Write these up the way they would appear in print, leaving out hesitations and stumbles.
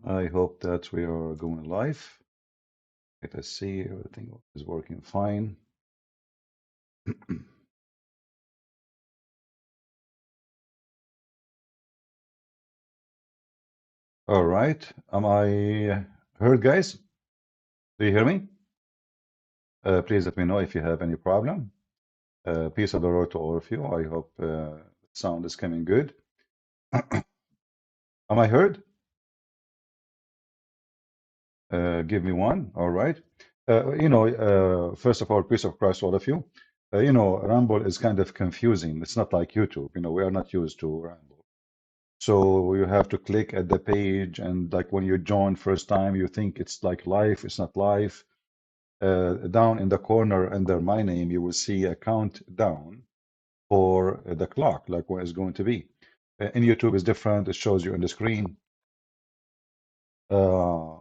I hope that we are going live. Let us see, everything is working fine. All right. Am I heard, guys? Do you hear me? Please let me know if you have any problem. Peace of the Lord to all of you. I hope sound is coming good. Am I heard? Give me one. All right. First of all, peace of Christ, all of you. Rumble is kind of confusing. It's not like YouTube. We are not used to Rumble. So you have to click at the page, and like when you join first time, you think it's like live. It's not live. Down in the corner under my name, you will see a countdown for the clock, like what it's going to be. In YouTube is different. It shows you on the screen. Uh,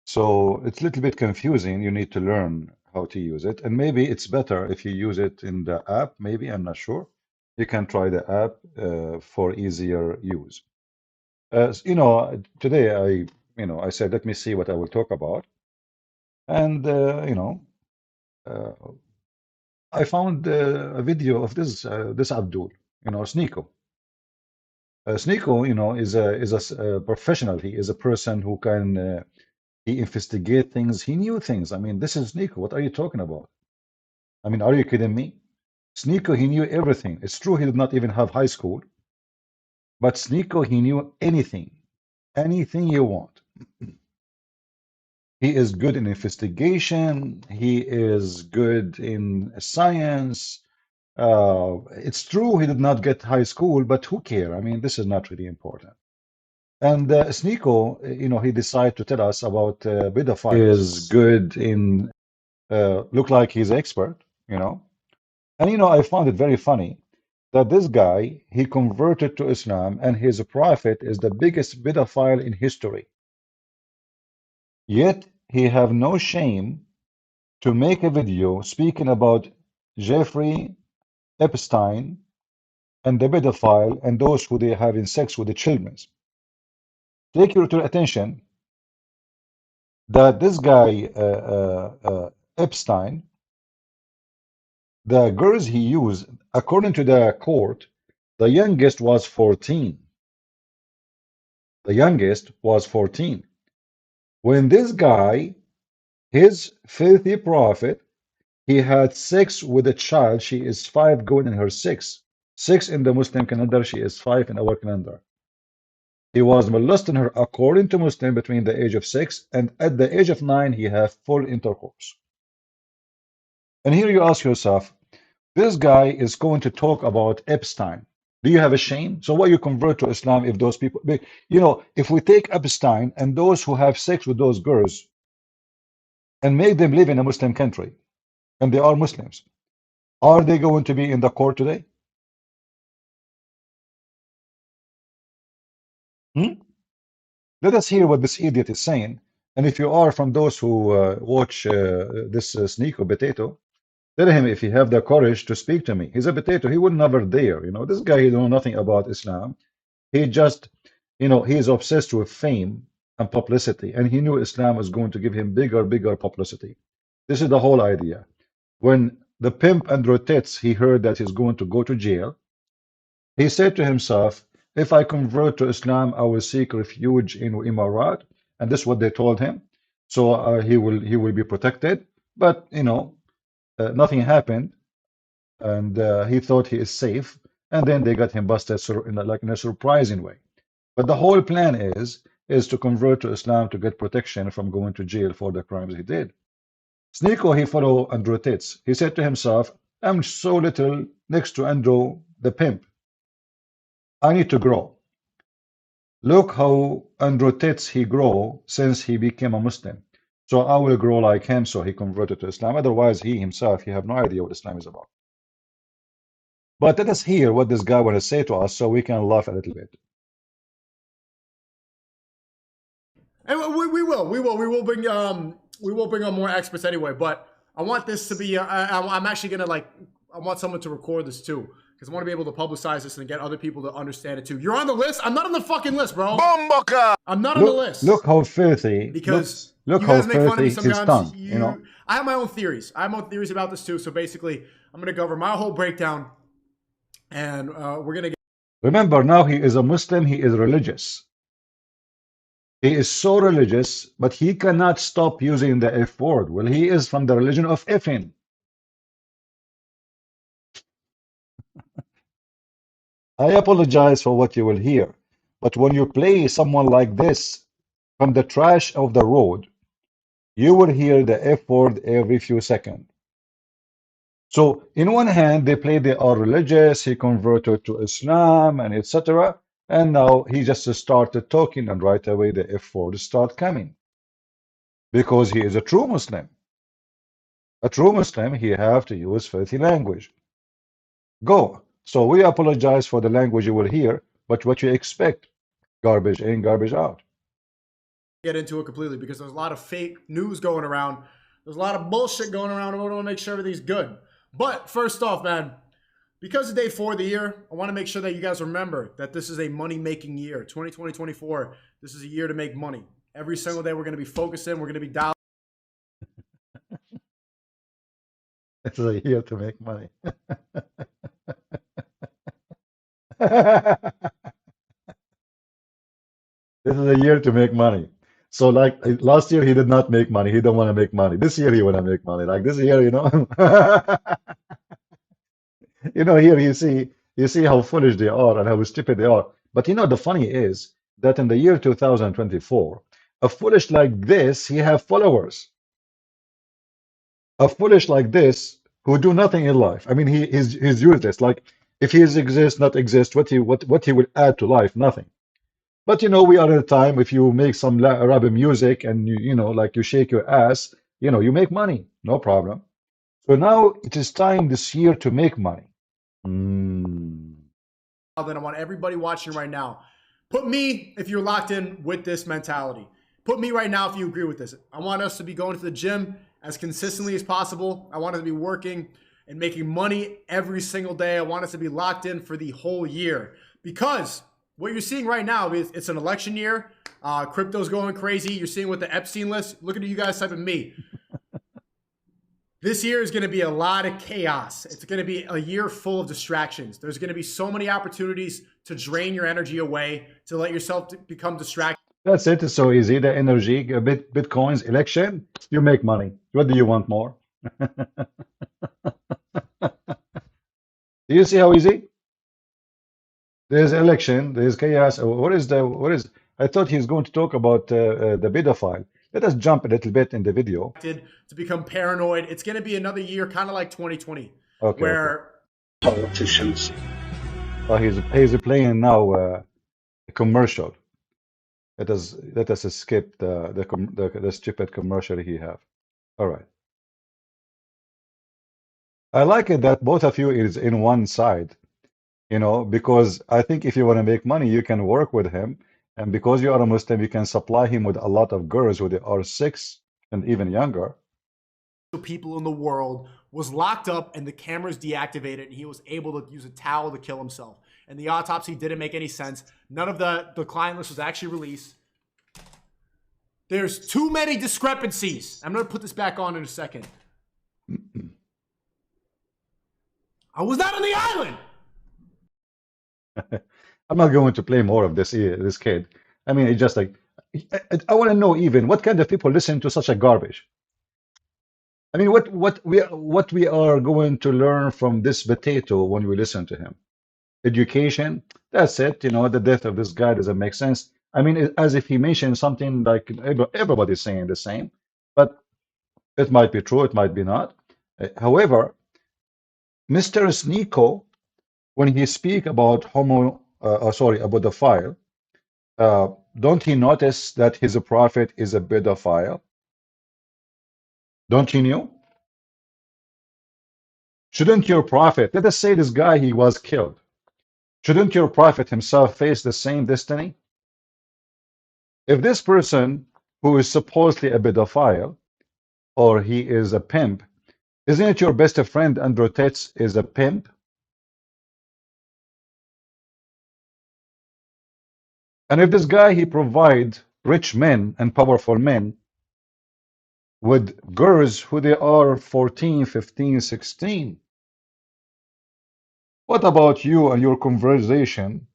So it's a little bit confusing. You need to learn how to use it. And maybe it's better if you use it in the app. Maybe, I'm not sure. You can try the app for easier use. Today I said, let me see what I will talk about. And, uh, I found a video of this Abdul, Sneeko. Sneeko, is a professional. He is a person who can he investigate things. He knew things. I mean, this is Sneeko. What are you talking about? I mean, are you kidding me? Sneeko, he knew everything. It's true he did not even have high school, but Sneeko, he knew anything, anything you want. He is good in investigation. He is good in science. It's true he did not get high school, but who care? I mean, this is not really important. And Sneeko, he decided to tell us about pedophiles. Is good in look like he's expert, you know. And I found it very funny that this guy, he converted to Islam and his prophet is the biggest pedophile in history. Yet he have no shame to make a video speaking about Jeffrey Epstein and the pedophile and those who they having sex with the children. Take your attention that this guy Epstein, the girls he used, according to the court, the youngest was 14. The youngest was 14. When this guy, his filthy prophet, he had sex with a child, she is 5 going in her 6. 6 in the Muslim calendar, she is 5 in our calendar. He was molesting her according to Muslim between the age of 6 and at the age of 9 he had full intercourse. And here you ask yourself, this guy is going to talk about Epstein. Do you have a shame? So why you convert to Islam if those people, if we take Epstein and those who have sex with those girls and make them live in a Muslim country, and they are Muslims, are they going to be in the court today? Hmm? Let us hear what this idiot is saying. And if you are from those who watch this Sneeko Potato, tell him if he have the courage to speak to me. He's a potato. He would never dare. This guy, he know nothing about Islam. He just, he is obsessed with fame and publicity. And he knew Islam was going to give him bigger publicity. This is the whole idea. When the pimp Andrew Tate, he heard that he's going to go to jail, he said to himself, if I convert to Islam, I will seek refuge in Imarat. And this is what they told him. So he will be protected. But, nothing happened. And he thought he is safe. And then they got him busted in a surprising way. But the whole plan is to convert to Islam to get protection from going to jail for the crimes he did. Sneeko, he followed Andrew Tate. He said to himself, I'm so little next to Andrew the pimp. I need to grow. Look how Andrew Tate he grow since he became a Muslim. So I will grow like him, so he converted to Islam. Otherwise, he himself, he have no idea what Islam is about. But let us hear what this guy want to say to us so we can laugh a little bit. And we will bring on more experts anyway. But I want this to be. I'm actually gonna I want someone to record this too, because I want to be able to publicize this and get other people to understand it too. You're on the list. I'm not on the fucking list, bro. Bomboka! I'm not on the list. Look how filthy. Because look you how guys make fun of me filthy his sometimes. tongue. You know. I have my own theories. I have my own theories about this too. So basically, I'm going to cover my whole breakdown, and we're going to get. Remember, now he is a Muslim. He is religious. He is so religious, but he cannot stop using the F word. Well, he is from the religion of effing. I apologize for what you will hear, but when you play someone like this from the trash of the road, you will hear the F word every few seconds. So, in one hand, they are religious, he converted to Islam, and etc. And now he just started talking, and right away the F word start coming. Because he is a true Muslim. A true Muslim, he have to use filthy language. Go. So we apologize for the language you will hear, but what you expect, garbage in, garbage out. Get into it completely because there's a lot of fake news going around. There's a lot of bullshit going around, and we want to make sure everything's good. But first off, man, because it's day 4 of the year, I want to make sure that you guys remember that this is a money-making year. 2020-24, this is a year to make money. Every single day we're going to be focusing. We're going to be dialed. This is a year to make money. This is a year to make money. So like last year he did not make money. He don't want to make money. This year he want to make money. Like this year, you know. You know, here you see how foolish they are and how stupid they are. But you know, the funny is that in the year 2024, a foolish like this, he have followers. A foolish like this who do nothing in life. I mean, he's useless. Like if he exists, not exist, what he will add to life? Nothing. But you know, we are at a time. If you make some Arabic music and you know, like you shake your ass, you know, you make money, no problem. So now it is time this year to make money. Then I want everybody watching right now. Put me if you're locked in with this mentality. Put me right now if you agree with this. I want us to be going to the gym as consistently as possible. I want us to be working and making money every single day. I want us to be locked in for the whole year because what you're seeing right now is it's an election year. Crypto's going crazy. You're seeing with the Epstein list. Look at you guys typing me. This year is going to be a lot of chaos. It's going to be a year full of distractions. There's going to be so many opportunities to drain your energy away, to let yourself become distracted. That's it. It's so easy. The energy, bitcoins, election, you make money. What do you want more? Do you see how easy? There's election, there's chaos. What is? I thought he's going to talk about the pedophile. Let us jump a little bit in the video. To become paranoid. It's going to be another year, kind of like 2020, Okay. where Politicians. Oh, he's playing now a commercial. Let us skip the stupid commercial he have. All right. I like it that both of you is in one side, you know, because I think if you want to make money, you can work with him. And because you are a Muslim, you can supply him with a lot of girls who they are 6 and even younger. people in the world was locked up and the cameras deactivated and he was able to use a towel to kill himself. And the autopsy didn't make any sense. None of the client list was actually released. There's too many discrepancies. I'm going to put this back on in a second. I was not on the island. I'm not going to play more of this kid. I mean, it's just like I want to know even what kind of people listen to such a garbage. I mean, what we are going to learn from this potato when we listen to him? Education. That's it. You know, the death of this guy doesn't make sense. I mean, as if he mentioned something like everybody's saying the same, but it might be true, it might be not. However, Mr. Sneeko, when he speak about about the file, don't he notice that his prophet is a pedophile? Don't you know? Shouldn't your prophet, let us say this guy, he was killed. Shouldn't your prophet himself face the same destiny? If this person who is supposedly a pedophile, or he is a pimp, isn't it your best friend Andrew Tate is a pimp? And if this guy, he provide rich men and powerful men with girls who they are 14, 15, 16, what about you and your conversation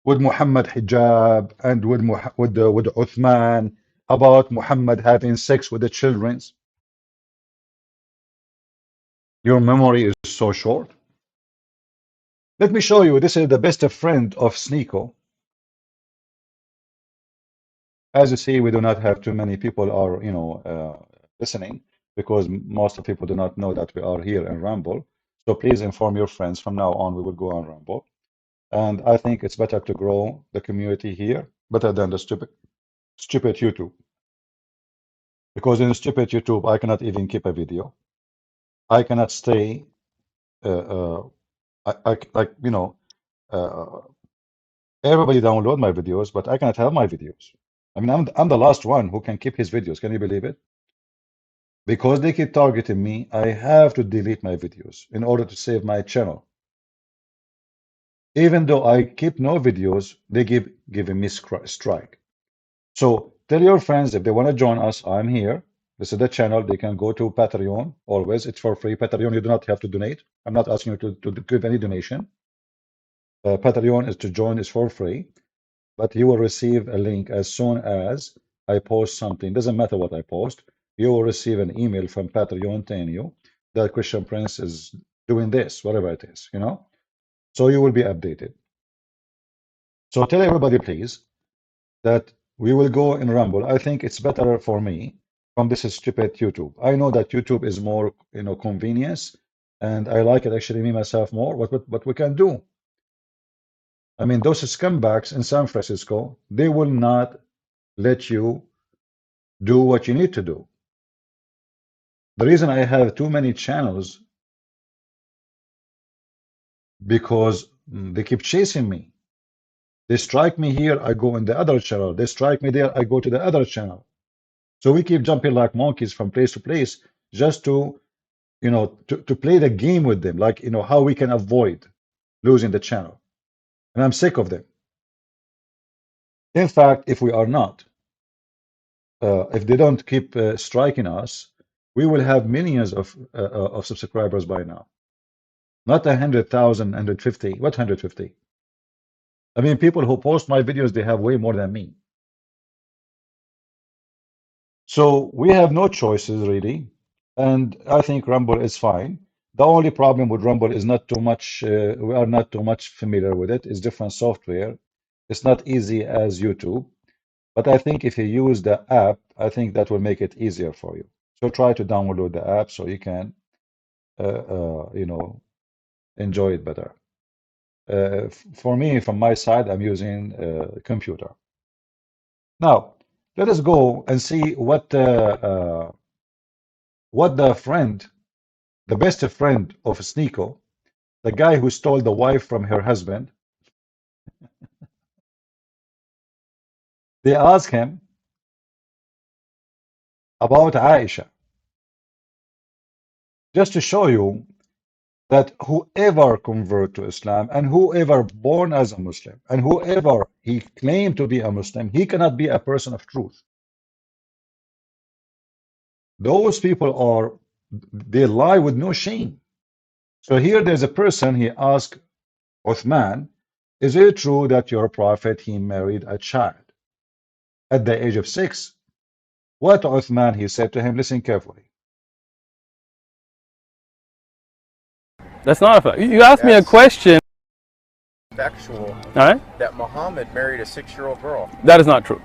with Muhammad hijab and with Uthman about Muhammad having sex with the children? Your memory is so short. Let me show you. This is the best friend of Sneeko. As you see, we do not have too many people are, listening, because most of people do not know that we are here in Rumble. So please inform your friends. From now on, we will go on Rumble. And I think it's better to grow the community here, better than the stupid YouTube. Because in stupid YouTube, I cannot even keep a video. I cannot stay, like, everybody download my videos, but I cannot have my videos. I mean, I'm the last one who can keep his videos. Can you believe it? Because they keep targeting me, I have to delete my videos in order to save my channel. Even though I keep no videos, they giving me strike. So tell your friends if they want to join us, I'm here. This is the channel. They can go to Patreon. Always, it's for free. Patreon, you do not have to donate. I'm not asking you to give any donation. Patreon is to join, is for free, but you will receive a link as soon as I post something. Doesn't matter what I post. You will receive an email from Patreon telling you that Christian Prince is doing this, whatever it is, So you will be updated. So tell everybody, please, that we will go in Rumble. I think it's better for me from this stupid YouTube. I know that YouTube is more, convenience, and I like it actually me myself more. What we can do? I mean, those scumbags in San Francisco, they will not let you do what you need to do. The reason I have too many channels, because they keep chasing me. They strike me here, I go in the other channel. They strike me there, I go to the other channel. So we keep jumping like monkeys from place to place just to, to play the game with them, like, how we can avoid losing the channel. And I'm sick of them. In fact, if we are not, if they don't keep striking us, we will have millions of subscribers by now. Not 100,000, 150. What 150? I mean, people who post my videos, they have way more than me. So we have no choices really, and I think Rumble is fine. The only problem with Rumble is not too much. We are not too much familiar with it. It's different software. It's not easy as YouTube, but I think if you use the app, I think that will make it easier for you. So try to download the app so you can, enjoy it better. For me, from my side, I'm using a computer. Now, let us go and see what the friend, the best friend of Sneeko, the guy who stole the wife from her husband, they ask him about Aisha, just to show you that whoever convert to Islam and whoever born as a Muslim and whoever he claimed to be a Muslim, he cannot be a person of truth. Those people they lie with no shame. So here there's a person, he asked Uthman, is it true that your prophet, he married a child at the age of 6? What Uthman, he said to him, listen carefully. That's not a fact. You asked me a question. Factual. All right. That Muhammad married a 6-year-old girl. That is not true.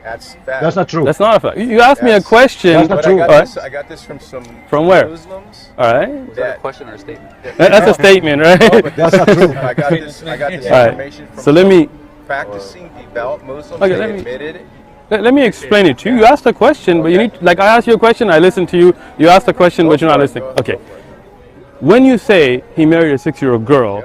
That's fact. That's not true. That's not a fact. You asked me a question. That's not true. I got this from some From where? Muslims. All right. Was that a question or a statement? That's a statement, right? No, but That's not true. I got this All right. information from So let me practicing devout Muslims. Okay, They admitted it. let me explain it to you. You asked a question, but you need, like, I asked you a question, I listened to you. You asked a question, but you're not listening. Okay. When you say he married a 6-year-old girl,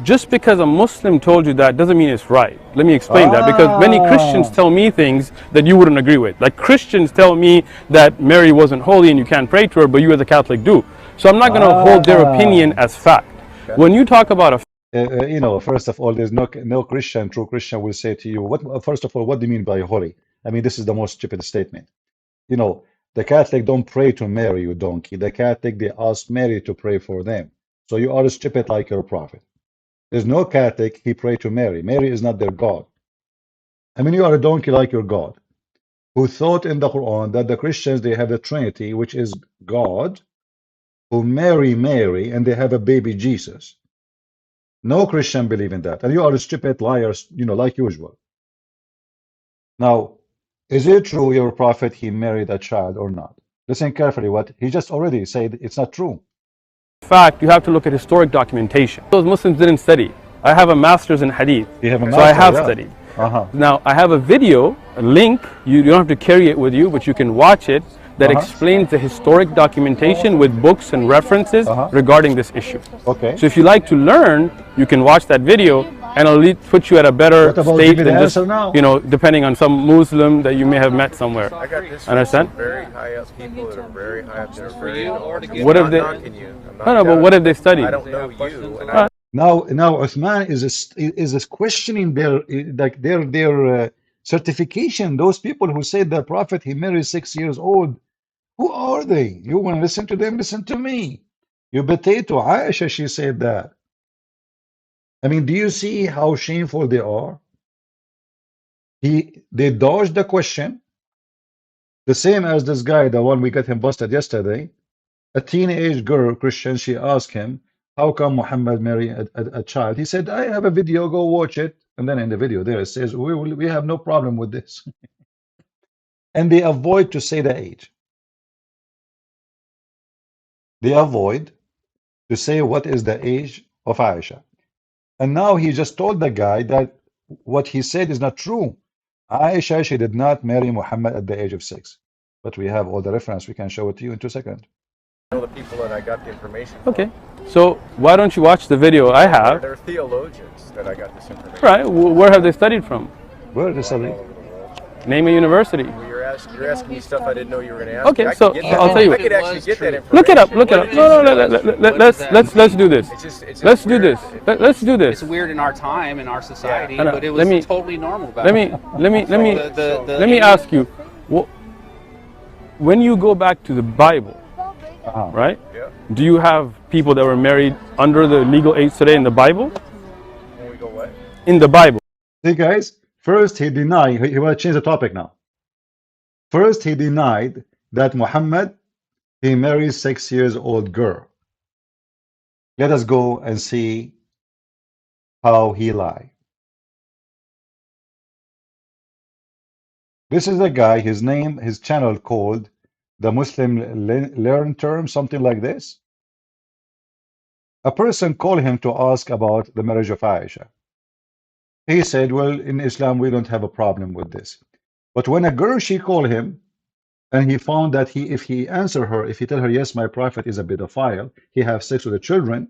just because a Muslim told you that doesn't mean it's right. Let me explain that, because many Christians tell me things that you wouldn't agree with. Like, Christians tell me that Mary wasn't holy and you can't pray to her, but you as a Catholic do. So I'm not going to hold their opinion as fact. When you talk about a You know, first of all, there's no Christian, true Christian will say to you, what, first of all, what do you mean by holy? I mean, this is the most stupid statement. You know, the Catholic don't pray to Mary, you donkey. The Catholic, they ask Mary to pray for them. So you are stupid like your prophet. There's no Catholic, he pray to Mary. Mary is not their God. I mean, you are a donkey like your God, who thought in the Quran that the Christians, they have the Trinity, which is God, who marry Mary, and they have a baby Jesus. No Christian believe in that. And you are stupid liars, you know, like usual. Now, is it true your prophet, he married a child or not? Listen carefully what he just already said. It's not true. In fact, you have to look at historic documentation. Those Muslims didn't study. I have a master's in hadith, You have a so I master, have yeah. studied. Uh-huh. Now, I have a video, a link, you don't have to carry it with you, but you can watch it, that explains the historic documentation with books and references regarding this issue. Okay. So if you like to learn, you can watch that video, and it'll put you at a better What about state give me the than just, answer now? you know, depending on some Muslim that you may have met somewhere. I got this Understand? from some very high up people that are very high up there. Very knowledgeable. What I'm if they- not knocking you. I'm not No, no, but doubting what you. have they studied? I don't know you. And Right. Now Uthman is questioning their certification. Those people who say the prophet he married 6 years old, who are they? You want to listen to them? Listen to me. You potato. Aisha, she said that. I mean, do you see how shameful they are? They dodged the question, the same as this guy, the one we got him busted yesterday. A teenage girl, Christian, she asked him, how come Muhammad married a child? He said, I have a video, go watch it. And then in the video there it says, we have no problem with this. And they avoid to say the age. They avoid to say what is the age of Aisha. And now he just told the guy that what he said is not true. Aisha, she did not marry Muhammad at the age of 6. But we have all the reference. We can show it to you in 2 seconds. I know the people that I got the information from. Okay, so why don't you watch the video I have? They're theologians that I got this information Right, where have they studied from? Where is from the all over the world. Name a university. Well, you're asking me stuff I didn't know you were going to ask. Okay, me. I so could get that. I'll tell you. I could actually get that information. Look it up, look it up. No, let's do this. It's just Let's do weird. this. Let's do this. It's weird in our time, in our society, I know. but it Let was me- totally normal back Let me let me ask you, when you go back to the Bible, right? Yeah. Do you have people that were married under the legal age today in the Bible? When we go what? In the Bible. See, guys, first he denied, he want to change the topic now. First, he denied that Muhammad, he married 6-year-old girl. Let us go and see how he lied. This is a guy, his name, his channel called the Muslim Learn Term, something like this. A person called him to ask about the marriage of Aisha. He said, well, in Islam, we don't have a problem with this. But when a girl, she called him, and he found that if he answer her, if he tell her, yes, my prophet is a pedophile, he have sex with the children,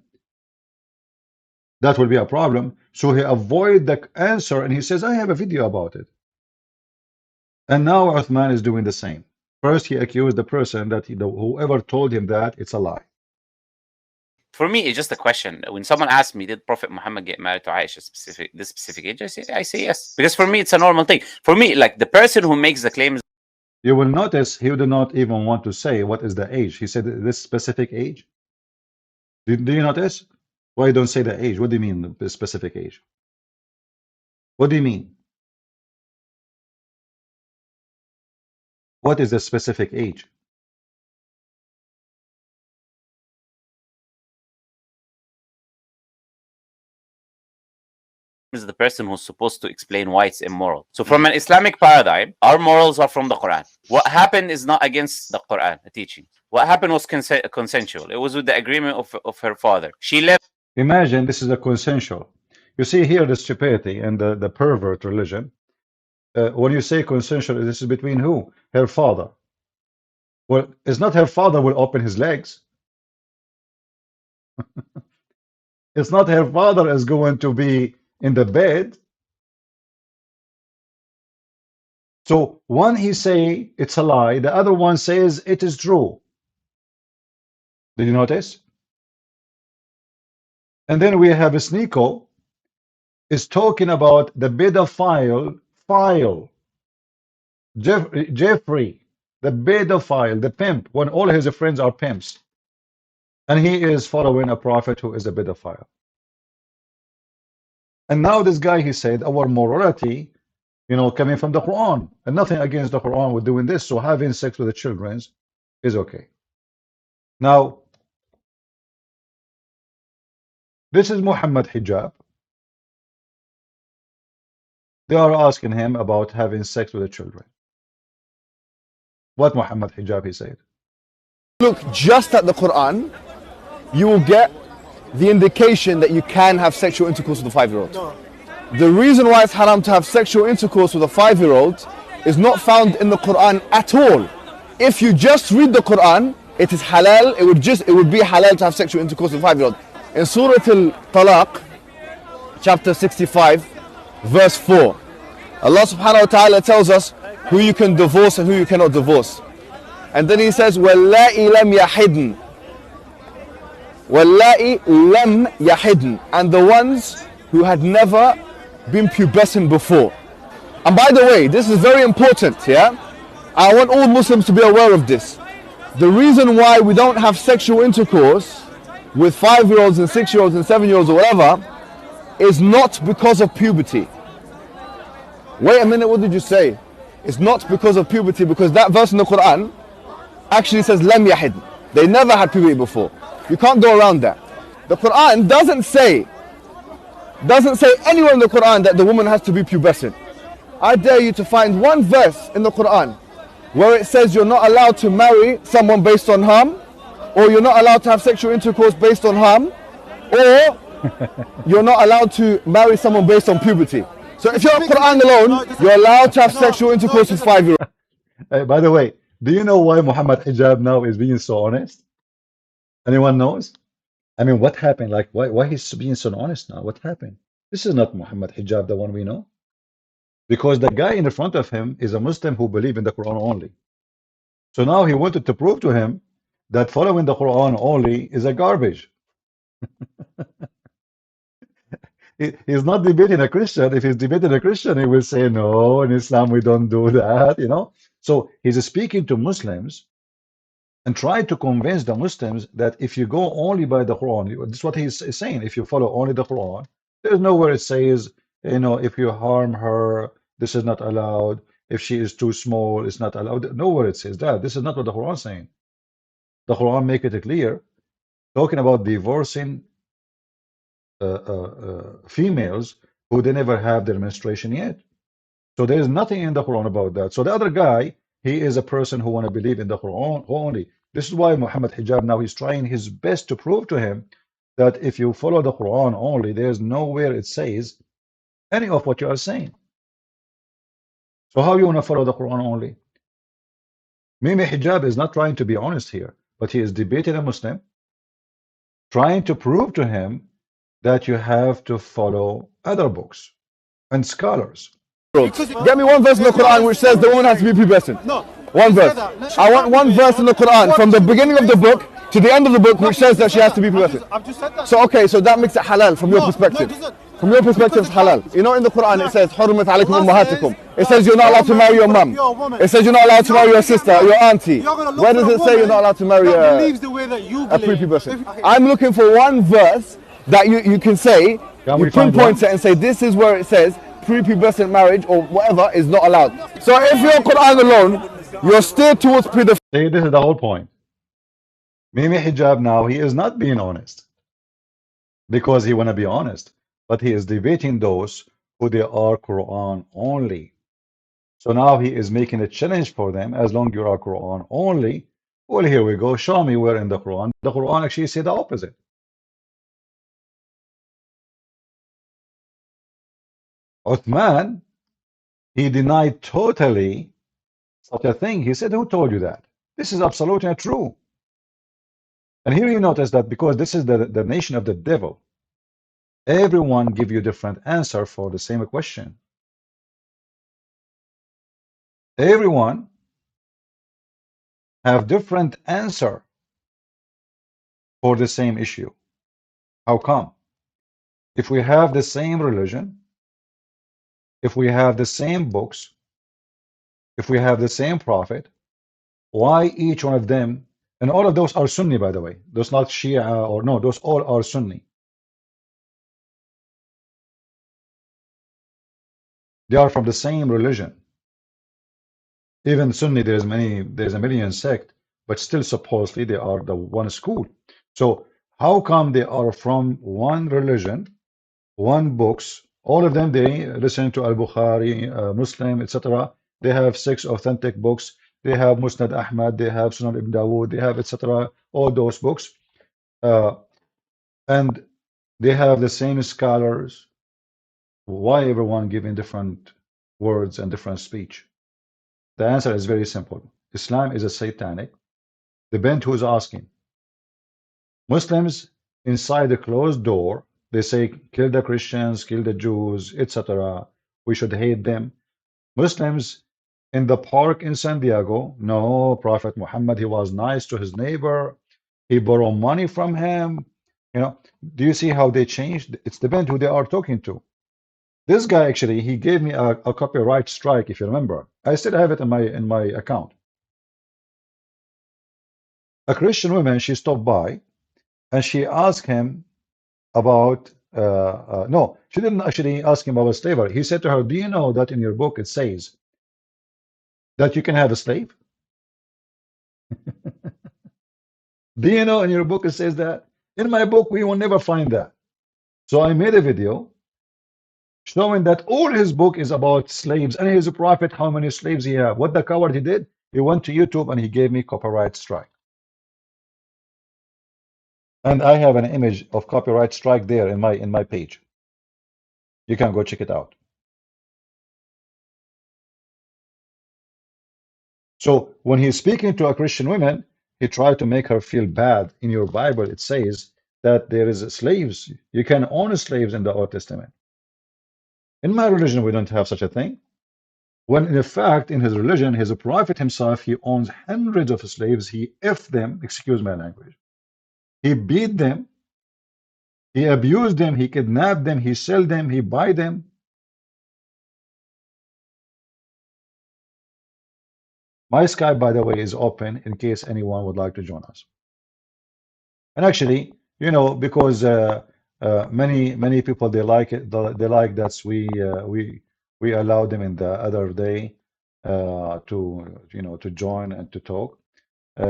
that will be a problem. So he avoid the answer, and he says, I have a video about it. And now Uthman is doing the same. First, he accused the person that whoever told him that it's a lie. For me, it's just a question. When someone asks me, did Prophet Muhammad get married to Aisha this specific age? I say yes. Because for me, it's a normal thing. For me, like the person who makes the claim is You will notice he did not even want to say what is the age. He said this specific age. Do you notice? Why don't say the age? What do you mean the specific age? What do you mean? What is the specific age? the person who's supposed to explain why it's immoral. So from an Islamic paradigm, our morals are from the Quran. What happened is not against the Quran, the teaching. What happened was consensual. It was with the agreement of her father. She left. Imagine this is a consensual. You see here the stupidity and the pervert religion. When you say consensual, this is between who? Her father. Well, it's not her father will open his legs. It's not her father is going to be in the bed. So one he say it's a lie, the other one says it is true. Did you notice? And then we have Sneeko is talking about the pedophile file. Jeffrey, the pedophile, the pimp, when all his friends are pimps. And he is following a prophet who is a pedophile. And now this guy, he said, our morality, you know, coming from the Quran. And nothing against the Quran with doing this. So having sex with the children is okay. Now, this is Muhammad Hijab. They are asking him about having sex with the children. What Muhammad Hijab, he said. Look just at the Quran, you will get the indication that you can have sexual intercourse with a 5-year-old. The reason why it's haram to have sexual intercourse with a 5-year-old is not found in the Quran at all. If you just read the Quran, it is halal, it would be halal to have sexual intercourse with a 5-year-old. In Surah Al-Talaq, chapter 65, verse 4, Allah subhanahu wa ta'ala tells us who you can divorce and who you cannot divorce. And then he says, وَاللَّائِ لَمْ يَحِدْنَ وَاللَّائِ لَمْ يَحِدْنَ, and the ones who had never been pubescent before. And by the way, this is very important, yeah? I want all Muslims to be aware of this. The reason why we don't have sexual intercourse with 5-year-olds and 6-year-olds and 7-year-olds or whatever is not because of puberty. Wait a minute, what did you say? It's not because of puberty, because that verse in the Quran actually says lam yahid. They never had puberty before. You can't go around that. The Quran doesn't say anywhere in the Quran that the woman has to be pubescent. I dare you to find one verse in the Quran where it says you're not allowed to marry someone based on harm, or you're not allowed to have sexual intercourse based on harm, or you're not allowed to marry someone based on puberty. So if you're Quran alone, you're allowed to have sexual intercourse with 5-year-olds. By the way, do you know why Muhammad Hijab now is being so honest? Anyone knows? I mean, what happened? Like, why he's being so honest now? What happened? This is not Muhammad Hijab, the one we know. Because the guy in the front of him is a Muslim who believes in the Quran only. So now he wanted to prove to him that following the Quran only is a garbage. He's not debating a Christian. If he's debating a Christian, he will say, no, in Islam we don't do that, you know. So he's speaking to Muslims and trying to convince the Muslims that if you go only by the Quran, this is what he's saying. If you follow only the Quran, there's nowhere it says, you know, if you harm her, this is not allowed. If she is too small, it's not allowed. Nowhere it says that. This is not what the Quran is saying. The Quran make it clear, talking about divorcing females who they never have their menstruation yet. So there is nothing in the Quran about that. So the other guy, he is a person who want to believe in the Quran only. This is why Muhammad Hijab now he's trying his best to prove to him that if you follow the Quran only, there's nowhere it says any of what you are saying. So how you want to follow the Quran only? Mimi Hijab is not trying to be honest here, but he is debating a Muslim, trying to prove to him that you have to follow other books and scholars. Get me one verse in the Quran which says the woman has to be pubescent. No. One verse. I want one verse in the Quran from the beginning of the book to the end of the book which says that she has to be pubescent. I've just said that. So okay, so that makes it halal from your perspective. From your perspective, it's halal. You know, in the Quran it says حُرِّمَتْ عَلَيْكُمْ أُمَّهَاتِكُمْ. It says you're not allowed to marry your mum. It says you're not allowed to marry your sister, your auntie. Where does it say you're not allowed to marry a prepubescent? I'm looking for one verse that you can say, you pinpoint it and say this is where it says prepubescent marriage or whatever is not allowed. So if you're Quran alone, you're steered towards pedophilia. See, this is the whole point. Mimi Hijab now, he is not being honest because he want to be honest, but he is debating those who they are Quran only. So now he is making a challenge for them. As long as you are Quran only, well, here we go. Show me where in the Quran. The Quran actually says the opposite. Uthman, he denied totally such a thing. He said, who told you that? This is absolutely not true. And here you notice that because this is the nation of the devil, everyone give you different answer for the same question. Everyone have different answer for the same issue. How come? If we have the same religion, if we have the same books, if we have the same prophet, why each one of them, and all of those are Sunni, by the way, those not Shia or no, those all are Sunni. They are from the same religion. Even Sunni, there's a million sect, but still supposedly they are the one school. So how come they are from one religion, one books, all of them, they listen to Al-Bukhari, Muslim, etc. They have 6 authentic books. They have Musnad Ahmad, they have Sunan Ibn Dawood, they have etc. All those books. And they have the same scholars. Why everyone giving different words and different speech? The answer is very simple. Islam is a satanic. Depend who's asking. Muslims inside the closed door, they say kill the Christians, kill the Jews, etc. We should hate them. Muslims in the park in San Diego, no, Prophet Muhammad, he was nice to his neighbor. He borrowed money from him. You know, do you see how they changed? It's depend who they are talking to. This guy actually, he gave me a copyright strike, if you remember. I still have it in my account. A Christian woman, she stopped by and she asked him about no, she didn't actually ask him about slavery. He said to her, do you know that in your book it says that you can have a slave? Do you know in your book it says that? In my book, we will never find that. So I made a video showing that all his book is about slaves, and he's a prophet, how many slaves he have. What the coward he did, he went to YouTube and he gave me copyright strike. And I have an image of copyright strike there in my page. You can go check it out. So when he's speaking to a Christian woman, he tried to make her feel bad. In your Bible, it says that there is slaves. You can own slaves in the Old Testament. In my religion, we don't have such a thing. When in fact, in his religion, his prophet himself, he owns hundreds of slaves. He effed them, excuse my language. He beat them. He abused them. He kidnapped them. He sold them. He buy them. My Skype, by the way, is open in case anyone would like to join us. And actually, you know, because many people, they like it. They like that we allow them in the other day to join and to talk.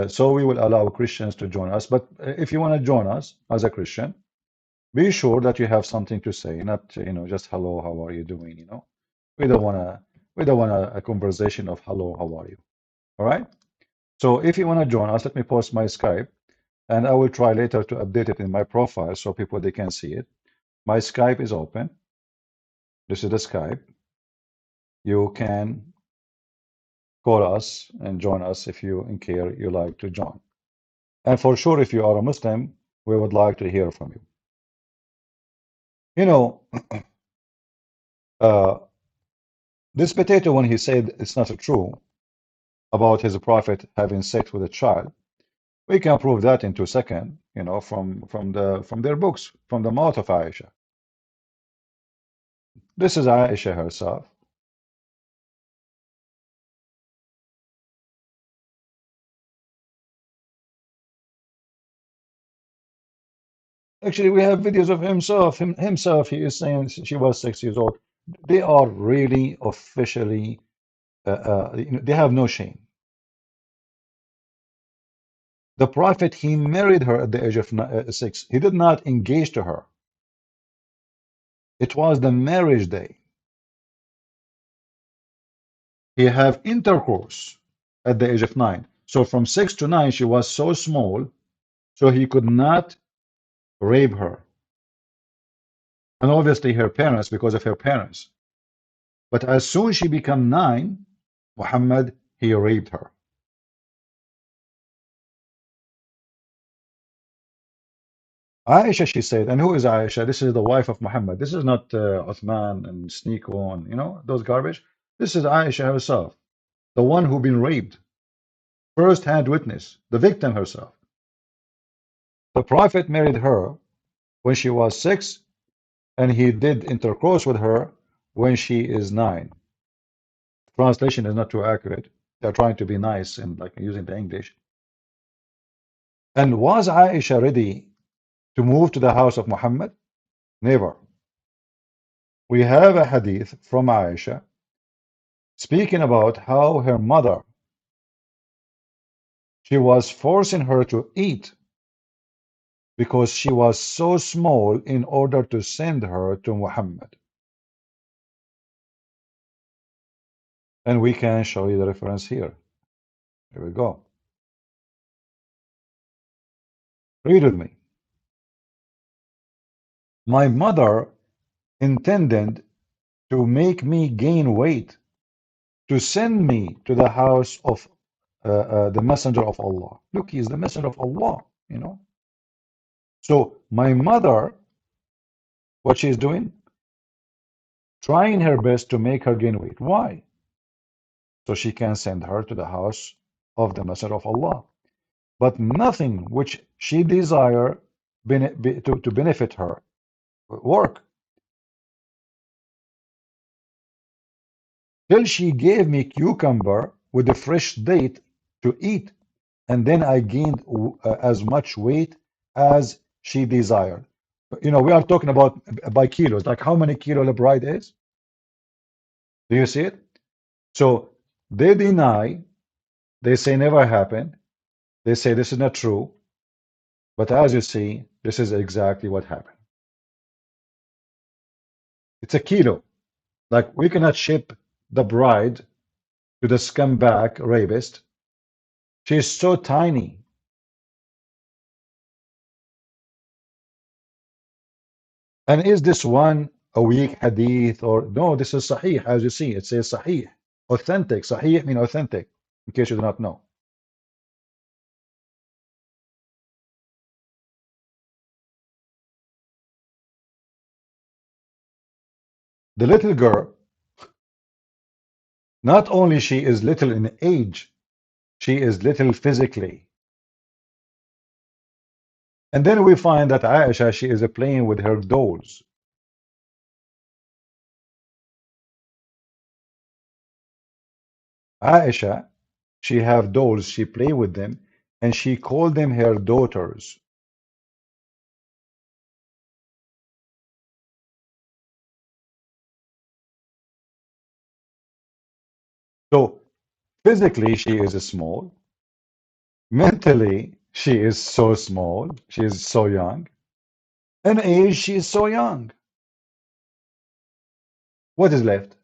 So we will allow Christians to join us. But if you want to join us as a Christian, be sure that you have something to say, not just hello, how are you doing? We don't want a conversation of hello, how are you? All right. So if you want to join us, let me post my Skype, and I will try later to update it in my profile so people they can see it. My Skype is open. This is the Skype. You can call us and join us if you care you like to join. And for sure, if you are a Muslim, we would like to hear from you. This potato, when he said it's not true about his prophet having sex with a child, we can prove that in 2 seconds, from their books, from the mouth of Aisha. This is Aisha herself. Actually, we have videos of himself. He is saying she was 6 years old. They are really officially, they have no shame. The prophet, he married her at the age of 6. He did not engage to her. It was the marriage day. He have intercourse at the age of 9. So from 6 to 9, she was so small, so he could not rape her. And obviously her parents, because of her parents. But as soon as she became 9, Muhammad, he raped her. Aisha, she said, and who is Aisha? This is the wife of Muhammad. This is not Uthman and Sneeko and those garbage. This is Aisha herself, the one who been raped. First-hand witness, the victim herself. The Prophet married her when she was 6. and he did intercourse with her when she is 9. Translation is not too accurate. They're trying to be nice and like using the English. And was Aisha ready to move to the house of Muhammad? Never. We have a hadith from Aisha speaking about how her mother, she was forcing her to eat because she was so small in order to send her to Muhammad. And we can show you the reference here. Here we go. Read with me. My mother intended to make me gain weight, to send me to the house of the messenger of Allah. Look, he is the messenger of Allah, you know. So my mother, what she's doing, trying her best to make her gain weight. Why? So she can send her to the house of the messenger of Allah. But nothing which she desire to benefit her work. Till she gave me cucumber with a fresh date to eat, and then I gained as much weight as she desired. You know, we are talking about by kilos, like how many kilo the bride is. Do you see it? So they deny, they say never happened, they say this is not true, but as you see, this is exactly what happened. It's a kilo. Like we cannot ship the bride to the scumbag rapist. She's so tiny. And is this one a weak hadith or no? This is sahih, as you see. It says sahih, authentic. Sahih means authentic, in case you do not know. The little girl, not only she is little in age, she is little physically. And then we find that Aisha, she is playing with her dolls. Aisha, she have dolls, she play with them, and she called them her daughters. So physically, she is small. Mentally, she is so small. She is so young. In age, she is so young. What is left?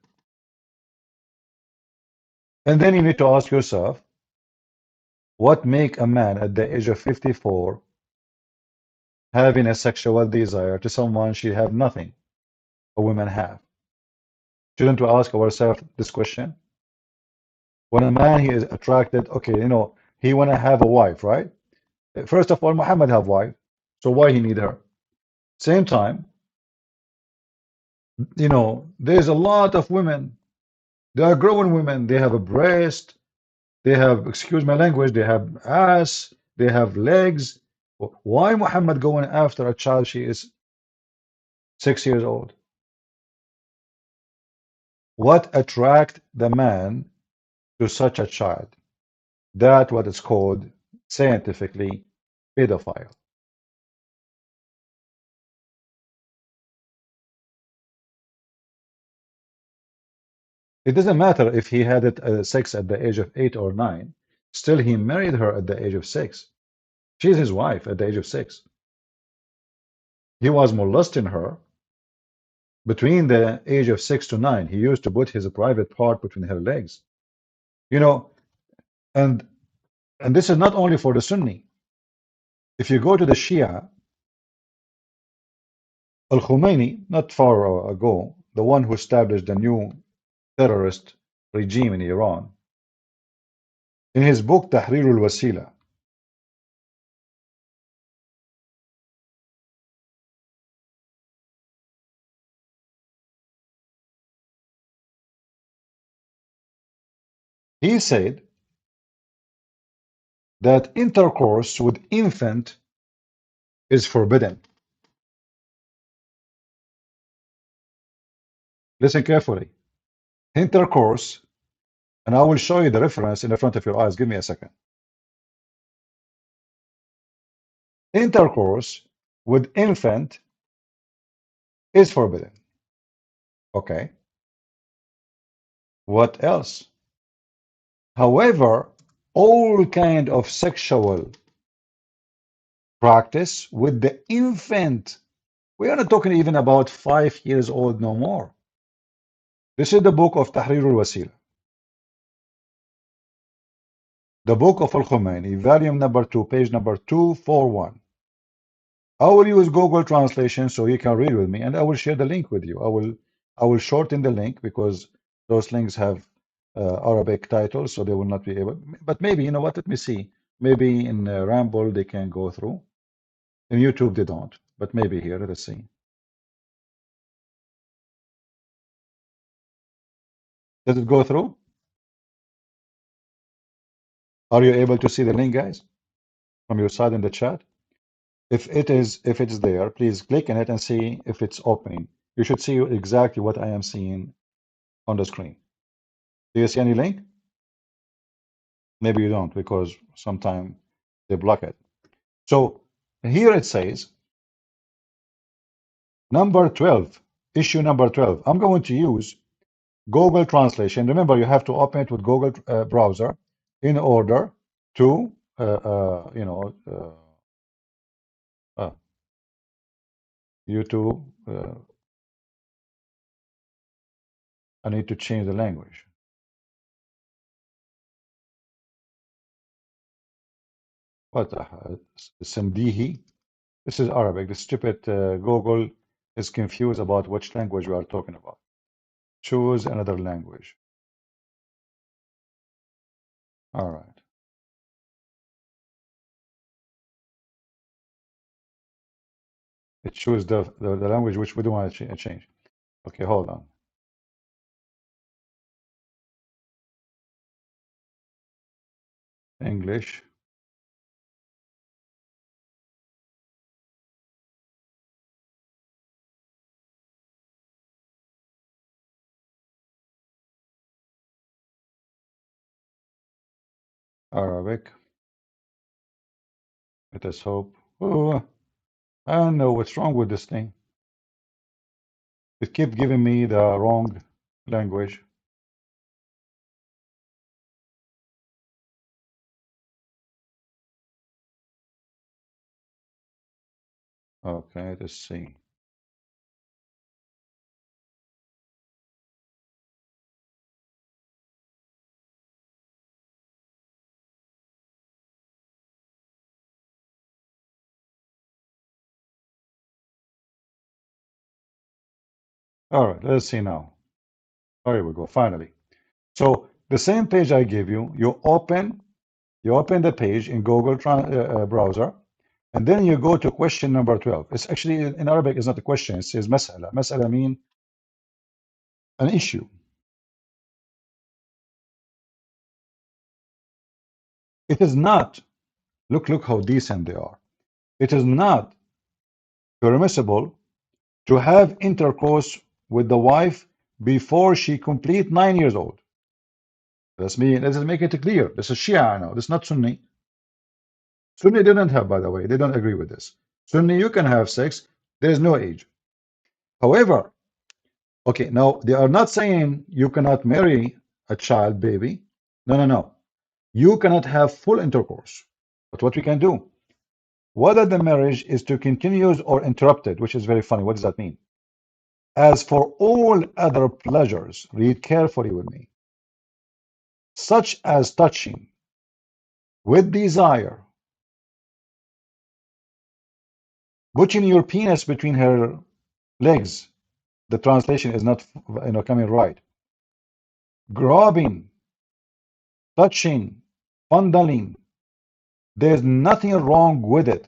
And then you need to ask yourself, what make a man at the age of 54 having a sexual desire to someone she have nothing a women have? Shouldn't we ask ourselves this question? When a man he is attracted, okay, you know, he wanna have a wife, right? First of all, Muhammad have wife, so why he need her? Same time, you know, there's a lot of women. They are growing women. They have a breast. They have, excuse my language, they have ass. They have legs. Why Muhammad going after a child she is 6 years old? What attract the man to such a child? That what is called scientifically pedophile. It doesn't matter if he had sex at the age of 8 or 9. Still, he married her at the age of 6. She's his wife at the age of 6. He was molesting her between the age of 6 to 9. He used to put his private part between her legs. You know, and this is not only for the Sunni. If you go to the Shia, Al-Khomeini, not far ago, the one who established the new terrorist regime in Iran, in his book Tahrir al-Wasila, he said that intercourse with infant is forbidden. Listen carefully. Intercourse, and I will show you the reference in the front of your eyes. Give me a second. Intercourse with infant is forbidden. Okay. What else? However, all kind of sexual practice with the infant, we are not talking even about 5 years old, no more. This is the book of Tahrir al-Wasila. The book of Al-Khomeini, volume number 2, page number 241. I will use Google translation so you can read with me, and I will share the link with you. I will shorten the link because those links have Arabic titles, so they will not be able. But maybe, you know what? Let me see. Maybe in Ramble they can go through. In YouTube they don't, but maybe here. Let's see. Does it go through? Are you able to see the link, guys, from your side in the chat? If it's there, please click on it and see if it's opening. You should see exactly what I am seeing on the screen. Do you see any link? Maybe you don't because sometimes they block it. So here it says number 12, issue number 12. I'm going to use Google Translation. Remember, you have to open it with Google browser in order to, YouTube. I need to change the language. What the hell? Samdihi? This is Arabic. The stupid Google is confused about which language we are talking about. Choose another language. All right. It choose the language which we don't want to change. Okay, hold on. English. Arabic. Let us hope. Oh, I don't know what's wrong with this thing. It kept giving me the wrong language. Okay, let's see. All right, let's see now. Oh, here we go, finally. So the same page I gave you, you open the page in Google browser, and then you go to question number 12. It's actually, in Arabic, it's not a question, it says mas'ala. Mas'ala mean an issue. It is not, look how decent they are. It is not permissible to have intercourse with the wife before she complete 9 years old. Let's make it clear. This is Shia now. This is not Sunni. Sunni didn't have, by the way. They don't agree with this. Sunni, you can have sex. There is no age. However, okay, now they are not saying you cannot marry a child baby. No. You cannot have full intercourse. But what we can do, whether the marriage is to continuous or interrupted, which is very funny. What does that mean? As for all other pleasures, read carefully with me, such as touching with desire, putting your penis between her legs. The translation is not, coming right. Grabbing, touching, fondling. There's nothing wrong with it,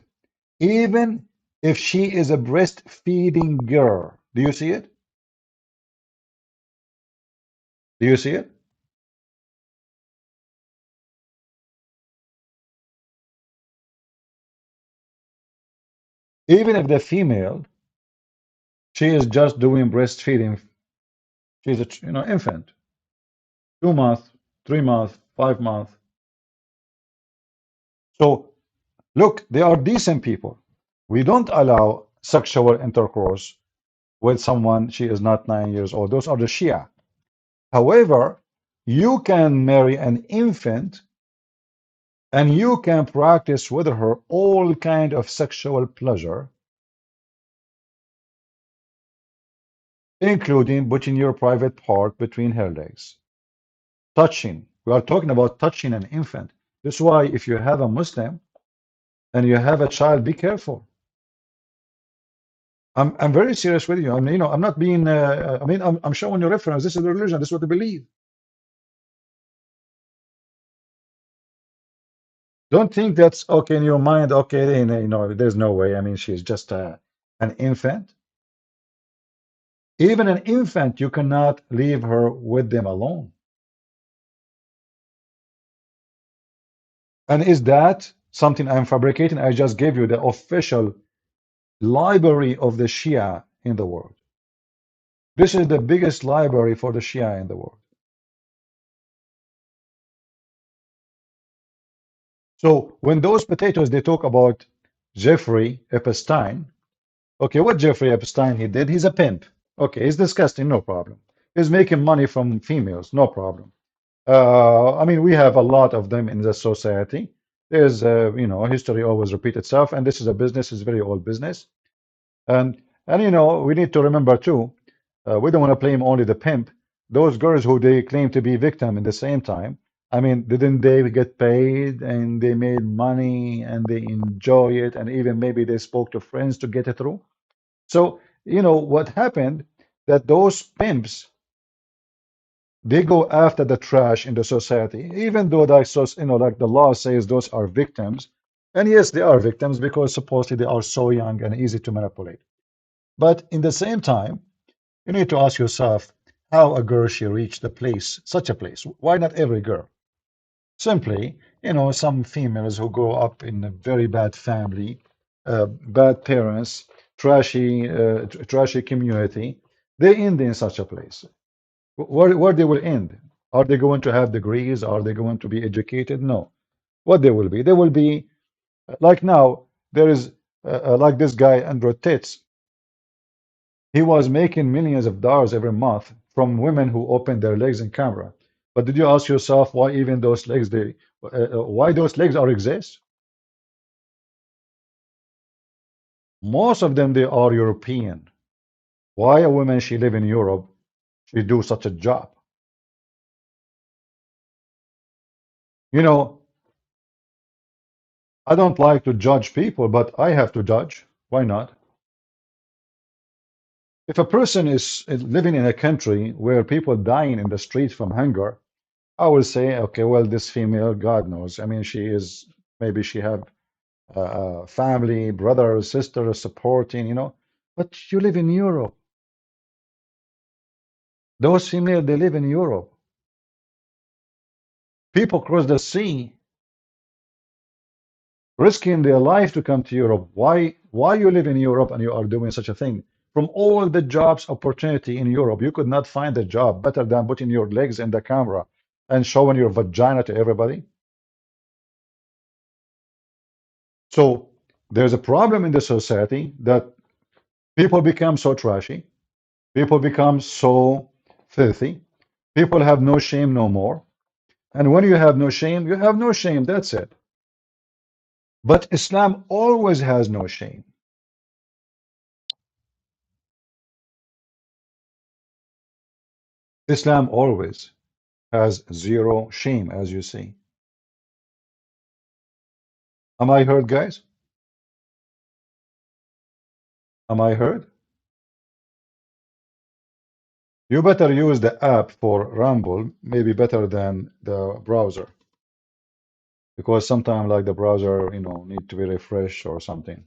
even if she is a breastfeeding girl. Do you see it? Do you see it? Even if the female, she is just doing breastfeeding She's a infant, 2 months, 3 months, 5 months. So look, they are decent people. We don't allow sexual intercourse with someone she is not 9 years old. Those are the Shia. However, you can marry an infant and you can practice with her all kind of sexual pleasure, including putting your private part between her legs. Touching. We are talking about touching an infant. That's why if you have a Muslim and you have a child, be careful. I'm very serious with you. I'm not being. I'm showing you reference. This is the religion. This is what they believe. Don't think that's okay in your mind. Okay, there's no way. I mean, she's just an infant. Even an infant, you cannot leave her with them alone. And is that something I'm fabricating? I just gave you the official library of the Shia in the world. This is the biggest library for the Shia in the world. So when those potatoes, they talk about Jeffrey Epstein, okay, what Jeffrey Epstein he did, he's a pimp. Okay, he's disgusting, no problem. He's making money from females, no problem. I mean, we have a lot of them in the society. There's, history always repeat itself, and this is a business, it's a very old business. And we need to remember too, we don't want to blame only the pimp. Those girls who they claim to be victim in the same time, I mean, didn't they get paid and they made money and they enjoy it and even maybe they spoke to friends to get it through? So, what happened that those pimps, they go after the trash in the society, even though like the law says those are victims. And yes, they are victims because supposedly they are so young and easy to manipulate. But in the same time, you need to ask yourself how a girl she reached such a place. Why not every girl? Simply, some females who grow up in a very bad family, bad parents, trashy community, they end in such a place. Where they will end? Are they going to have degrees? Are they going to be educated? No. What they will be like now. There is like this guy Andrew Titz. He was making millions of dollars every month from women who opened their legs in camera. But did you ask yourself why even those legs why those legs are exist? Most of them they are European. Why a woman she live in Europe she do such a job? I don't like to judge people, but I have to judge. Why not? If a person is living in a country where people dying in the street from hunger, I will say, okay, well, this female, God knows. I mean, maybe she have family, brother, sister supporting, but you live in Europe. Those female, they live in Europe. People cross the sea, risking their life to come to Europe. Why you live in Europe and you are doing such a thing? From all the jobs opportunity in Europe, you could not find a job better than putting your legs in the camera and showing your vagina to everybody. So there's a problem in the society that people become so trashy, people become so filthy, people have no shame no more. And when you have no shame, you have no shame, that's it. But Islam always has no shame. Islam always has zero shame, as you see. Am I heard, guys? Am I heard? You better use the app for Rumble, maybe better than the browser. Because sometimes like the browser, need to be refreshed or something.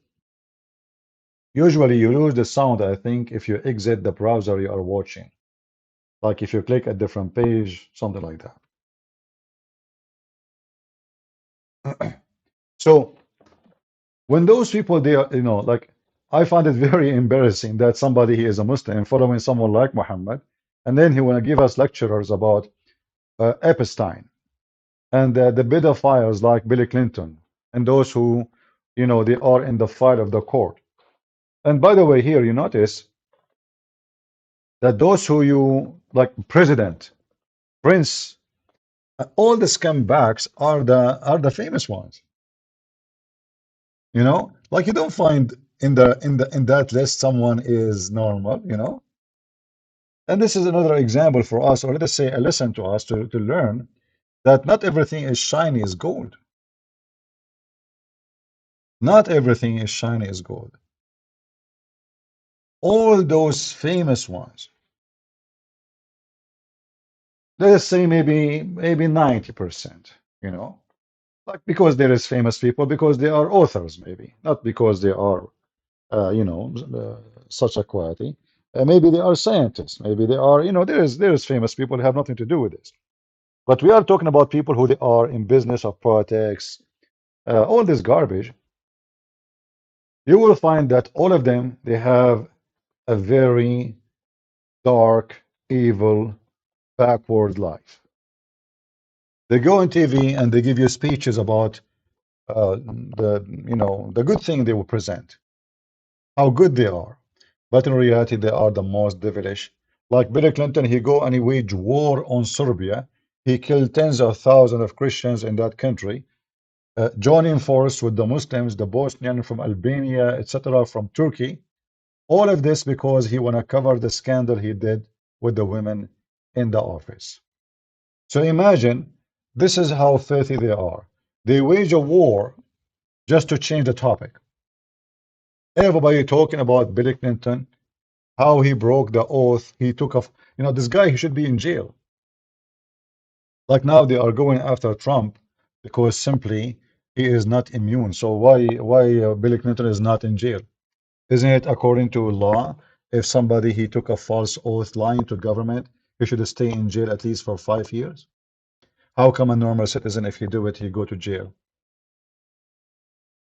Usually you lose the sound, I think, if you exit the browser you are watching. Like if you click a different page, something like that. So when those people, they are, like I find it very embarrassing that somebody is a Muslim following someone like Muhammad, And then he want to give us lectures about Epstein and the pedophiles like Billy Clinton and those who, they are in the file of the court. And by the way, here you notice that those who you like, president, prince, all the scumbags are the famous ones. Like you don't find in that list someone is normal. And this is another example for us, or let us say a lesson to us to learn that not everything is shiny as gold. Not everything is shiny as gold. All those famous ones, let's say maybe 90%, like because there is famous people, because they are authors, maybe not because they are, such a quality. Maybe they are scientists. Maybe they are, there is famous people who have nothing to do with this. But we are talking about people who they are in business of politics, all this garbage. You will find that all of them, they have a very dark, evil, backward life. They go on TV and they give you speeches about the good thing they will present, how good they are. But in reality, they are the most devilish. Like Bill Clinton, he go and he wage war on Serbia. He killed tens of thousands of Christians in that country, joining force with the Muslims, the Bosnian from Albania, etc., from Turkey. All of this because he want to cover the scandal he did with the women in the office. So imagine, this is how filthy they are. They wage a war just to change the topic. Everybody talking about Bill Clinton, how he broke the oath, he took off. This guy, he should be in jail. Like now they are going after Trump because simply he is not immune. So why Bill Clinton is not in jail? Isn't it according to law, if somebody he took a false oath lying to government, he should stay in jail at least for 5 years? How come a normal citizen, if he do it, he go to jail?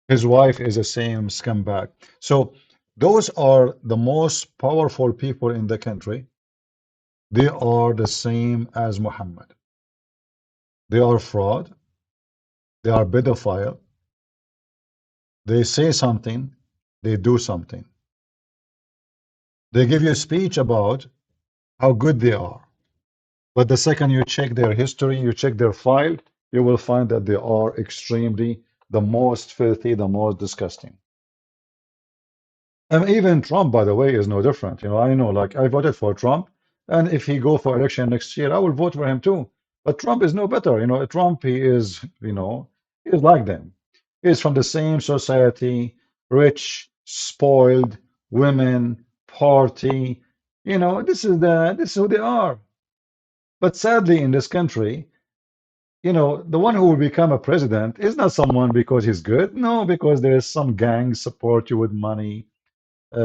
His wife is the same scumbag. So those are the most powerful people in the country. They are the same as Muhammad. They are fraud. They are pedophile. They say something, they do something. They give you a speech about how good they are. But the second you check their history, you check their file, you will find that they are extremely the most filthy, the most disgusting. And even Trump, by the way, is no different. I know, like, I voted for Trump, and if he go for election next year, I will vote for him too. But Trump is no better. Trump, he is like them. He's from the same society, rich, spoiled, women, party. This is who they are. But sadly, in this country, the one who will become a president is not someone because he's good. No, because there's some gang support you with money.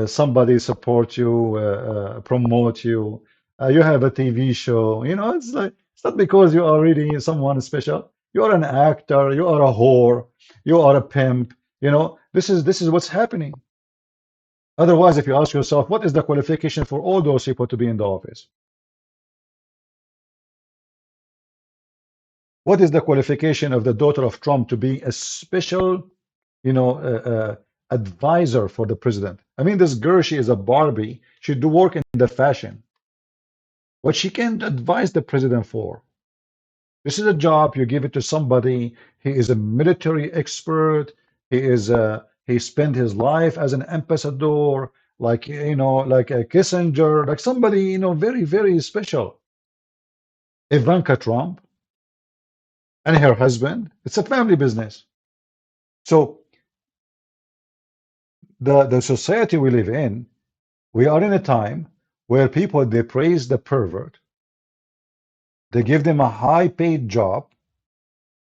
Somebody support you, promote you. You have a TV show. It's like, it's not because you are really someone special. You are an actor. You are a whore. You are a pimp. This is what's happening. Otherwise, if you ask yourself, what is the qualification for all those people to be in the office? What is the qualification of the daughter of Trump to be a special, advisor for the president? I mean, this girl, she is a Barbie. She do work in the fashion. What she can advise the president for? This is a job, you give it to somebody. He is a military expert. He spent his life as an ambassador, like like a Kissinger, like somebody very, very special. Ivanka Trump and her husband, it's a family business. So the society we live in, we are in a time where people, they praise the pervert. They give them a high-paid job.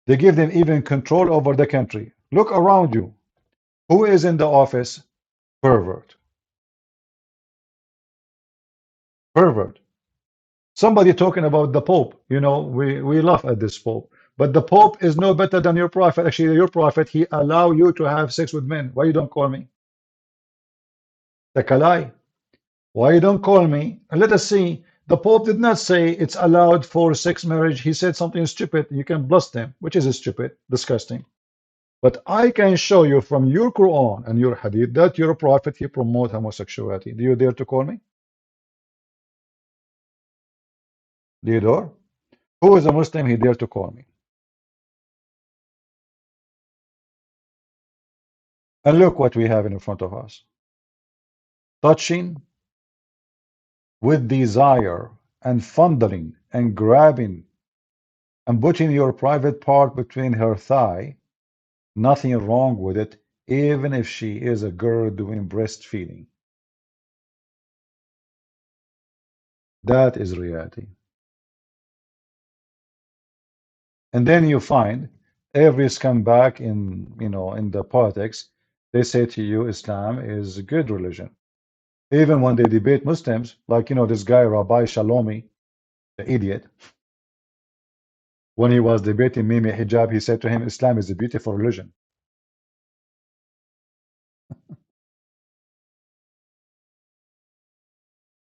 They give them even control over the country. Look around you. Who is in the office? Pervert. Pervert. Somebody talking about the Pope. We laugh at this Pope. But the Pope is no better than your prophet. Actually, your prophet, he allow you to have sex with men. Why you don't call me? The Kalai. Why you don't call me? And let us see The Pope did not say it's allowed for sex marriage. He said something stupid. You can blast him, which is stupid, disgusting. But I can show you from your Quran and your Hadith that your prophet, he promote homosexuality. Do you dare to call me? Do you dare? Who is a Muslim he dare to call me? And look what we have in front of us. Touching with desire and fondling and grabbing and putting your private part between her thigh. Nothing wrong with it, even if she is a girl doing breastfeeding. That is reality. And then you find every scumbag in in the politics, they say to you Islam is a good religion. Even when they debate Muslims, like this guy Rabbi Shalomi, the idiot, when he was debating Mimi Hijab, he said to him, Islam is a beautiful religion.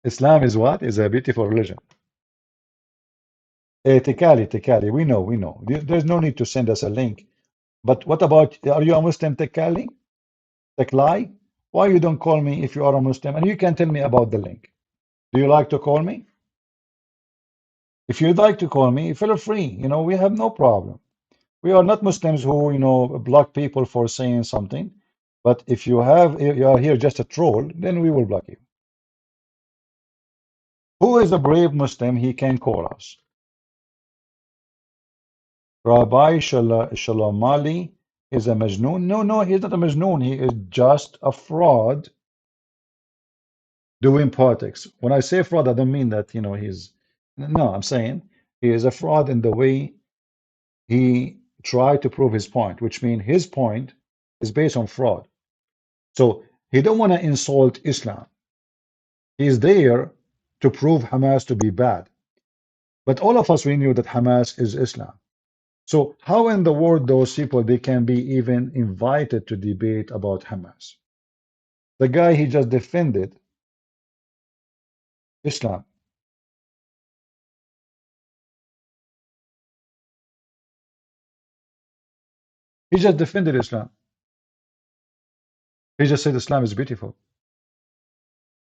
Islam is what? Is a beautiful religion. Tekali, we know. There's no need to send us a link. But what about, are you a Muslim, Tekali? Teklai? Why you don't call me if you are a Muslim? And you can tell me about the link. Do you like to call me? If you'd like to call me, feel free. We have no problem. We are not Muslims who, block people for saying something. But if you are here just a troll, then we will block you. Who is a brave Muslim? He can call us. Rabbi Shalomali is a Majnoon. No, he's not a Majnoon. He is just a fraud doing politics. When I say fraud, I don't mean that, he's... No, I'm saying he is a fraud in the way he tried to prove his point, which means his point is based on fraud. So he don't want to insult Islam. He is there to prove Hamas to be bad. But all of us, we knew that Hamas is Islam. So how in the world those people, they can be even invited to debate about Hamas? The guy, he just defended Islam. He just defended Islam. He just said Islam is beautiful.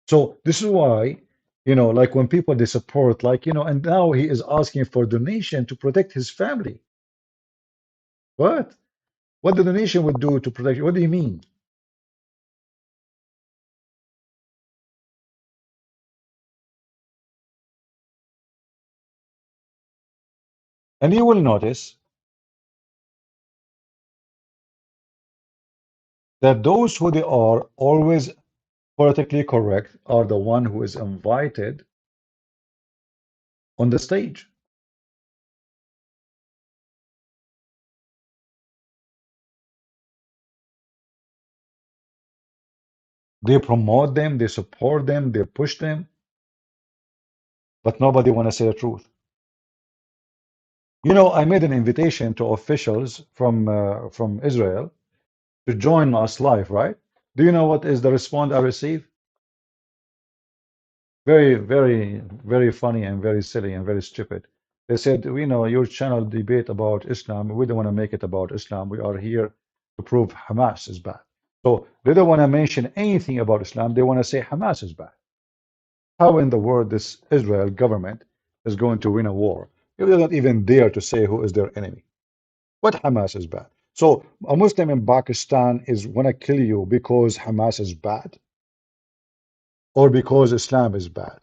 So this is why, like when people, they support, like, and now he is asking for donation to protect his family. What? What the donation would do to protect? What do you mean? And you will notice that those who they are always politically correct are the one who is invited on the stage. They promote them, they support them, they push them, but nobody want to say the truth. I made an invitation to officials from Israel to join us live, right? Do you know what is the response I received? Very, very, very funny and very silly and very stupid. They said, we know your channel debate about Islam. We don't want to make it about Islam. We are here to prove Hamas is bad. So they don't want to mention anything about Islam. They want to say Hamas is bad. How in the world this Israel government is going to win a war? They don't even dare to say who is their enemy. But Hamas is bad. So a Muslim in Pakistan is want to kill you because Hamas is bad? Or because Islam is bad?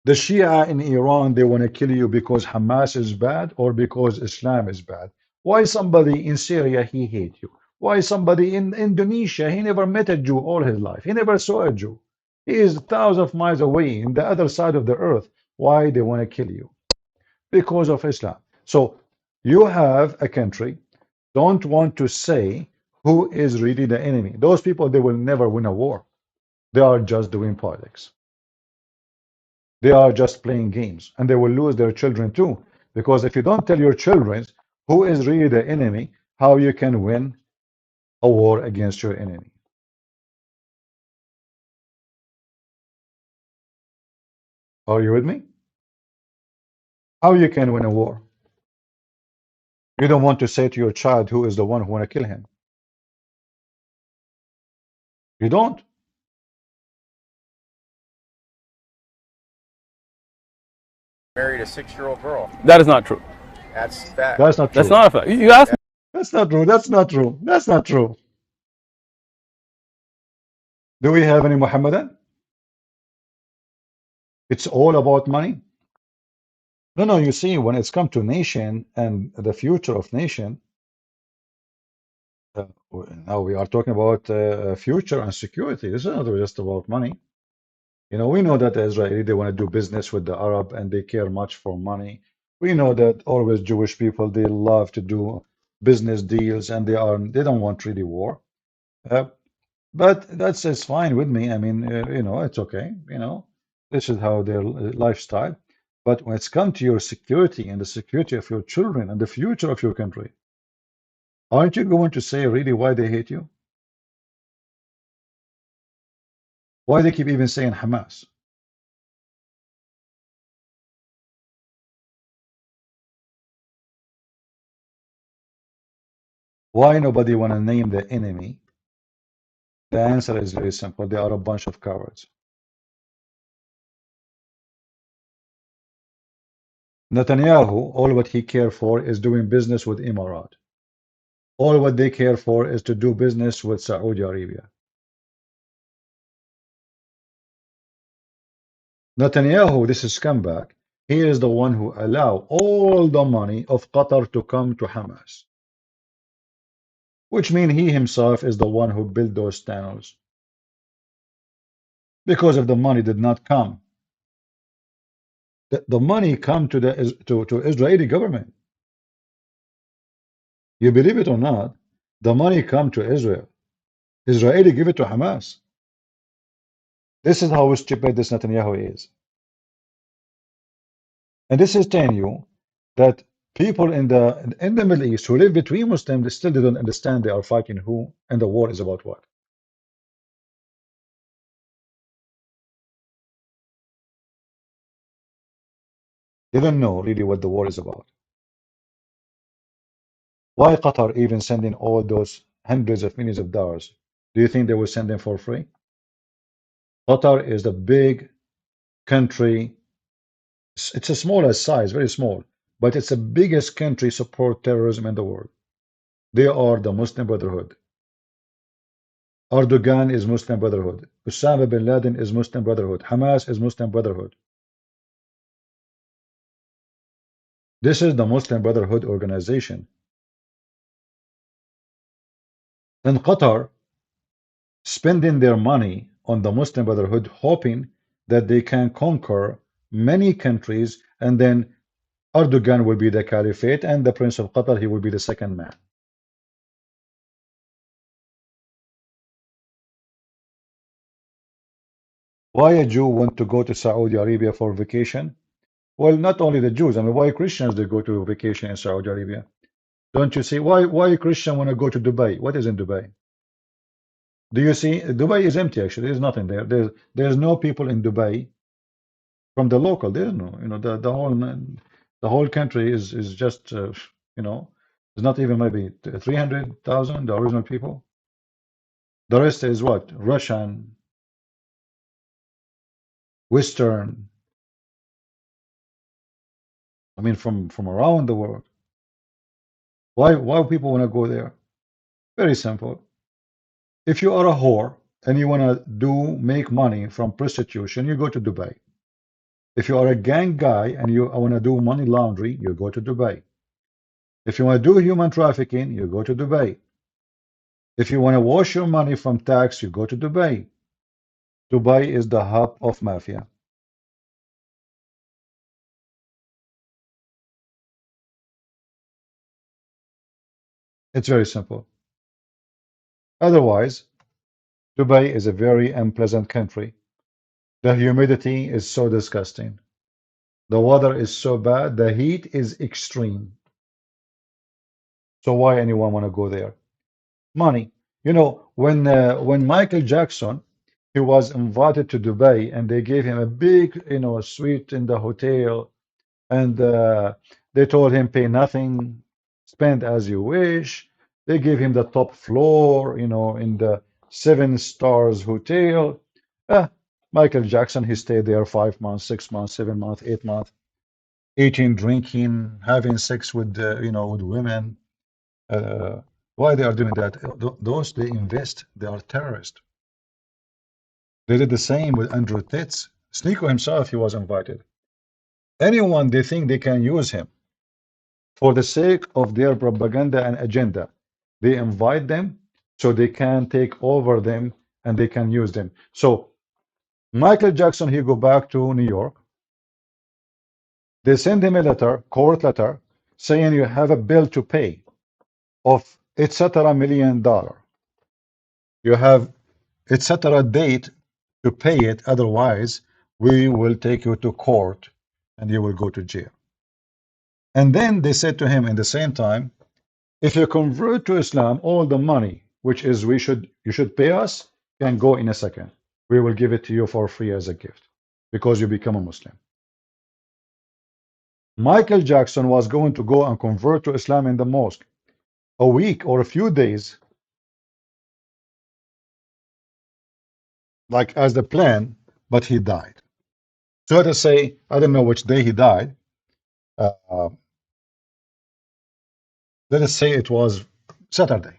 The Shia in Iran, they want to kill you because Hamas is bad or because Islam is bad? Why somebody in Syria, he hate you? Why somebody in Indonesia, he never met a Jew all his life? He never saw a Jew. He is thousands of miles away in the other side of the earth. Why they want to kill you? Because of Islam. So you have a country, don't want to say who is really the enemy. Those people, they will never win a war. They are just doing politics. They are just playing games, and they will lose their children too. Because if you don't tell your children who is really the enemy, how you can win a war against your enemy? Are you with me? How you can win a war? You don't want to say to your child who is the one who want to kill him. You don't. Married a 6-year-old girl. That is not true. That's fact. That's not true. That's not a fact. You asked me. That's not true. That's not true. That's not true. Do we have any Muhammadan? It's all about money. No, no. You see, when it's come to nation and the future of nation, uh, now we are talking about future and security. This is not just about money. You know, we know that the Israeli, they want to do business with the Arab and they care much for money. We know that always Jewish people, they love to do business deals and they don't want really war. But it's fine with me. I mean, you know, it's okay. You know, this is how their lifestyle. But when it's come to your security and the security of your children and the future of your country, aren't you going to say really why they hate you? Why they keep even saying Hamas? Why nobody want to name the enemy? The answer is very simple. They are a bunch of cowards. Netanyahu, all what he care for is doing business with Emirat. All what they care for is to do business with Saudi Arabia. Netanyahu, this is scumbag. He is the one who allow all the money of Qatar to come to Hamas. Which means he himself is the one who built those tunnels. Because if the money did not come, the money come to the to Israeli government. You believe it or not, the money come to Israel. Israeli give it to Hamas. This is how stupid this Netanyahu is. And this is telling you that people in the Middle East who live between Muslims, they still don't understand they are fighting who and the war is about what. They don't know really what the war is about. Why Qatar even sending all those hundreds of millions of dollars? Do you think they will send them for free? Qatar is a big country. It's a smaller size, very small, but it's the biggest country support terrorism in the world. They are the Muslim Brotherhood. Erdogan is Muslim Brotherhood. Osama bin Laden is Muslim Brotherhood. Hamas is Muslim Brotherhood. This is the Muslim Brotherhood organization. And Qatar spending their money on the Muslim Brotherhood, hoping that they can conquer many countries, and then Erdogan will be the caliphate, and the Prince of Qatar, he will be the second man. Why a Jew want to go to Saudi Arabia for vacation? Well, not only the Jews. I mean, why Christians they go to vacation in Saudi Arabia? Don't you see? Why Christian want to go to Dubai? What is in Dubai? Do you see? Dubai is empty actually. There's nothing there. There's no people in Dubai from the local. There's no, you know, the whole country is just you know, it's not even maybe 300,000 the original people. The rest is what? Russian, Western. I mean, from around the world. Why people want to go there? Very simple. If you are a whore and you want to make money from prostitution, you go to Dubai. If you are a gang guy and you want to do money laundry, you go to Dubai. If you want to do human trafficking, you go to Dubai. If you want to wash your money from tax, you go to Dubai. Dubai is the hub of mafia. It's very simple. Otherwise, Dubai is a very unpleasant country. The humidity is so disgusting. The weather is so bad. The heat is extreme. So why anyone want to go there? Money. You know, when Michael Jackson, He was invited to Dubai, and they gave him a big, suite in the hotel, and they told him pay nothing, spend as you wish. They gave him the top floor, in the 7 stars hotel. Michael Jackson, he stayed there 5 months, 6 months, 7 months, 8 months, eating, drinking, having sex with, with women. Why they are doing that? Those they invest, they are terrorists. They did the same with Andrew Tate. Sneeko himself, he was invited. Anyone they think they can use him for the sake of their propaganda and agenda, they invite them so they can take over them and they can use them. So Michael Jackson, he go back to New York. They send him a letter, court letter, saying you have a bill to pay of etc. $1 million. You have etc. date to pay it, otherwise we will take you to court and you will go to jail. And then they said to him in the same time, if you convert to Islam, all the money which is you should pay us can go in a second. We will give it to you for free as a gift because you become a Muslim. Michael Jackson was going to go and convert to Islam in the mosque a week or a few days, like as the plan, but he died. So let us say, I don't know which day he died. Let us say it was Saturday.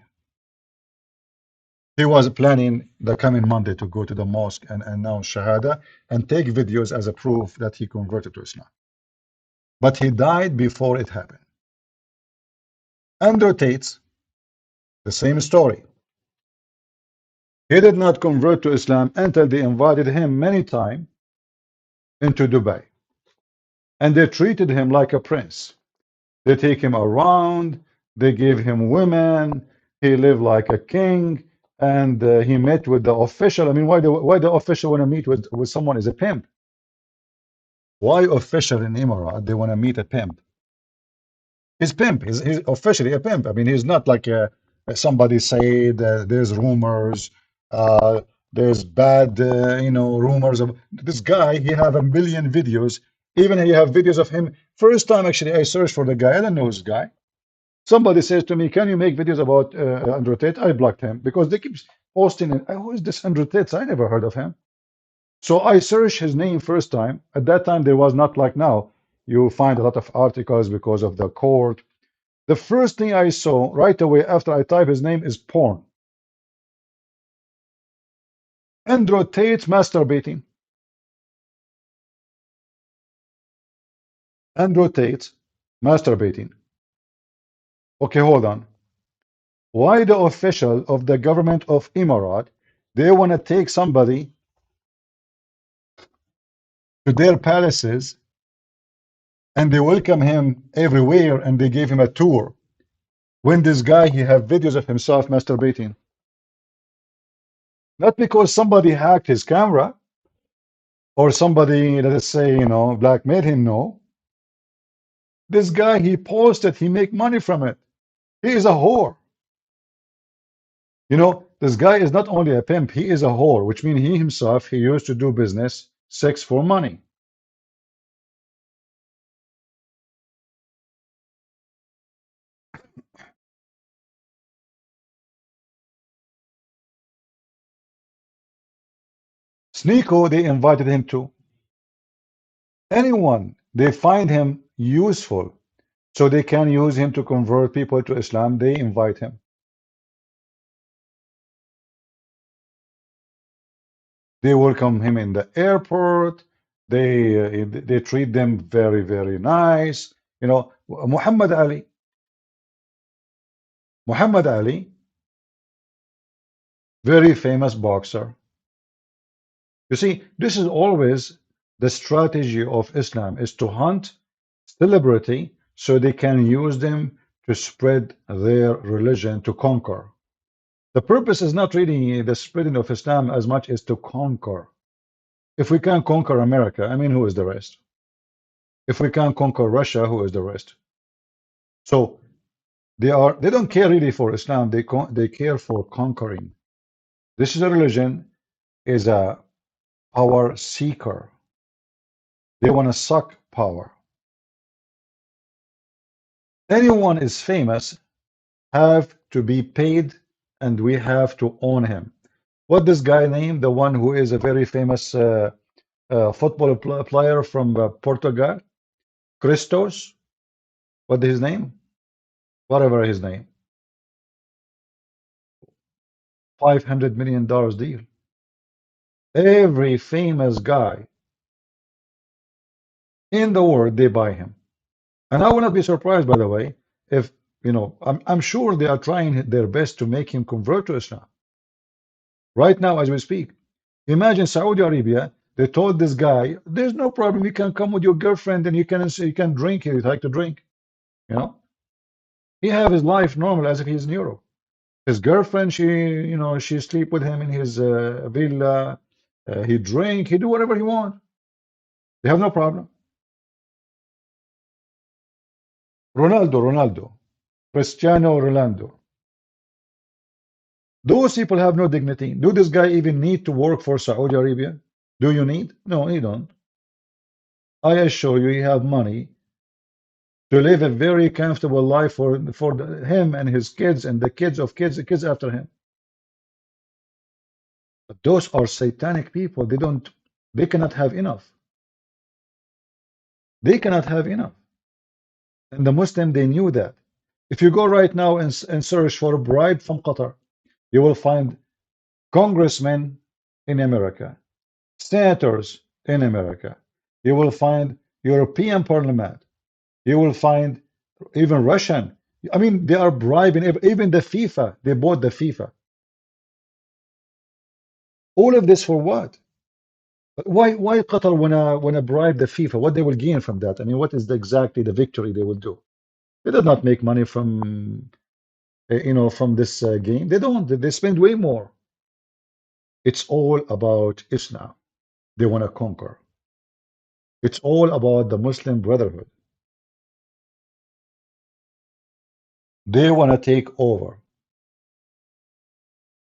He was planning the coming Monday to go to the mosque and announce Shahada and take videos as a proof that he converted to Islam. But he died before it happened. Andrew Tate, the same story. He did not convert to Islam until they invited him many times into Dubai. And they treated him like a prince. They take him around, they gave him women, he lived like a king, and he met with the official. I mean, why the official want to meet with someone is a pimp? Why official in Emirat, they want to meet a pimp? He's pimp, he's officially a pimp. I mean, he's not like somebody said there's rumors, there's bad, rumors of this guy. He have 1 million videos. Even he have videos of him. First time actually I searched for the guy. I don't know this guy. Somebody says to me, can you make videos about Andrew Tate? I blocked him because they keep posting it. Who is this Andrew Tate? I never heard of him. So I searched his name first time. At that time, there was not like now. You find a lot of articles because of the court. The first thing I saw right away after I type his name is porn. Andrew Tate masturbating. Andrew Tate masturbating. Okay, hold on. Why the official of the government of Emirat, they want to take somebody to their palaces and they welcome him everywhere and they gave him a tour, when this guy, he have videos of himself masturbating? Not because somebody hacked his camera or somebody, let us say, blackmailed him. No. This guy, he posted, he make money from it. He is a whore. This guy is not only a pimp, he is a whore, which means he himself, he used to do business, sex for money. Sneeko, they invited him to. Anyone, they find him useful, so they can use him to convert people to Islam, they invite him. They welcome him in the airport. They treat them very, very nice. Muhammad Ali. Muhammad Ali, very famous boxer. You see, this is always the strategy of Islam, is to hunt celebrity so they can use them to spread their religion, to conquer. The purpose is not really the spreading of Islam as much as to conquer. If we can conquer America, I mean, who is the rest? If we can conquer Russia, who is the rest? So they don't care really for Islam. They care for conquering. This is a religion is a power seeker. They want to suck power. Anyone is famous have to be paid, and we have to own him. What this guy named, the one who is a very famous football player from Portugal, Christos, what is his name? Whatever his name. $500 million deal. Every famous guy in the world, they buy him. And I will not be surprised, by the way, if, you know, I'm sure they are trying their best to make him convert to Islam. Right now, as we speak, imagine Saudi Arabia, they told this guy, there's no problem, you can come with your girlfriend and you can drink here, you'd like to drink, you know? He have his life normal as if he's in Europe. His girlfriend, she sleep with him in his villa, he drink, he do whatever he want. They have no problem. Ronaldo, Cristiano Ronaldo. Those people have no dignity. Do this guy even need to work for Saudi Arabia? Do you need? No, you don't. I assure you, you have money to live a very comfortable life for him and his kids and the kids of kids, the kids after him. But those are satanic people. They cannot have enough. They cannot have enough. And the Muslim, they knew that. If you go right now and search for a bribe from Qatar, you will find congressmen in America, senators in America. You will find European Parliament. You will find even Russian. I mean, they are bribing even the FIFA. They bought the FIFA. All of this for what? Why Qatar wanna bribe the FIFA? What they will gain from that? I mean, what is exactly the victory they will do? They did not make money from from this game. They don't. They spend way more. It's all about Islam. They want to conquer. It's all about the Muslim Brotherhood. They want to take over.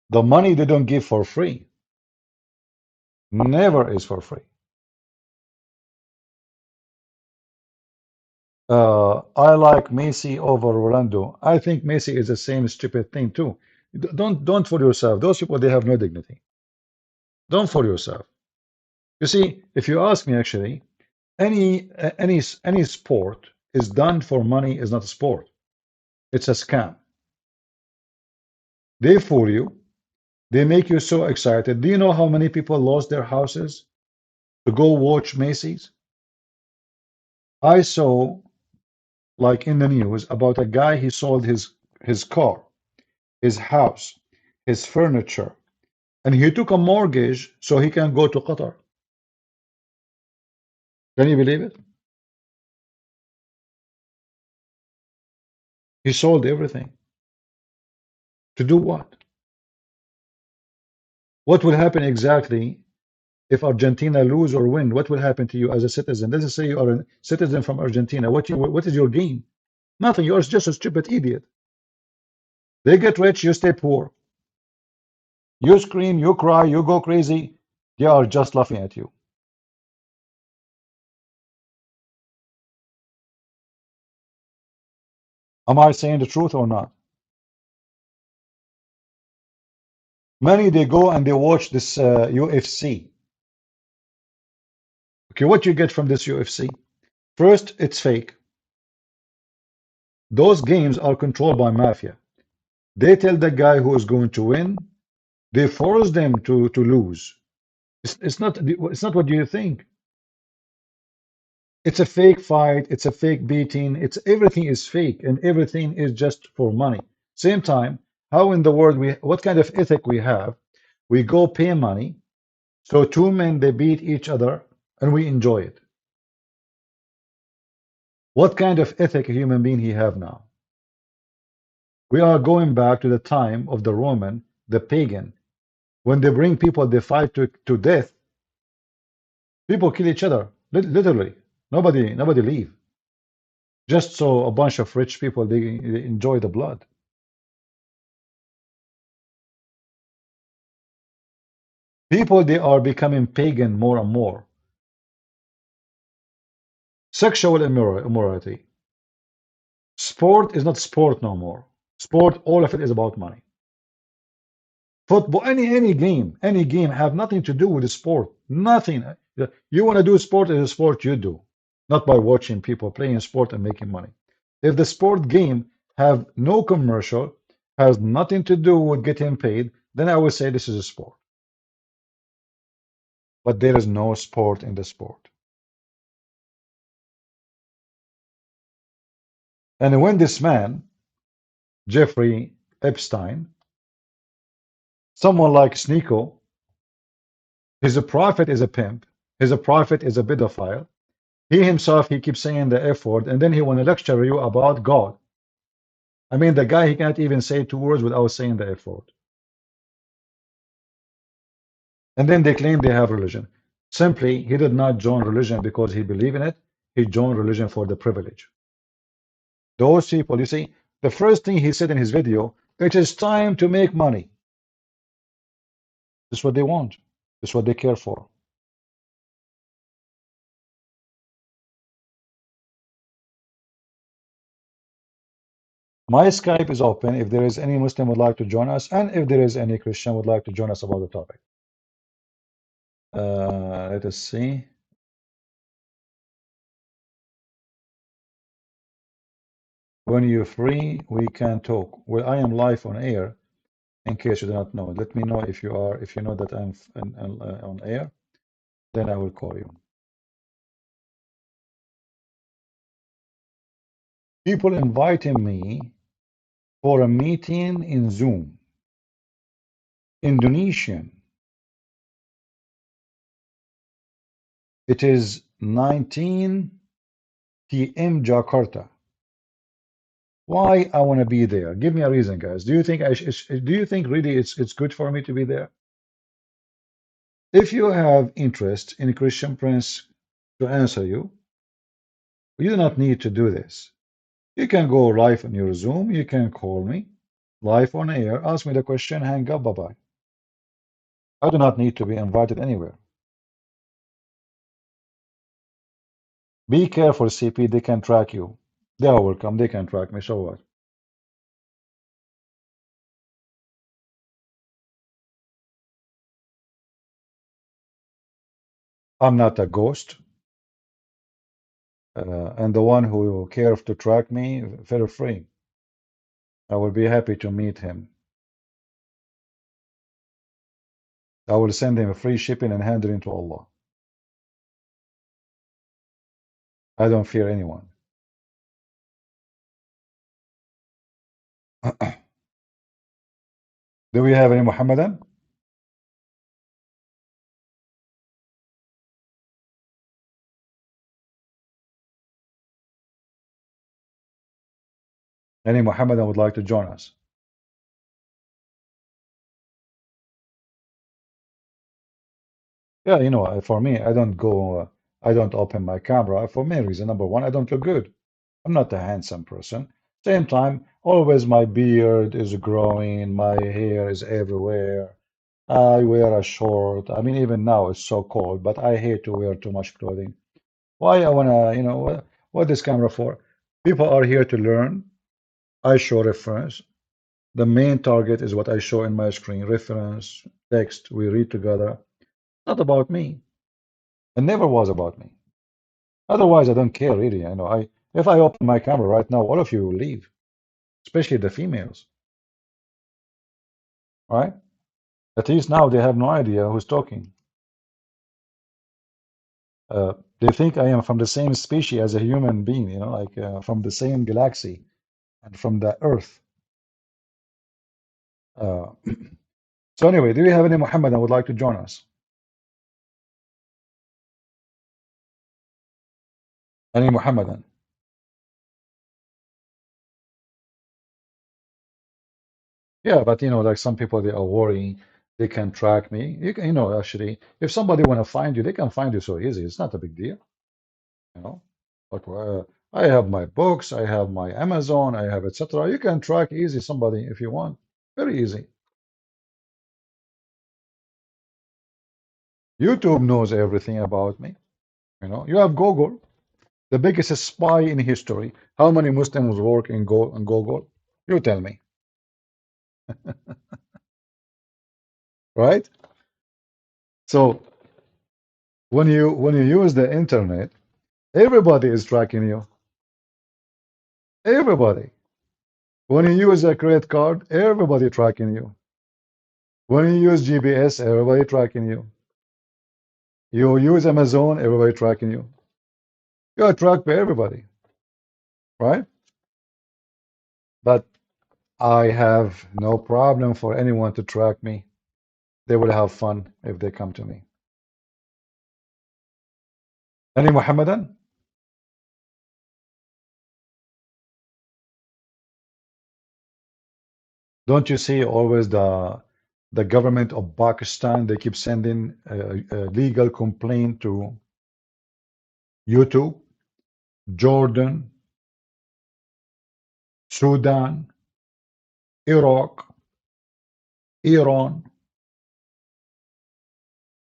The money they don't give for free. Never is for free. I like Messi over Rolando. I think Messi is the same stupid thing too. Don't fool yourself. Those people, they have no dignity. Don't fool yourself. You see, if you ask me, actually, any sport is done for money is not a sport. It's a scam. They fool you. They make you so excited. Do you know how many people lost their houses to go watch Macy's? I saw, like in the news, about a guy, he sold his car, his house, his furniture, and he took a mortgage so he can go to Qatar. Can you believe it? He sold everything. To do what? What will happen exactly if Argentina lose or win? What will happen to you as a citizen? Let's say you are a citizen from Argentina. What is your gain? Nothing. You're just a stupid idiot. They get rich, you stay poor. You scream, you cry, you go crazy. They are just laughing at you. Am I saying the truth or not? Many, they go and they watch this UFC. Okay, what you get from this UFC? First, it's fake. Those games are controlled by mafia. They tell the guy who is going to win. They force them to lose. It's not what you think. It's a fake fight. It's a fake beating. Everything is fake and everything is just for money. Same time, how in the world what kind of ethic we have? We go pay money, so two men, they beat each other and we enjoy it. What kind of ethic a human being he have now? We are going back to the time of the Roman, the pagan. When they bring people, they fight to death. People kill each other, literally. Nobody leave. Just so a bunch of rich people, they enjoy the blood. People, they are becoming pagan more and more. Sexual immorality. Sport is not sport no more. Sport, all of it is about money. Football, any game have nothing to do with the sport. Nothing. You want to do sport, is a sport you do, not by watching people playing sport and making money. If the sport game have no commercial, has nothing to do with getting paid, then I would say this is a sport. But there is no sport in the sport. And when this man, Jeffrey Epstein, someone like Sneeko, his prophet is a pimp, his prophet is a pedophile, he himself, he keeps saying the F word, and then he want to lecture you about God. I mean, the guy, he can't even say 2 words without saying the F word. And then they claim they have religion. Simply, he did not join religion because he believed in it. He joined religion for the privilege. Those people, you see, the first thing he said in his video, it is time to make money. This is what they want. This is what they care for. My Skype is open if there is any Muslim would like to join us, and if there is any Christian would like to join us about the topic. Let us see. When you're free, we can talk. Well, I am live on air, in case you do not know. Let me know if you are, if you know that I'm on air, then I will call you. People inviting me for a meeting in Zoom. Indonesian. It is 19 p.m. Jakarta. Why I want to be there? Give me a reason, guys. Do you think do you think really it's good for me to be there? If you have interest in Christian Prince to answer you, you do not need to do this. You can go live on your Zoom. You can call me live on air. Ask me the question. Hang up. Bye-bye. I do not need to be invited anywhere. Be careful, CP. They can track you. They are welcome. They can track me. So what? I'm not a ghost. And the one who cares to track me, feel free. I will be happy to meet him. I will send him a free shipping and hand it into Allah. I don't fear anyone. Do we have any Muhammadan? Any Muhammadan would like to join us? Yeah, you know, for me, I don't go, I don't open my camera for many reasons. Number one, I don't look good. I'm not a handsome person. Same time, always my beard is growing, my hair is everywhere. I wear a short. I mean, even now it's so cold, but I hate to wear too much clothing. Why I wanna, you know, what this camera for? People are here to learn. I show reference. The main target is what I show in my screen. Reference, text, we read together. Not about me. It never was about me. Otherwise, I don't care really. I know if I open my camera right now, all of you will leave, especially the females. Right? At least now they have no idea who's talking. They think I am from the same species as a human being, you know, like from the same galaxy and from the Earth. So anyway, do we have any Muhammadan would like to join us? Any Muhammadan? Yeah, but you know, like some people, they are worrying they can track me. You can, you know, actually, if somebody want to find you, they can find you so easy. It's not a big deal, you know. Like I have my books, I have my Amazon, I have etc. You can track easy somebody if you want, very easy. YouTube knows everything about me. You know, you have Google, the biggest spy in history. How many Muslims work in Google? You tell me, right? So when you use the internet, everybody is tracking you. Everybody. When you use a credit card, everybody tracking you. When you use GPS, everybody tracking you. You use Amazon, everybody tracking you. You are tracked by everybody, right? But I have no problem for anyone to track me. They will have fun if they come to me. Any Muhammadan? Don't you see always the government of Pakistan? They keep sending a legal complaint to YouTube, Jordan, Sudan, Iraq, Iran,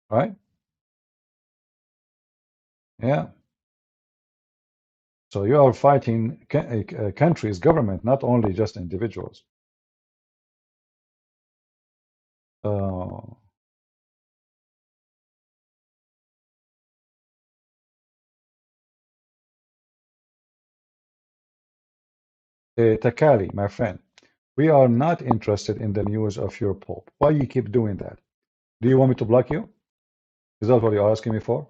right? Yeah. So you are fighting countries, government, not only just individuals. Takali, my friend, we are not interested in the news of your Pope. Why you keep doing that? Do you want me to block you? Is that what you're asking me for?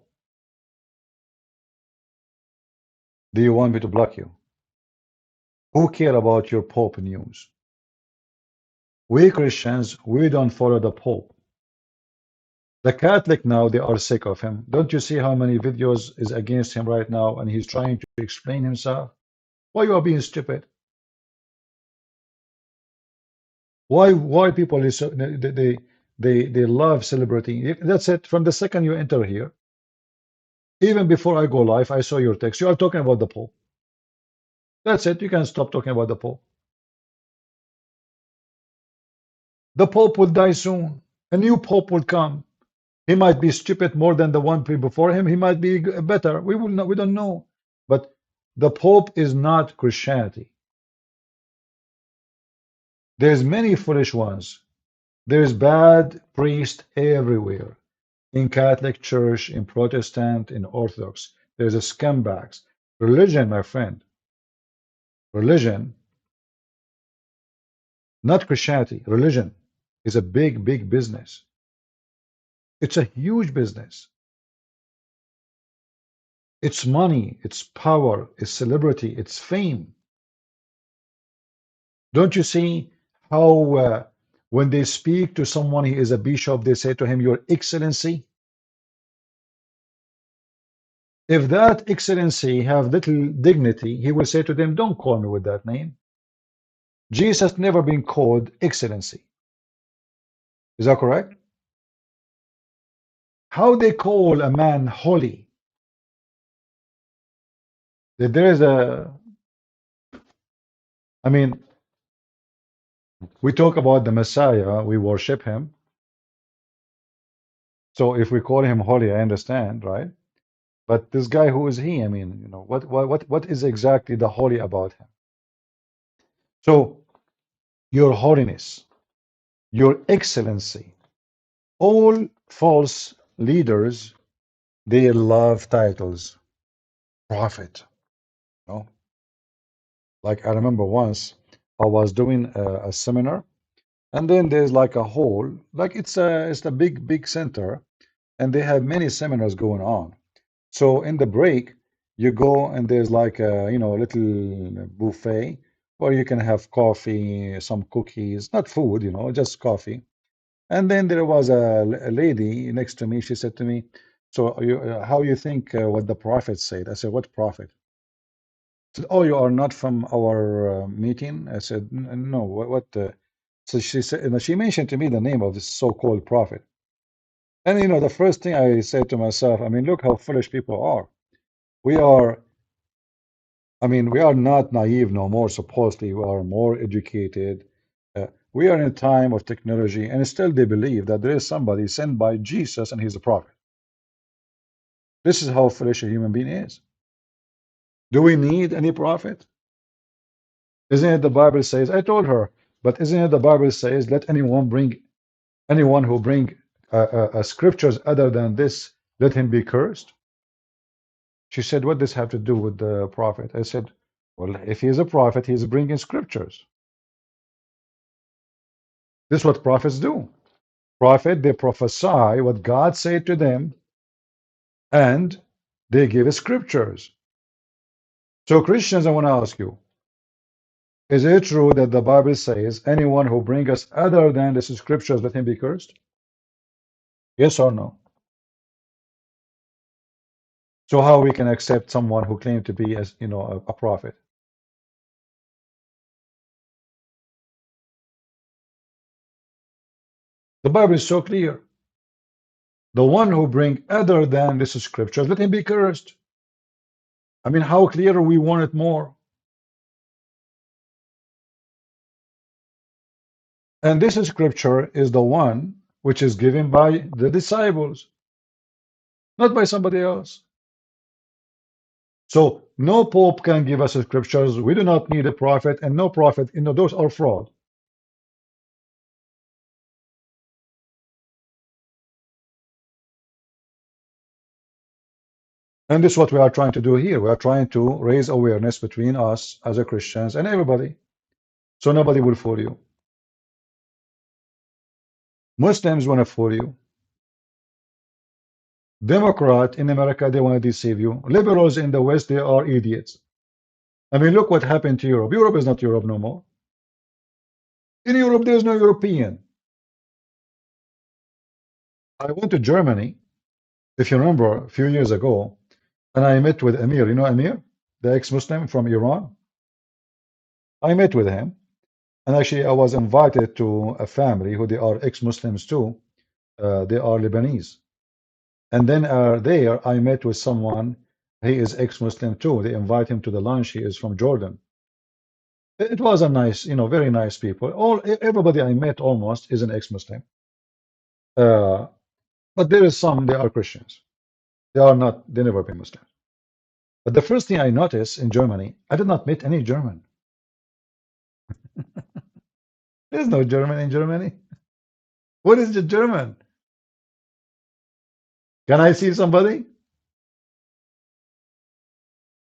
Do you want me to block you? Who care about your Pope news? We Christians, we don't follow the Pope. The Catholic now, they are sick of him. Don't you see how many videos is against him right now and he's trying to explain himself? Why you are being stupid? Why people is so, they love celebrating. That's it. From the second you enter here, even before I go live, I saw your text. You are talking about the Pope. That's it. You can stop talking about the Pope. The Pope will die soon. A new Pope will come. He might be stupid more than the one before him. He might be better. We will not. We don't know. But the Pope is not Christianity. There's many foolish ones. There's bad priests everywhere. In Catholic Church, in Protestant, in Orthodox. There's a scumbags. Religion, my friend. Religion, not Christianity. Religion is a big, big business. It's a huge business. It's money, it's power, it's celebrity, it's fame. Don't you see how when they speak to someone, he is a bishop, they say to him, Your Excellency? If that excellency have little dignity, he will say to them, Don't call me with that name. Jesus never been called excellency. Is that correct? How they call a man holy? That there is I mean, we talk about the Messiah, we worship him. So if we call him holy, I understand, right? But this guy, who is he? I mean, you know, what is exactly the holy about him? So, Your Holiness, Your Excellency, all false leaders, they love titles. Prophet, you know? Like I remember once I was doing a seminar, and then there's like a hall, like it's a big center, and they have many seminars going on. So in the break, you go and there's like a little buffet where you can have coffee, some cookies, not food, just coffee. And then there was a lady next to me. She said to me, "So how you think what the prophet said?" I said, "What prophet?" She said, "Oh, you are not from our meeting." I said, "No. What?" So she said, she mentioned to me the name of this so-called prophet. And the first thing I said to myself, I mean, look how foolish people are. We are, I mean, we are not naive no more, supposedly. We are more educated. We are in a time of technology, and still they believe that there is somebody sent by Jesus and he's a prophet. This is how foolish a human being is. Do we need any prophet? Isn't it the Bible says, I told her, but isn't it the Bible says, let anyone who bring scriptures other than this, let him be cursed? She said, what does this have to do with the prophet? I said, well, if he is a prophet, he is bringing scriptures. This is what prophets do. Prophet, they prophesy what God said to them, and they give scriptures. So Christians, I want to ask you, is it true that the Bible says anyone who brings us other than the scriptures, let him be cursed? Yes or no? So how we can accept someone who claimed to be, as a prophet? The Bible is so clear. The one who bring other than this scriptures, let him be cursed. I mean, how clear we want it more? And this scripture is the one which is given by the disciples, not by somebody else. So no pope can give us scriptures. We do not need a prophet, and no prophet, those are fraud. And this is what we are trying to do here. We are trying to raise awareness between us as a Christians and everybody, so nobody will fool you. Muslims want to fool you. Democrat in America, they want to deceive you. Liberals in the West, they are idiots. I mean, look what happened to Europe. Europe is not Europe no more. In Europe, there is no European. I went to Germany, if you remember, a few years ago, and I met with Amir. You know Amir, the ex-Muslim from Iran? I met with him, and actually I was invited to a family who they are ex-Muslims too. They are Lebanese. And then there I met with someone, he is ex-Muslim too. They invite him to the lunch. He is from Jordan. It was a nice, very nice people. Everybody I met almost is an ex-Muslim. But there is some, they are Christians. They never been Muslims. But the first thing I noticed in Germany, I did not meet any German. There's no German in Germany. What is the German? Can I see somebody?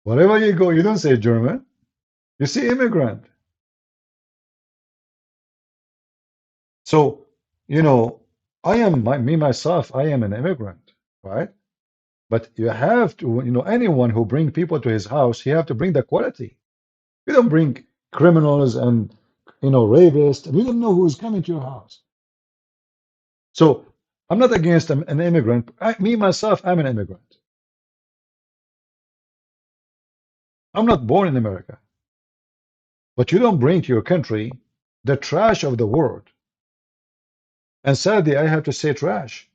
Wherever you go, you don't say German. You see immigrant. So, me myself, I am an immigrant, right? But you have to, anyone who bring people to his house, he have to bring the quality. You don't bring criminals and, rapists, and you don't know who's coming to your house. So I'm not against an immigrant. Me myself, I'm an immigrant. I'm not born in America. But you don't bring to your country the trash of the world. And sadly, I have to say trash,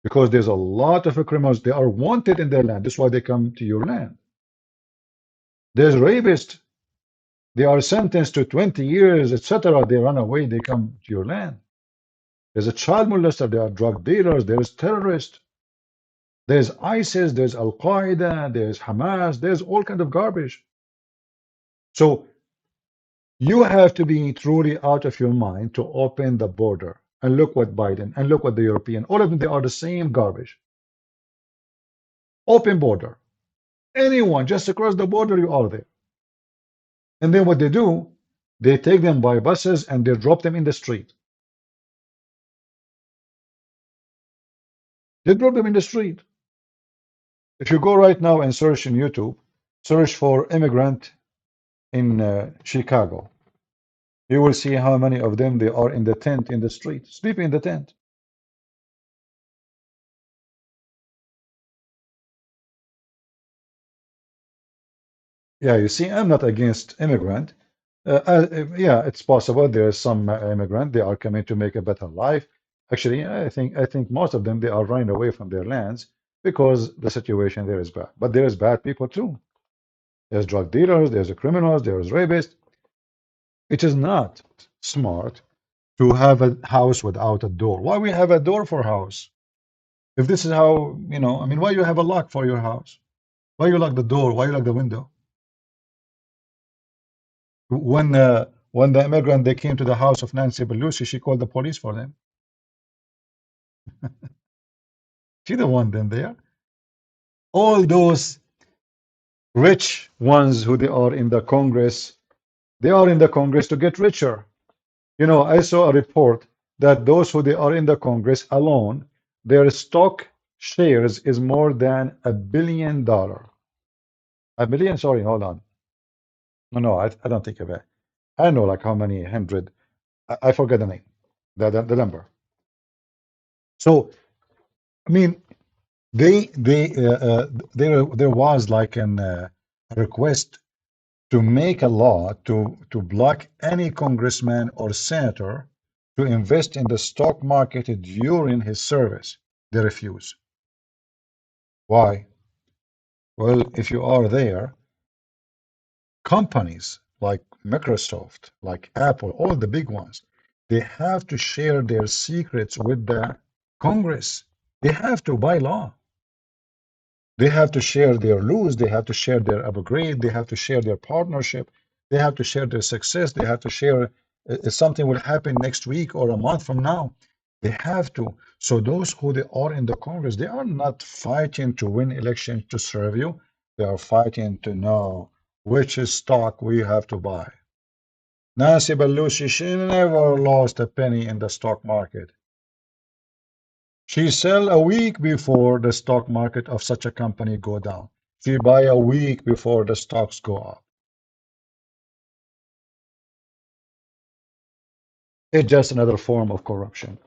because there's a lot of criminals. They are wanted in their land. That's why they come to your land. There's rapists. They are sentenced to 20 years, etc. They run away. They come to your land. There's a child molester. There are drug dealers. There's terrorists. There's ISIS. There's Al Qaeda. There's Hamas. There's all kind of garbage. So you have to be truly out of your mind to open the border. And look what Biden, and look what the European, all of them, they are the same garbage. Open border. Anyone just across the border, you are there. And then what they do, they take them by buses and they drop them in the street. They drop them in the street. If you go right now and search in YouTube, search for immigrant in Chicago, you will see how many of them they are in the tent in the street, sleeping in the tent. Yeah, you see, I'm not against immigrant. Yeah, it's possible there's some immigrant, they are coming to make a better life. Actually, I think most of them, they are running away from their lands because the situation there is bad. But there is bad people too. There's drug dealers, there's criminals, there's rapists. It is not smart to have a house without a door. Why we have a door for house? If this is how, I mean, why you have a lock for your house? Why you lock the door? Why you lock the window? When the immigrant they came to the house of Nancy Pelosi, she called the police for them. She the one then there. All those rich ones who they are in the Congress, they are in the Congress to get richer. I saw a report that those who they are in the Congress alone, their stock shares is more than $1 billion. A billion? Sorry, hold on. No, I don't think of it. I know like how many hundred. I forget the name, the number. So I mean, there was like a request to make a law to block any congressman or senator to invest in the stock market during his service. They refuse. Why? Well, if you are there, companies like Microsoft, like Apple, all the big ones, they have to share their secrets with the Congress. They have to by law. They have to share their lose, they have to share their upgrade, they have to share their partnership, they have to share their success, they have to share if something will happen next week or a month from now. They have to. So those who they are in the Congress, they are not fighting to win elections to serve you. They are fighting to know which stock we have to buy. Nancy Pelosi, she never lost a penny in the stock market. She sell a week before the stock market of such a company go down. She buy a week before the stocks go up. It's just another form of corruption.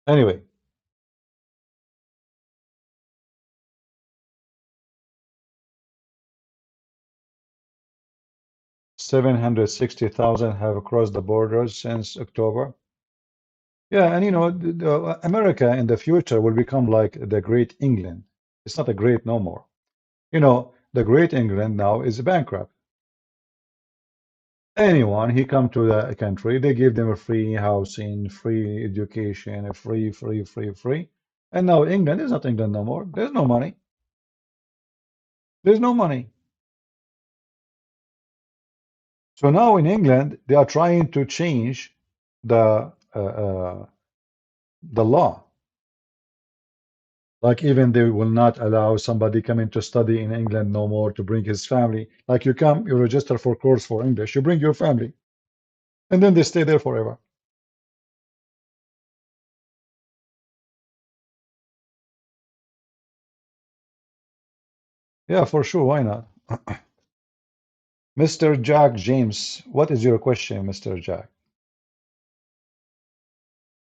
Anyway, $760,000 have crossed the borders since October. Yeah, and America in the future will become like the Great England. It's not a great no more. The Great England now is bankrupt. Anyone he come to the country, they give them a free housing, free education, a free. And now England is not England no more. There's no money. There's no money. So now in England, they are trying to change the law. Like even they will not allow somebody coming to study in England no more to bring his family. Like you come, you register for course for English, you bring your family, and then they stay there forever. Yeah, for sure. Why not? Mr. Jack James, what is your question, Mr. Jack?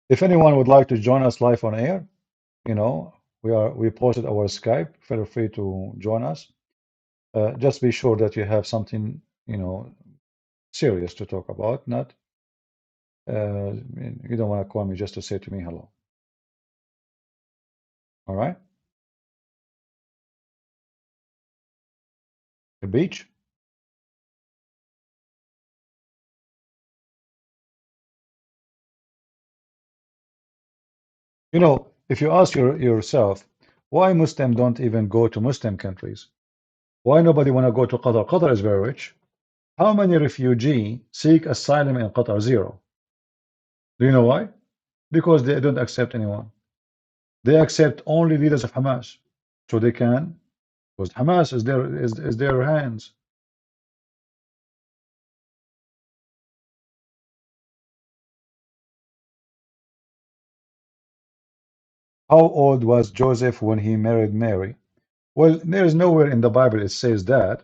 If anyone would like to join us live on air, we posted our Skype. Feel free to join us. Just be sure that you have something, serious to talk about, not you don't want to call me just to say to me hello. All right? The beach? If you ask yourself, why Muslims don't even go to Muslim countries? Why nobody want to go to Qatar? Qatar is very rich. How many refugees seek asylum in Qatar? Zero. Do you know why? Because they don't accept anyone. They accept only leaders of Hamas. So they can, because Hamas is their hands. How old was Joseph when he married Mary? Well, there is nowhere in the Bible it says that.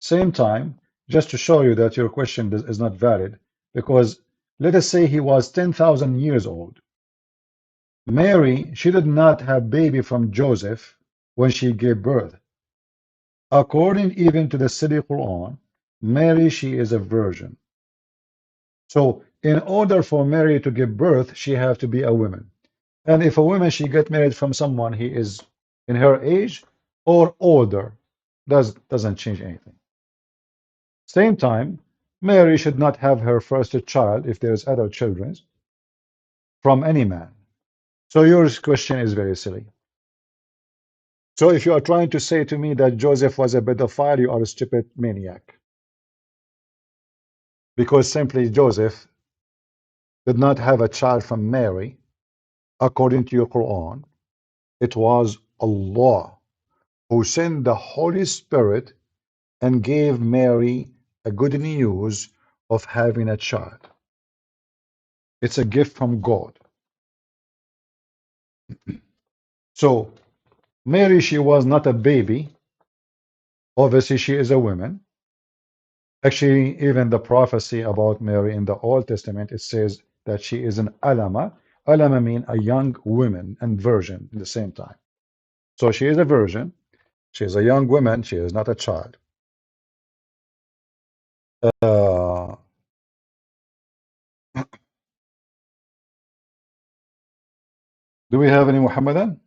Same time, just to show you that your question is not valid, because let us say he was 10,000 years old. Mary, she did not have baby from Joseph when she gave birth. According even to the Silly Quran, Mary, she is a virgin. So in order for Mary to give birth, she have to be a woman. And if a woman, she get married from someone, he is in her age or older, doesn't change anything. Same time, Mary should not have her first child, if there's other children, from any man. So your question is very silly. So if you are trying to say to me that Joseph was a pedophile, you are a stupid maniac. Because simply Joseph did not have a child from Mary, according to your Quran. It was Allah who sent the Holy Spirit and gave Mary a good news of having a child. It's a gift from God. So Mary, she was not a baby. Obviously, she is a woman. Actually, even the prophecy about Mary in the Old Testament, it says that she is an alama. Alama mean a young woman and virgin at the same time. So she is a virgin. She is a young woman. She is not a child. Uh, do we have any Muhammadan?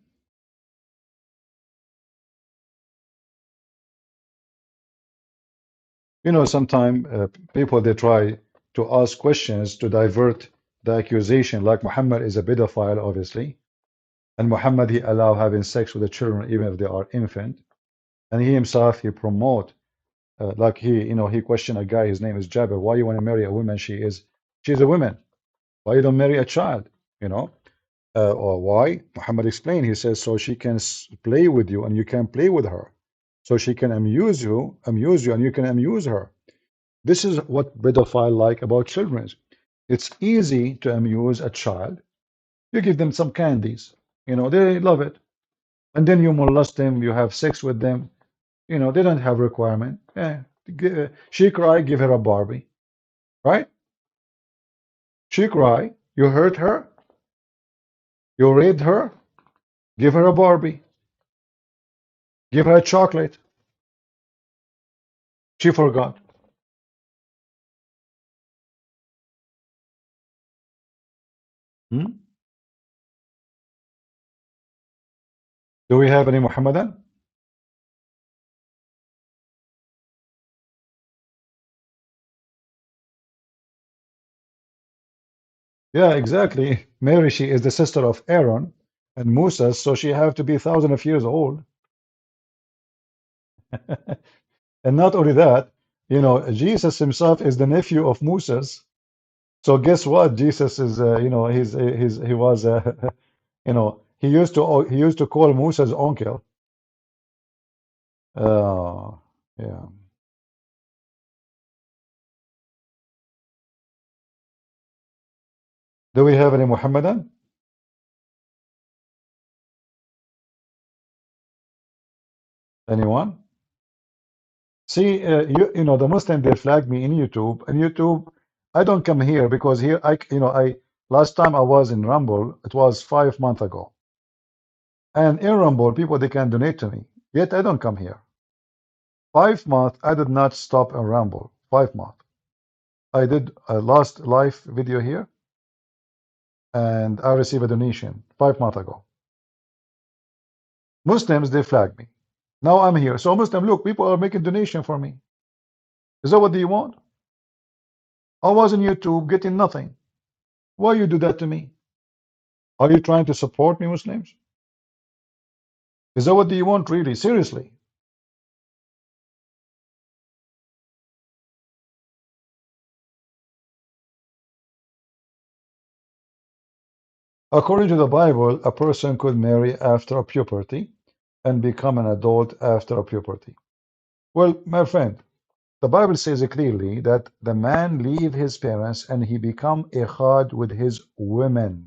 You know, sometimes people, they try to ask questions to divert the accusation, like Muhammad is a pedophile, obviously, and Muhammad, he allow having sex with the children even if they are infant, and he himself, he promote, like he questioned a guy, his name is Jabir, why you want to marry a woman? She's a woman. Why you don't marry a child? You know, or why? Muhammad explained. He says so she can play with you and you can play with her, so she can amuse you, and you can amuse her. This is what pedophile like about children. It's easy to amuse a child. You give them some candies, they love it, and then you molest them, you have sex with them. They don't have requirement. Yeah, she cry, give her a Barbie, right? She cry, you hurt her, you raped her, give her a Barbie, give her a chocolate. She forgot. Hmm? Do we have any Muhammadan? Yeah, exactly. Mary, she is the sister of Aaron and Moses, so she have to be thousands of years old. And not only that, Jesus himself is the nephew of Moses. So guess what? Jesus is, he was, he used to call Moses uncle. Yeah. Do we have any Muhammadan? Anyone? See, the Muslim, they flag me in YouTube, and YouTube, I don't come here because here last time I was in Rumble, it was 5 months ago, and in Rumble, people, they can donate to me, yet I don't come here. 5 months, I did not stop in Rumble. 5 months. I did a last live video here, and I received a donation 5 months ago. Muslims, they flag me. Now I'm here. So Muslim, look, people are making donation for me. Is that what do you want? I was on YouTube getting nothing. Why you do that to me? Are you trying to support me, Muslims? Is that what do you want, really? Seriously? According to the Bible, a person could marry after puberty and become an adult after puberty. Well, my friend, the Bible says clearly that the man leave his parents and he become echad with his women.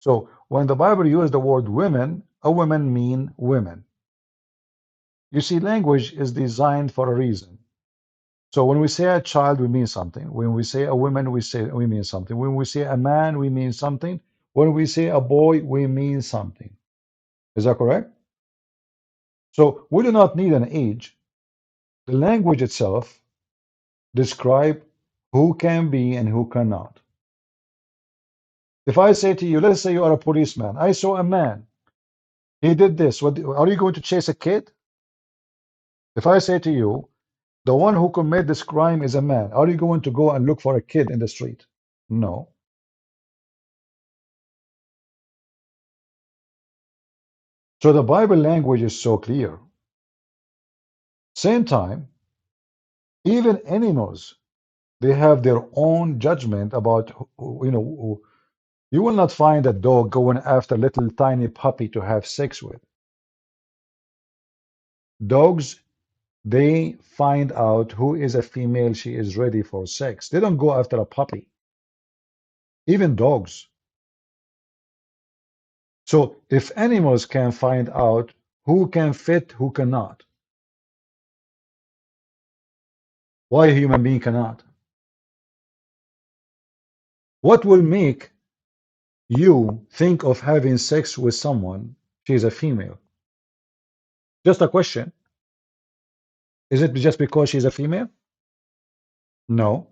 So when the Bible used the word women, a woman mean women. You see, language is designed for a reason. So when we say a child, we mean something. When we say a woman, we mean something. When we say a man, we mean something. When we say a boy, we mean something. Is that correct? So we do not need an age. The language itself describe who can be and who cannot. If I say to you, let's say you are a policeman, I saw a man, he did this. What are you going to chase a kid? If I say to you, The one who committed this crime is a man. Are you going to go and look for a kid in the street? No. So the Bible language is so clear. Same time, even animals, they have their own judgment about, you will not find a dog going after little tiny puppy to have sex with. Dogs, they find out who is a female she is ready for sex. They don't go after a puppy. Even dogs. So if animals can find out who can fit, who cannot, why a human being cannot? What will make you think of having sex with someone she is a female? Just a question. Is it just because she's a female? No.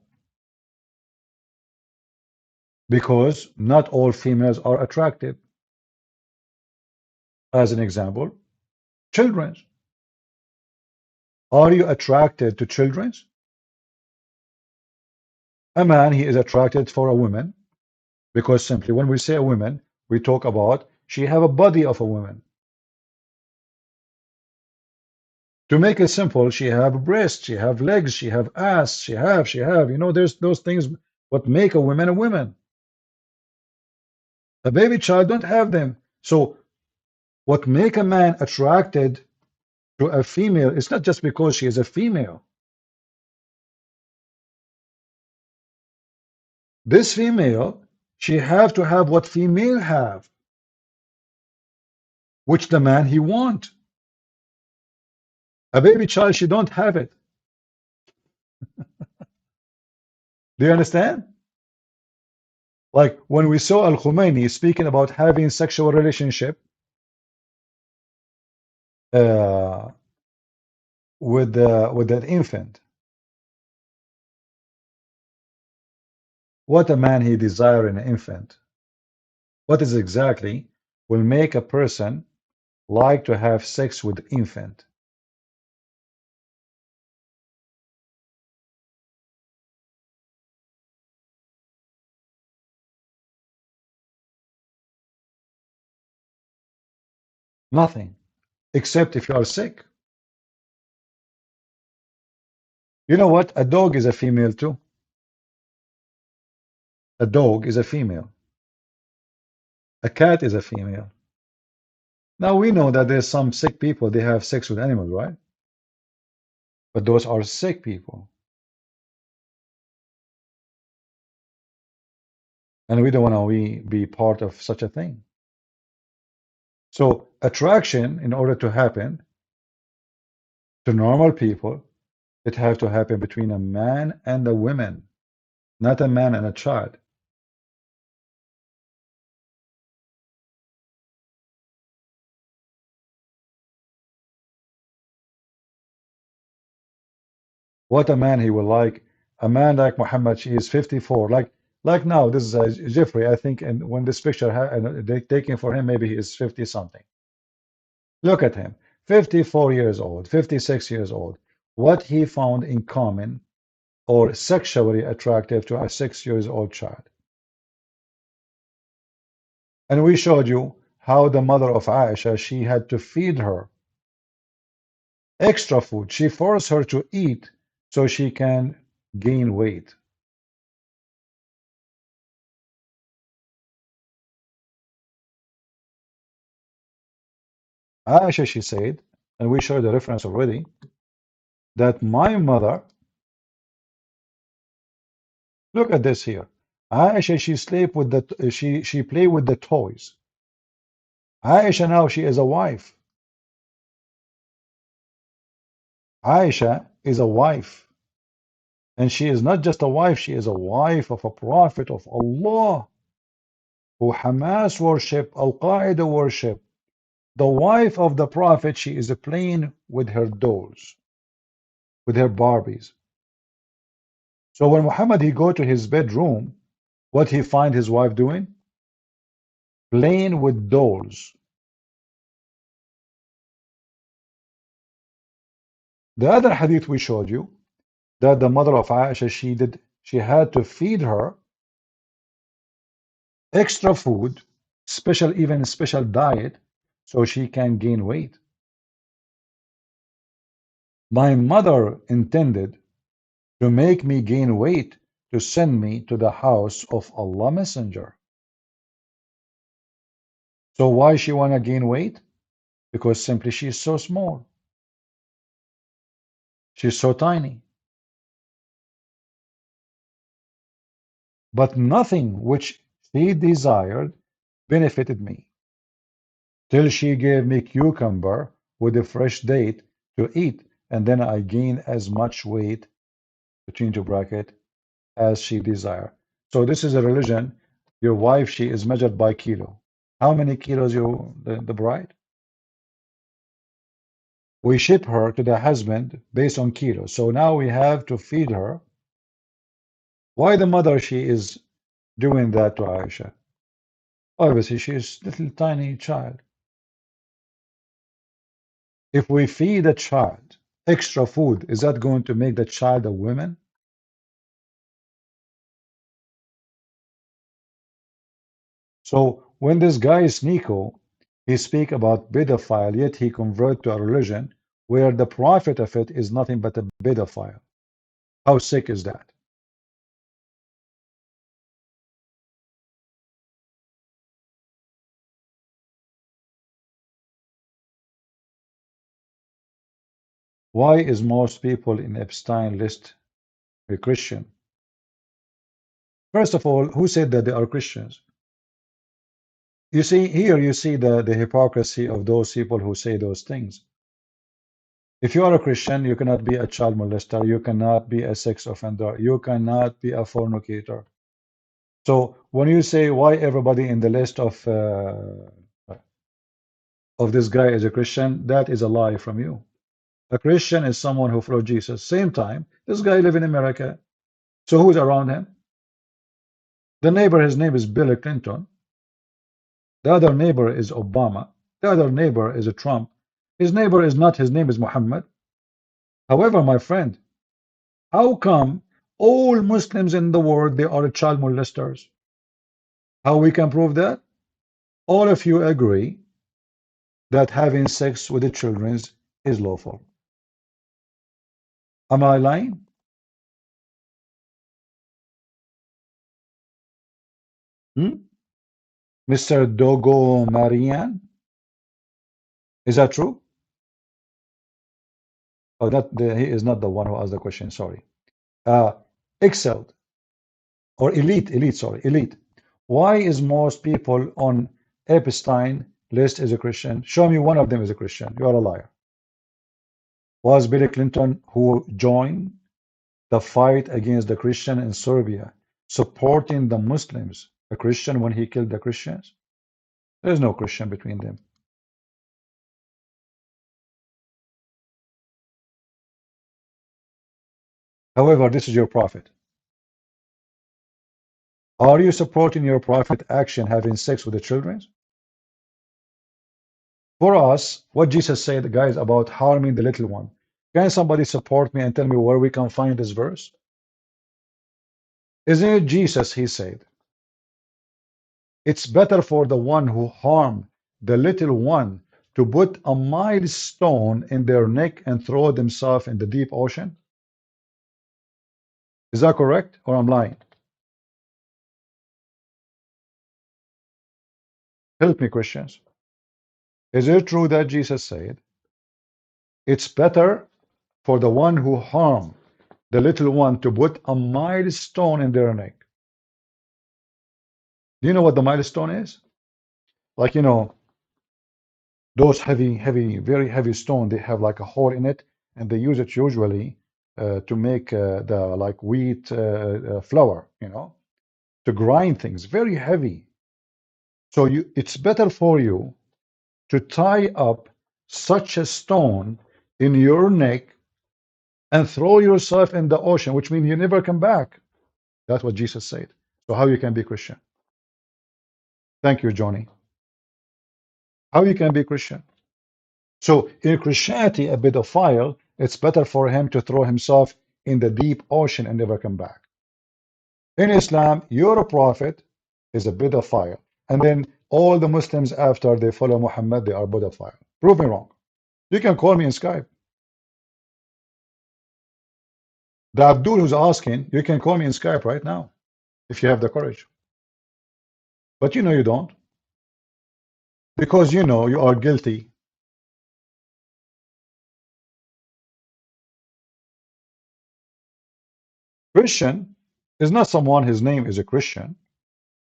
Because not all females are attractive. As an example, children. Are you attracted to children? A man, he is attracted for a woman because simply when we say a woman, we talk about she have a body of a woman. To make it simple, she have breasts, she have legs, she have ass, she have, there's those things what make a woman a woman. A baby child don't have them. So what make a man attracted to a female is not just because she is a female. This female, she have to have what female have, which the man he want. A baby child, she don't have it. Do you understand? Like when we saw Al-Khomeini speaking about having sexual relationship with that infant. What a man he desire in an infant. What is exactly will make a person like to have sex with infant? Nothing, except if you are sick. You know what? A dog is a female too. A dog is a female. A cat is a female. Now we know that there's some sick people, they have sex with animals, right? But those are sick people. And we don't want to be part of such a thing. So attraction, in order to happen to normal people, it have to happen between a man and a woman, not a man and a child. What a man he will like. A man like Muhammad, she is 54. Like now, this is Jeffrey, I think, and when this picture they taken for him, maybe he is 50 something. Look at him, 54 years old, 56 years old. What he found in common or sexually attractive to a 6 years old child. And we showed you how the mother of Aisha, she had to feed her extra food. She forced her to eat so she can gain weight. Aisha, she said, and we showed the reference already, that my mother, look at this here. Aisha, she sleep with the she play with the toys. Aisha now she is a wife. Aisha is a wife. And she is not just a wife, she is a wife of a prophet of Allah, who Hamas worship, Al-Qaeda worship. The wife of the prophet, she is playing with her dolls, with her Barbies. So when Muhammad he go to his bedroom, what he find his wife doing? Playing with dolls. The other hadith we showed you, that the mother of Aisha, she had to feed her extra food, even special diet, so she can gain weight. My mother intended to make me gain weight to send me to the house of Allah Messenger. So why she wanna gain weight? Because simply she's so small. She's so tiny. But nothing which she desired benefited me, till she gave me cucumber with a fresh date to eat, and then I gained as much weight, between two bracket, as she desired. So this is a religion. Your wife, she is measured by kilo. How many kilos the bride? We ship her to the husband based on kilos. So now we have to feed her. Why the mother, she is doing that to Aisha? Obviously, she is a little tiny child. If we feed a child extra food, is that going to make the child a woman? So when this guy is Nico, he speak about pedophile, yet he convert to a religion where the prophet of it is nothing but a pedophile. How sick is that? Why is most people in Epstein list a Christian? First of all, who said that they are Christians? You see, here you see the hypocrisy of those people who say those things. If you are a Christian, you cannot be a child molester, you cannot be a sex offender, you cannot be a fornicator. So when you say why everybody in the list of this guy is a Christian, that is a lie from you. A Christian is someone who follows Jesus. Same time, this guy live in America. So who's around him? The neighbor, his name is Bill Clinton. The other neighbor is Obama. The other neighbor is a Trump. His neighbor is not, his name is Muhammad. However, my friend, how come all Muslims in the world, they are child molesters? How we can prove that? All of you agree that having sex with the children is lawful. Am I lying? Mr. Dogo Marian? Is that true? Oh, he is not the one who asked the question, sorry. Excelled or elite. Why is most people on Epstein list as a Christian? Show me one of them is a Christian. You are a liar. Was Bill Clinton, who joined the fight against the Christian in Serbia, supporting the Muslims, a Christian when he killed the Christians? There is no Christian between them. However, this is your prophet. Are you supporting your prophet action having sex with the children? For us, what Jesus said, guys, about harming the little one. Can somebody support me and tell me where we can find this verse? Isn't it Jesus, he said, it's better for the one who harmed the little one to put a milestone in their neck and throw themselves in the deep ocean? Is that correct, or I'm lying? Help me, Christians. Is it true that Jesus said, it's better for the one who harmed the little one to put a milestone in their neck? Do you know what the milestone is? Like, you know, those heavy, very heavy stone, they have like a hole in it, and they use it usually to make the like wheat flour, you know, to grind things, very heavy. So it's better for you to tie up such a stone in your neck and throw yourself in the ocean, which means you never come back. That's what Jesus said. So how you can be Christian? Thank you, Johnny. How you can be Christian? So in Christianity, a pedophile, it's better for him to throw himself in the deep ocean and never come back. In Islam, your prophet is a pedophile. And then all the Muslims after they follow Muhammad, they are pedophile. Prove me wrong. You can call me in Skype. The Abdul who's asking, you can call me in Skype right now if you have the courage. But you know you don't. Because you know you are guilty. Christian is not someone his name is a Christian,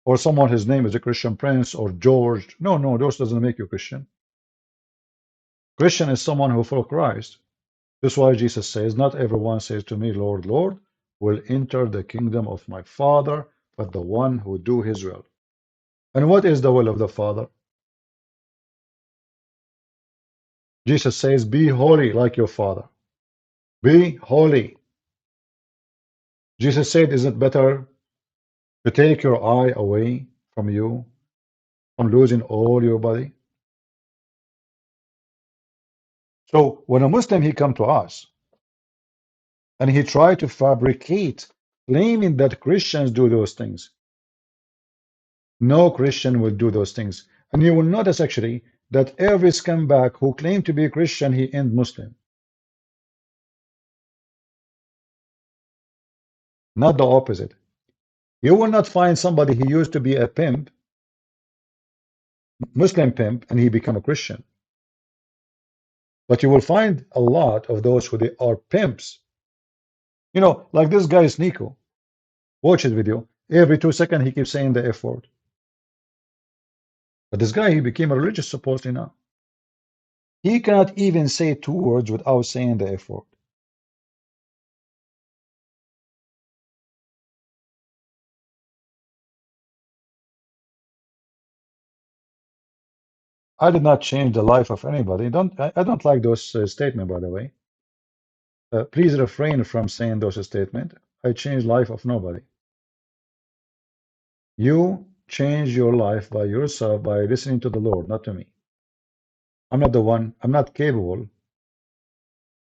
or someone his name is a Christian Prince or George. No, no, those doesn't make you Christian. Christian is someone who follows Christ. That's why Jesus says, not everyone says to me, Lord, Lord, will enter the kingdom of my Father, but the one who do his will. And what is the will of the Father? Jesus says, be holy like your Father. Be holy. Jesus said, is it better to take your eye away from you, from losing all your body? So when a Muslim, he come to us, and he try to fabricate, claiming that Christians do those things. No Christian will do those things. And you will notice actually that every scumbag who claimed to be a Christian, he end Muslim. Not the opposite. You will not find somebody who used to be a pimp, Muslim pimp, and he become a Christian. But you will find a lot of those who they are pimps. You know, like this guy is Nico. Watch his video. Every 2 seconds he keeps saying the F word. But this guy, he became a religious supposedly now. He cannot even say 2 words without saying the F word. I did not change the life of anybody. I don't like those statements, by the way. Please refrain from saying those statements. I changed life of nobody. You change your life by yourself by listening to the Lord, not to me. I'm not the one. I'm not capable.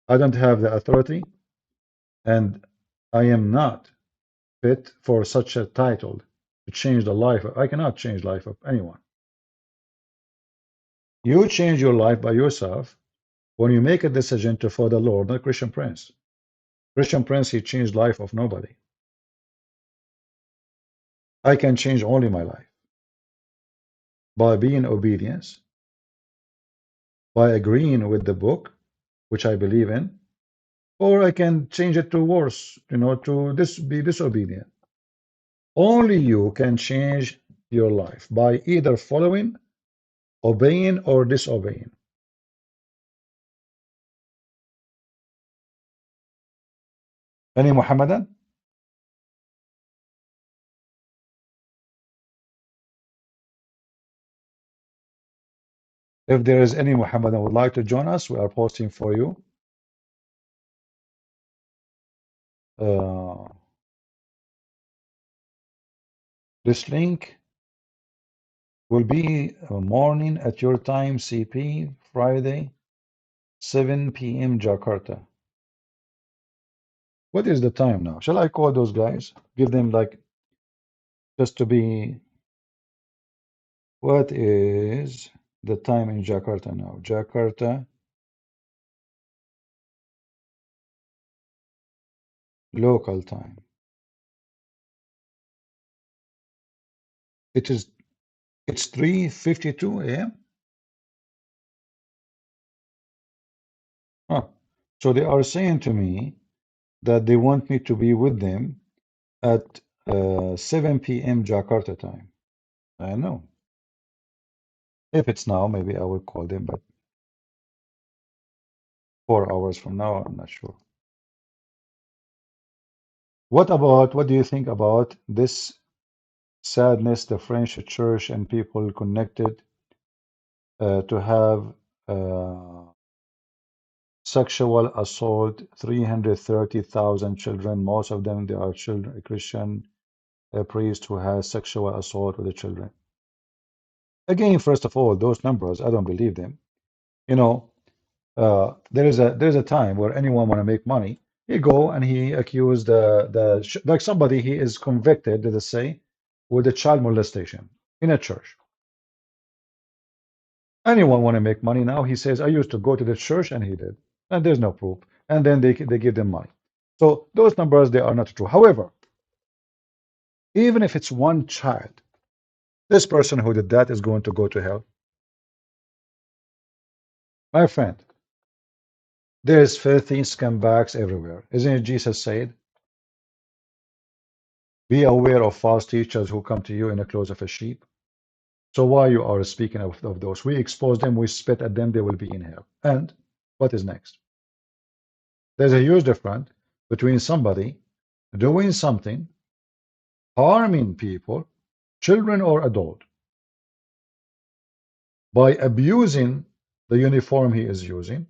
I don't have the authority, and I am not fit for such a title to change the life. I cannot change the life of anyone. You change your life by yourself when you make a decision to follow the Lord, not Christian Prince. Christian Prince, he changed life of nobody. I can change only my life by being obedience, by agreeing with the book, which I believe in, or I can change it to worse, you know, to be disobedient. Only you can change your life by either following, obeying, or disobeying. Any Muhammadan? If there is any Muhammadan would like to join us, we are posting for you. This link will be morning at your time, CP, Friday, 7 p.m. Jakarta. What is the time now? Shall I call those guys? Give them like, just to be, what is the time in Jakarta now? Jakarta, local time. It's 3:52 a.m. Huh. So they are saying to me that they want me to be with them at 7 p.m. Jakarta time. I know. If it's now, maybe I will call them, but 4 hours from now, I'm not sure. What do you think about this sadness, the French church and people connected to have sexual assault, 330,000 children, most of them, they are children, Christian priest who has sexual assault with the children. Again, first of all, those numbers, I don't believe them. You know, there's a time where anyone want to make money, He go and he accused like somebody he is convicted, let us say, with a child molestation in a church. Anyone want to make money now? He says, I used to go to the church, and he did. And there's no proof. And then they give them money. So those numbers, they are not true. However, even if it's one child, this person who did that is going to go to hell. My friend, there's filthy scumbags everywhere. Isn't it Jesus said? Be aware of false teachers who come to you in the clothes of a sheep. So why you are speaking of those? We expose them, we spit at them, they will be in hell. And what is next? There's a huge difference between somebody doing something, harming people, children or adult, by abusing the uniform he is using,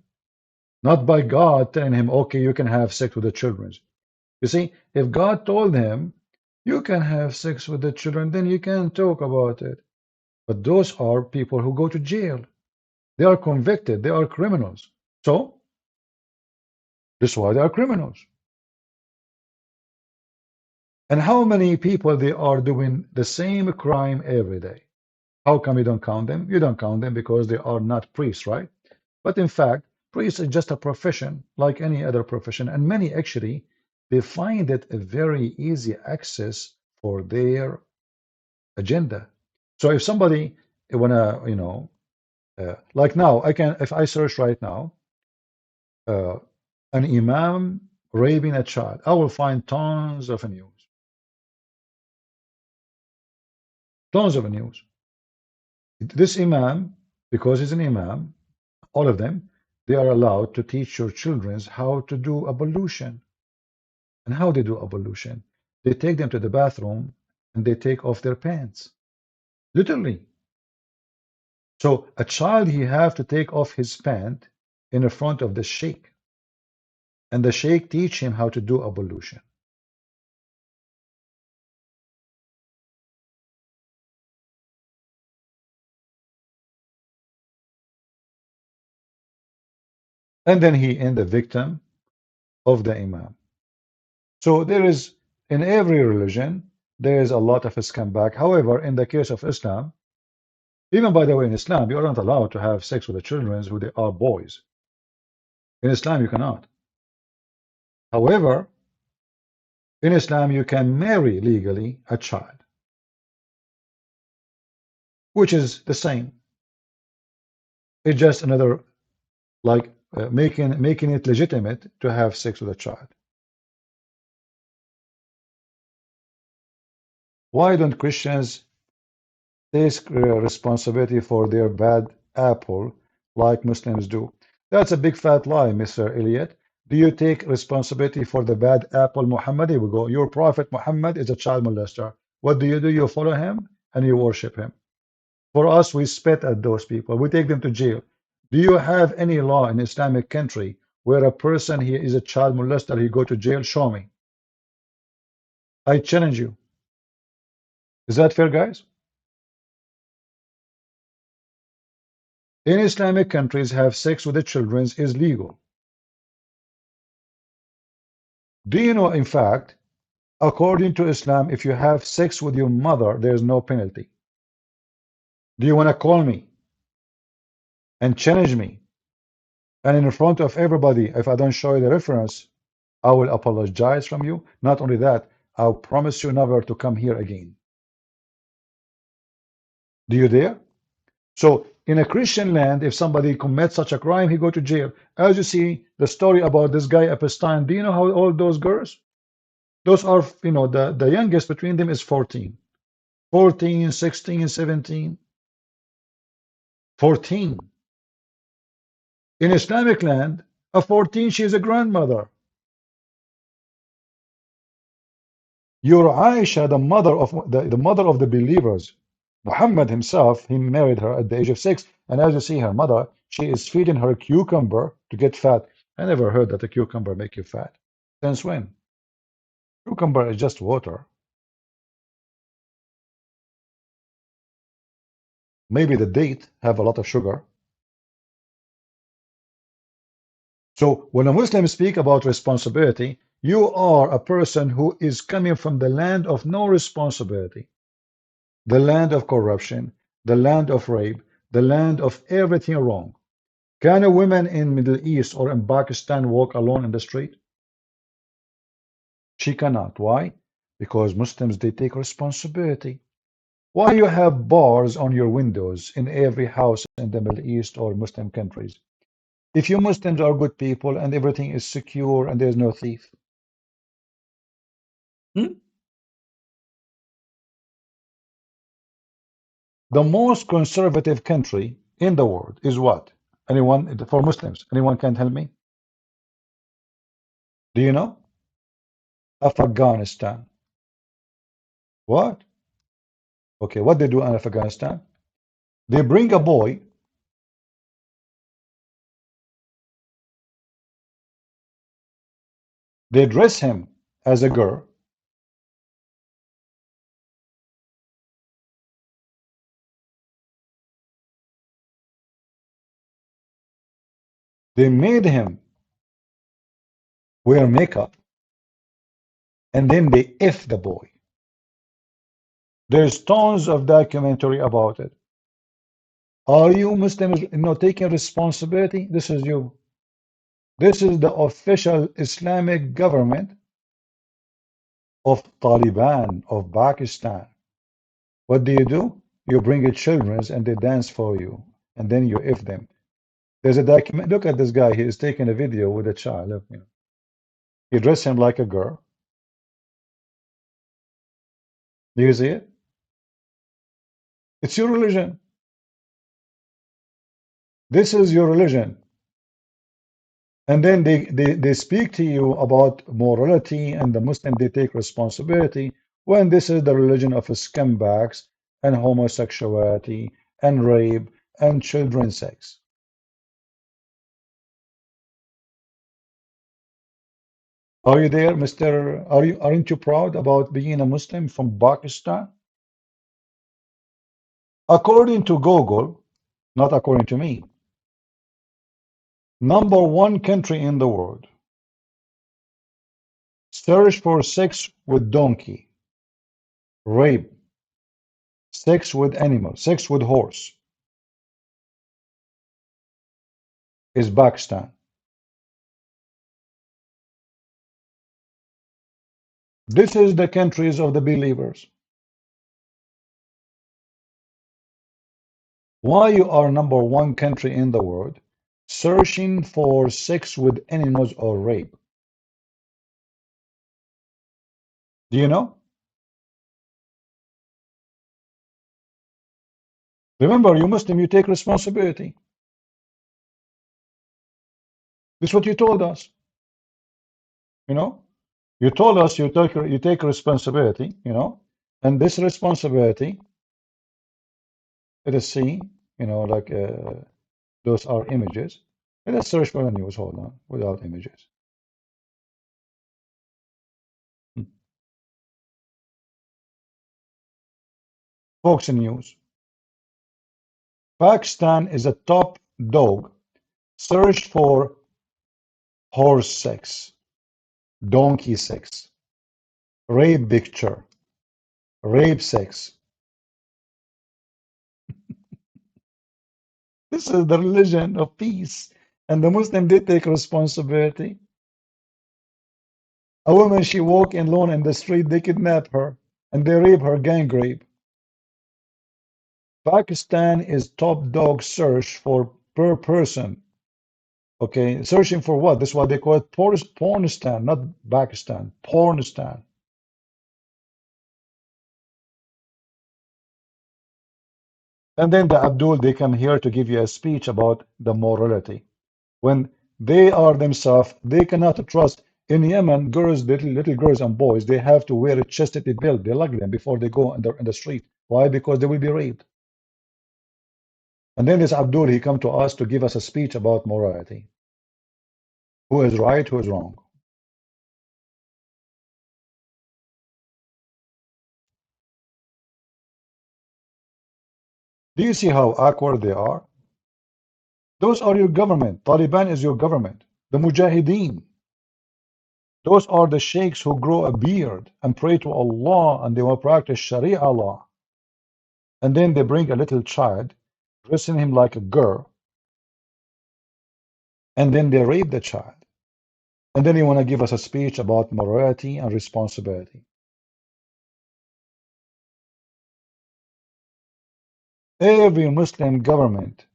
not by God telling him, okay, you can have sex with the children. You see, if God told him, you can have sex with the children, then you can talk about it. But those are people who go to jail. They are convicted. They are criminals. So, this is why they are criminals. And how many people they are doing the same crime every day? How come you don't count them? You don't count them because they are not priests, right? But in fact, priests is just a profession like any other profession. And many actually, they find it a very easy access for their agenda. So if somebody wanna, like now, I can, if I search right now, an imam raping a child, I will find tons of news. Tons of news. This imam, because he's an imam, all of them, they are allowed to teach your children how to do ablution. And how they do ablution? They take them to the bathroom and they take off their pants. Literally. So a child, he have to take off his pant in the front of the sheikh. And the sheikh teach him how to do ablution. And then he end the victim of the imam. So there is, in every religion, there is a lot of scumbag. However, in the case of Islam, even by the way, in Islam, you are not allowed to have sex with the children who they are boys. In Islam, you cannot. However, in Islam, you can marry legally a child, which is the same. It's just another, like making it legitimate to have sex with a child. Why don't Christians take responsibility for their bad apple like Muslims do? That's a big fat lie, Mr. Elliot. Do you take responsibility for the bad apple, Muhammad? Here we go. Your prophet Muhammad is a child molester. What do? You follow him and you worship him. For us, we spit at those people. We take them to jail. Do you have any law in Islamic country where a person he is a child molester, he go to jail? Show me. I challenge you. Is that fair, guys? In Islamic countries, have sex with the children is legal. Do you know, in fact, according to Islam, if you have sex with your mother, there is no penalty. Do you want to call me and challenge me? And in front of everybody, if I don't show you the reference, I will apologize from you. Not only that, I'll promise you never to come here again. Do you dare? So in a Christian land, if somebody commits such a crime, he go to jail. As you see the story about this guy Epstein, do you know how old those girls? Those are, the youngest between them is 14. 14, 16, 17. 14. In Islamic land, a 14, she is a grandmother. Your Aisha, the mother of the believers, Muhammad himself, he married her at the age of 6. And as you see her mother, she is feeding her cucumber to get fat. I never heard that a cucumber make you fat. Since when? Cucumber is just water. Maybe the date have a lot of sugar. So when a Muslim speak about responsibility, you are a person who is coming from the land of no responsibility, the land of corruption, the land of rape, the land of everything wrong. Can a woman in Middle East or in Pakistan walk alone in the street? She cannot. Why? Because Muslims, they take responsibility. Why you have bars on your windows in every house in the Middle East or Muslim countries? If you Muslims are good people and everything is secure and there's no thief. The most conservative country in the world is what? Anyone, for Muslims, anyone can tell me? Do you know? Afghanistan. What? Okay, what they do in Afghanistan? They bring a boy, they dress him as a girl, they made him wear makeup, and then they F the boy. There's tons of documentary about it. Are you Muslims not taking responsibility? This is you. This is the official Islamic government of Taliban of Pakistan. What do? You bring your children and they dance for you, and then you F them. There's a document. Look at this guy. He is taking a video with a child. Look, you know. He dressed him like a girl. Do you see it? It's your religion. This is your religion. And then they speak to you about morality and the Muslim, they take responsibility when this is the religion of scumbags and homosexuality and rape and children's sex. Are you there, Mr. Aren't you proud about being a Muslim from Pakistan? According to Google, not according to me, #1 country in the world. Search for sex with donkey, rape, sex with animal, sex with horse is Pakistan. This is the countries of the believers. Why you are #1 country in the world searching for sex with animals or rape? Do you know? Remember, you Muslim, you take responsibility. This is what you told us. You know, you told us you take responsibility. You know, and this responsibility. Let us see. You know, like those are images. Let us search for the news. Hold on, without images. Fox News. Pakistan is a top dog. Search for horse sex, donkey sex, rape picture, rape sex. This is the religion of peace. And the Muslim did take responsibility. A woman, she walk alone in the street, they kidnap her and they rape her, gang rape. Pakistan is top dog search for per person. Okay, searching for what? This is what they call it pornistan, not Pakistan, pornistan. And then the Abdul, they come here to give you a speech about the morality. When they are themselves, they cannot trust. In Yemen, girls, little girls and boys, they have to wear a chastity belt. They lock them before they go in the street. Why? Because they will be raped. And then this Abdul, he come to us to give us a speech about morality. Who is right, who is wrong? Do you see how awkward they are? Those are your government. Taliban is your government. The Mujahideen. Those are the sheikhs who grow a beard and pray to Allah and they will practice Sharia law. And then they bring a little child, dressing him like a girl, and then they rape the child. And then you want to give us a speech about morality and responsibility. Every Muslim government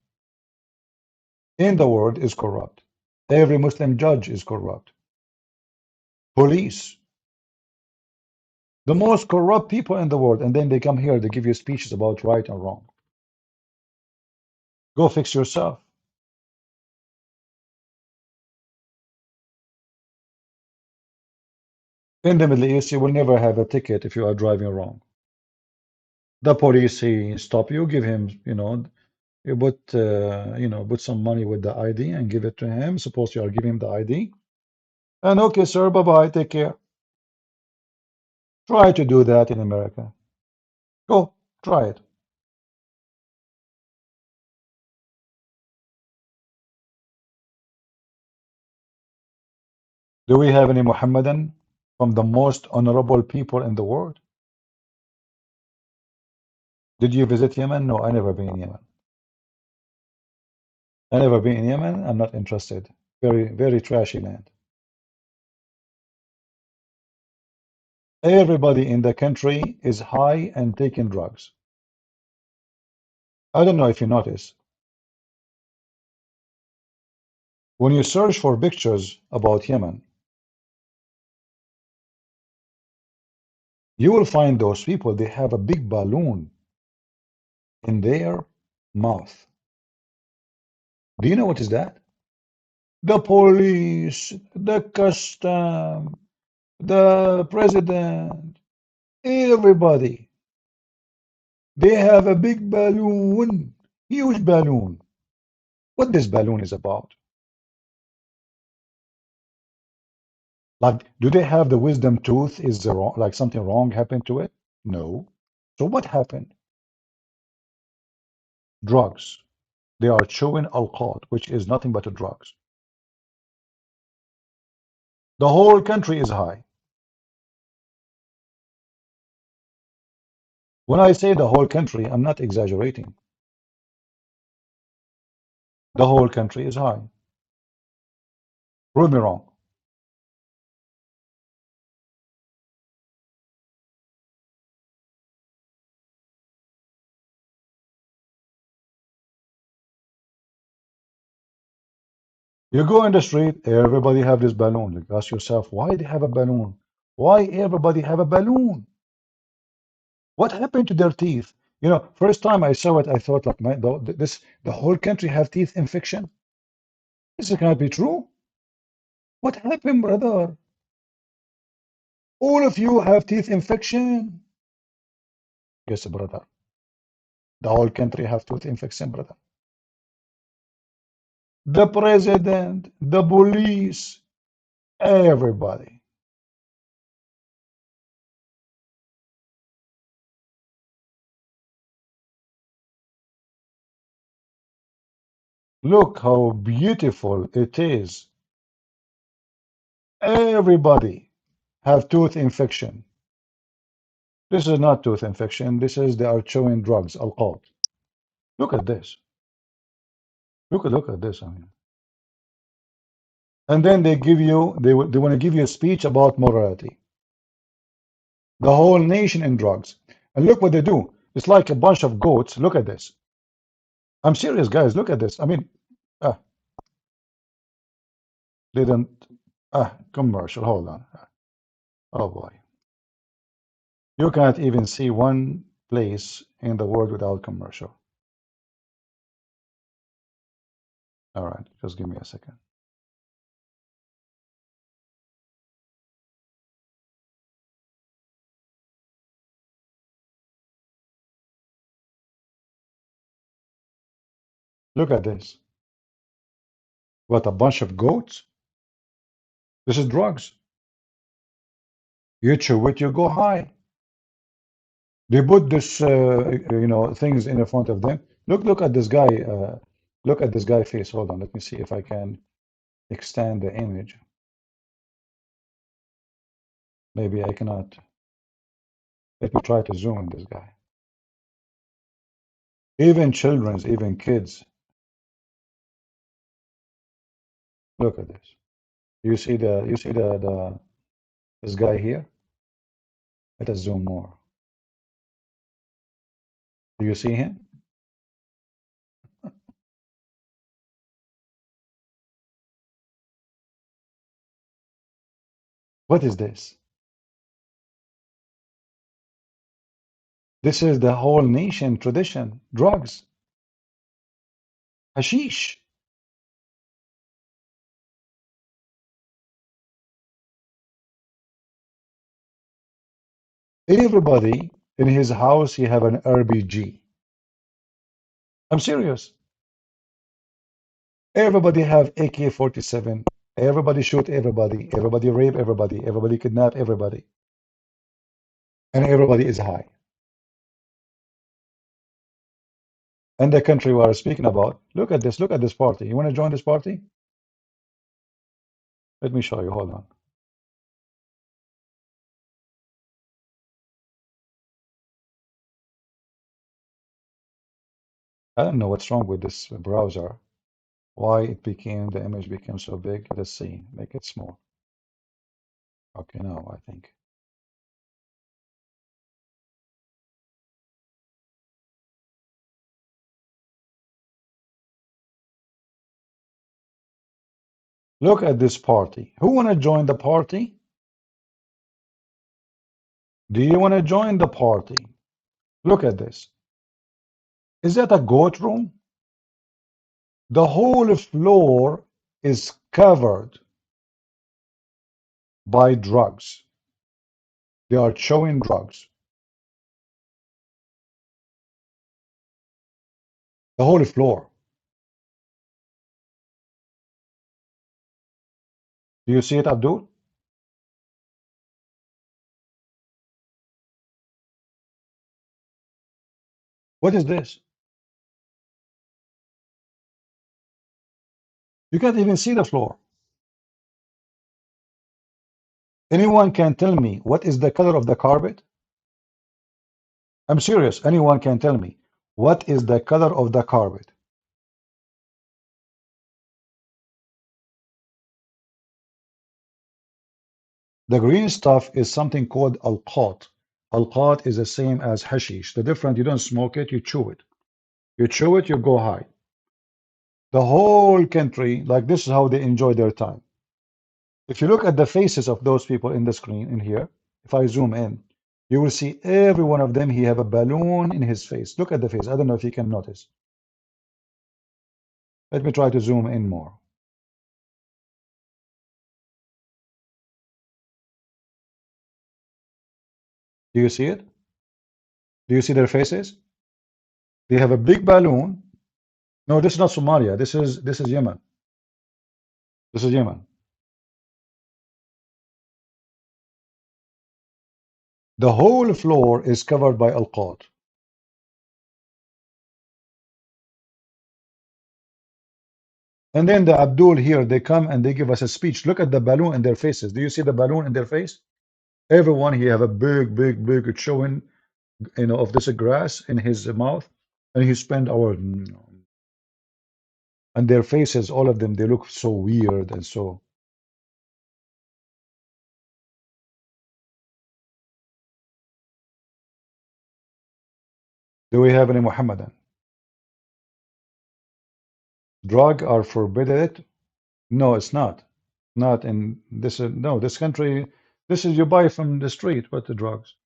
in the world is corrupt. Every Muslim judge is corrupt. Police, the most corrupt people in the world, and then they come here, they give you speeches about right and wrong. Go fix yourself. In the Middle East, you will never have a ticket if you are driving wrong. The police, he stop you, give him, you put some money with the ID and give it to him. Suppose you are giving him the ID. And okay, sir, bye-bye, take care. Try to do that in America. Go, try it. Do we have any Muhammadan from the most honorable people in the world? Did you visit Yemen? No, I never been in Yemen. I never been in Yemen. I'm not interested. Very, very trashy land. Everybody in the country is high and taking drugs. I don't know if you notice. When you search for pictures about Yemen, you will find those people, they have a big balloon in their mouth. Do you know what is that? The police, the custom, the president, everybody. They have a big balloon, huge balloon. What this balloon is about? Like, do they have the wisdom tooth? Is there wrong, like something wrong happened to it? No. So what happened? Drugs. They are chewing alcohol, which is nothing but a drugs. The whole country is high. When I say the whole country, I'm not exaggerating. The whole country is high. Prove me wrong. You go in the street, everybody have this balloon. You ask yourself, why they have a balloon? Why everybody have a balloon? What happened to their teeth? First time I saw it, I thought, like, man, the whole country have teeth infection. This cannot be true. What happened, brother? All of you have teeth infection. Yes, brother. The whole country have tooth infection, brother. The president, the police, everybody. Look how beautiful it is. Everybody have tooth infection. This is not tooth infection. This is they are chewing drugs, alcohol. Look at this. Look at this. I mean. And then they give you, they want to give you a speech about morality. The whole nation in drugs. And look what they do. It's like a bunch of goats. Look at this. I'm serious, guys. Look at this. I mean, they don't. Commercial. Hold on. Oh boy. You can't even see one place in the world without commercial. All right, just give me a second. Look at this. What, a bunch of goats? This is drugs. You chew it, you go high. They put this, things in front of them. Look at this guy. Look at this guy face. Hold on, let me see if I can. extend the image. Maybe I cannot. Let me try to zoom in this guy. Even children's, even kids. Look at this. You see this guy here? Let us zoom more. Do you see him? What is this? This is the whole nation tradition. Drugs. Hashish. Everybody in his house, he have an RPG. I'm serious. Everybody have AK-47. Everybody shoot everybody. Everybody rape everybody. Everybody kidnap everybody. And everybody is high. And the country we are speaking about, look at this. Look at this party. You want to join this party? Let me show you. Hold on. I don't know what's wrong with this browser. Why it became, the image became so big. Let's see. Make it small. Okay, now I think. Look at this party. Who want to join the party? Do you want to join the party? Look at this. Is that a goat room? The whole floor is covered by drugs. They are showing drugs. The whole floor. Do you see it, Abdul? What is this? You can't even see the floor. Anyone can tell me what is the color of the carpet? I'm serious. Anyone can tell me what is the color of the carpet? The green stuff is something called alqat. Alqat is the same as hashish. The difference, you don't smoke it, you chew it. You chew it, you go high. The whole country, like this is how they enjoy their time. If you look at the faces of those people in the screen in here, if I zoom in, you will see every one of them, he have a balloon in his face. Look at the face. I don't know if you can notice. Let me try to zoom in more. Do you see it? Do you see their faces? They have a big balloon. No, this is not Somalia. This is Yemen. This is Yemen. The whole floor is covered by alqat. And then the Abdul here, they come and they give us a speech. Look at the balloon in their faces. Do you see the balloon in their face? Everyone here have a big showing, you know, of this grass in his mouth, and he spent our, and their faces, all of them, they look so weird and so. Do we have any Muhammadan? Drug are forbidden? No, it's not. Not in this. No, this country. This is you buy from the street. What the drugs?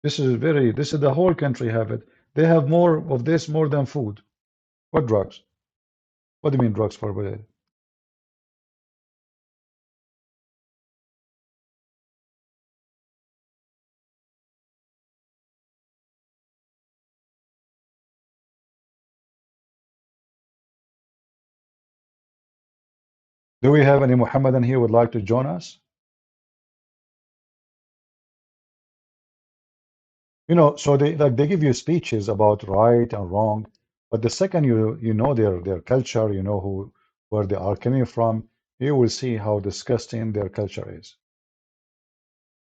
This is very. This is the whole country have it. They have more of this more than food. What drugs? What do you mean drugs forbidden? Do we have any Muhammadan here would like to join us? You know, so they give you speeches about right and wrong, but the second you know their culture, you know where they are coming from, you will see how disgusting their culture is.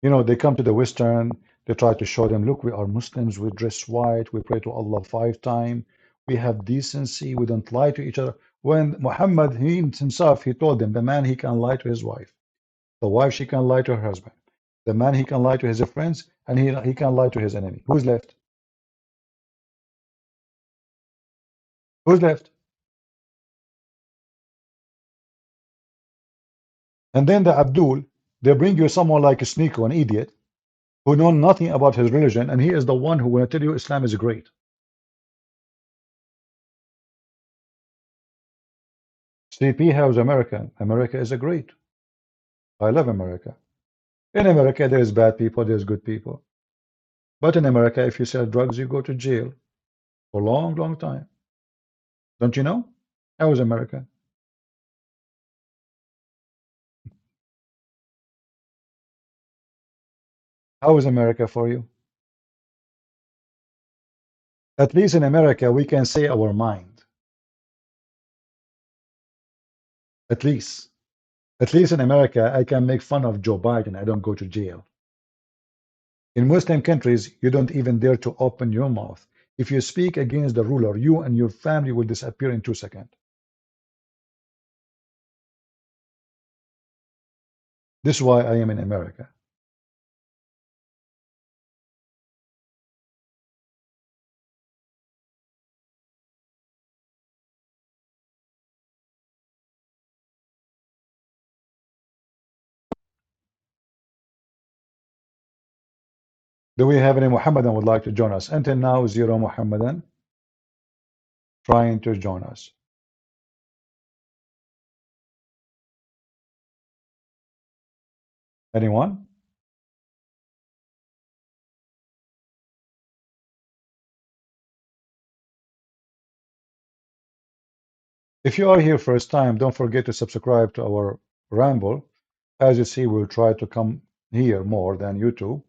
You know, they come to the Western, they try to show them, look, we are Muslims, we dress white, we pray to Allah 5 times, we have decency, we don't lie to each other. When Muhammad, he himself, he told them, the man, he can lie to his wife. The wife, she can lie to her husband. The man, he can lie to his friends, and he can lie to his enemy. Who's left? Who's left? And then the Abdul, they bring you someone like a Sneeko, an idiot, who know nothing about his religion, and he is the one who will tell you Islam is great. CP has America. America is a great. I love America. In America, there's bad people, there's good people. But in America, if you sell drugs, you go to jail for a long, long time. Don't you know? How is America? How is America for you? At least in America, we can say our mind. At least. At least in America, I can make fun of Joe Biden. I don't go to jail. In Muslim countries, you don't even dare to open your mouth. If you speak against the ruler, you and your family will disappear in 2 seconds. This is why I am in America. Do we have any Muhammadan would like to join us? Until now, 0 Muhammadan trying to join us. Anyone? If you are here first time, don't forget to subscribe to our Ramble. As you see, we'll try to come here more than YouTube.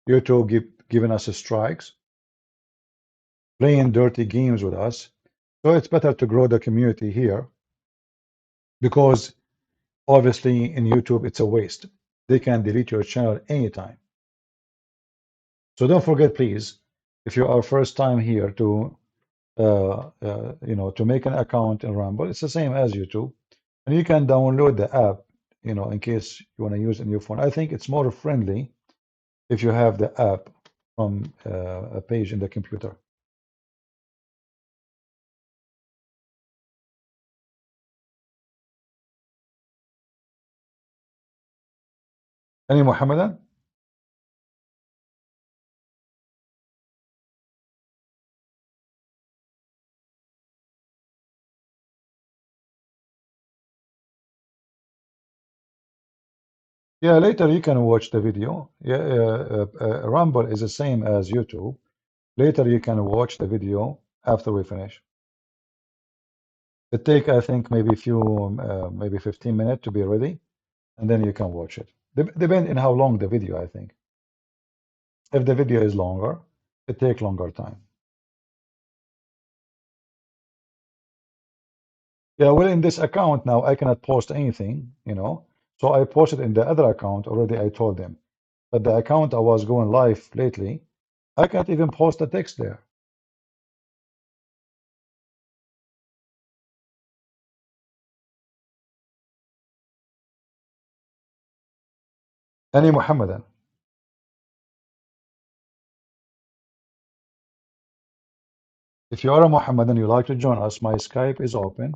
YouTube giving us strikes, playing dirty games with us. So it's better to grow the community here, because obviously in YouTube it's a waste. They can delete your channel anytime. So don't forget, please, if you are first time here, to to make an account in Rumble. It's the same as YouTube, and you can download the app, in case you want to use it on your phone. I think it's more friendly if you have the app from a page in the computer. Any Muhammadan? Yeah, later you can watch the video. Yeah, Rumble is the same as YouTube. Later you can watch the video after we finish. It take, I think, maybe maybe 15 minutes to be ready, and then you can watch it. Depend on how long the video, I think. If the video is longer, it take longer time. Yeah, well, in this account now, I cannot post anything, So I posted in the other account already. I told them, but the account I was going live lately, I can't even post a text there. Any Muhammadan? If you are a Muhammadan, you like to join us, my Skype is open.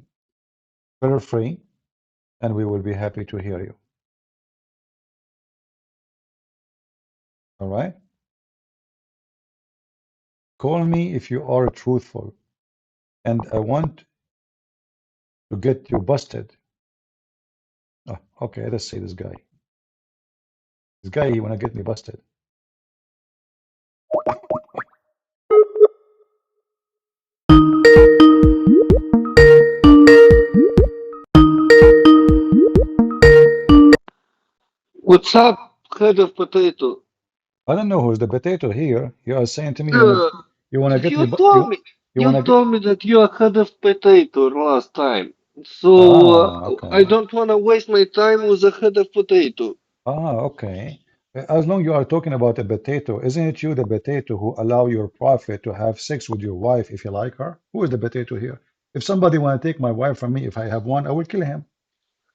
Feel free, and we will be happy to hear you. All right? Call me if you are truthful, and I want to get you busted. Oh, okay, let's see this guy. This guy, he wanna get me busted. What's up, head of potato? I don't know who's the potato here. You are saying to me you wanna get You me. told me. You You wanna told me that you are head of potato last time. So Ah, I okay. don't want to waste my time with a head of potato. Ah, okay. As long you are talking about a potato, isn't it you, the potato, who allow your prophet to have sex with your wife if you like her? Who is the potato here? If somebody want to take my wife from me, if I have one, I will kill him.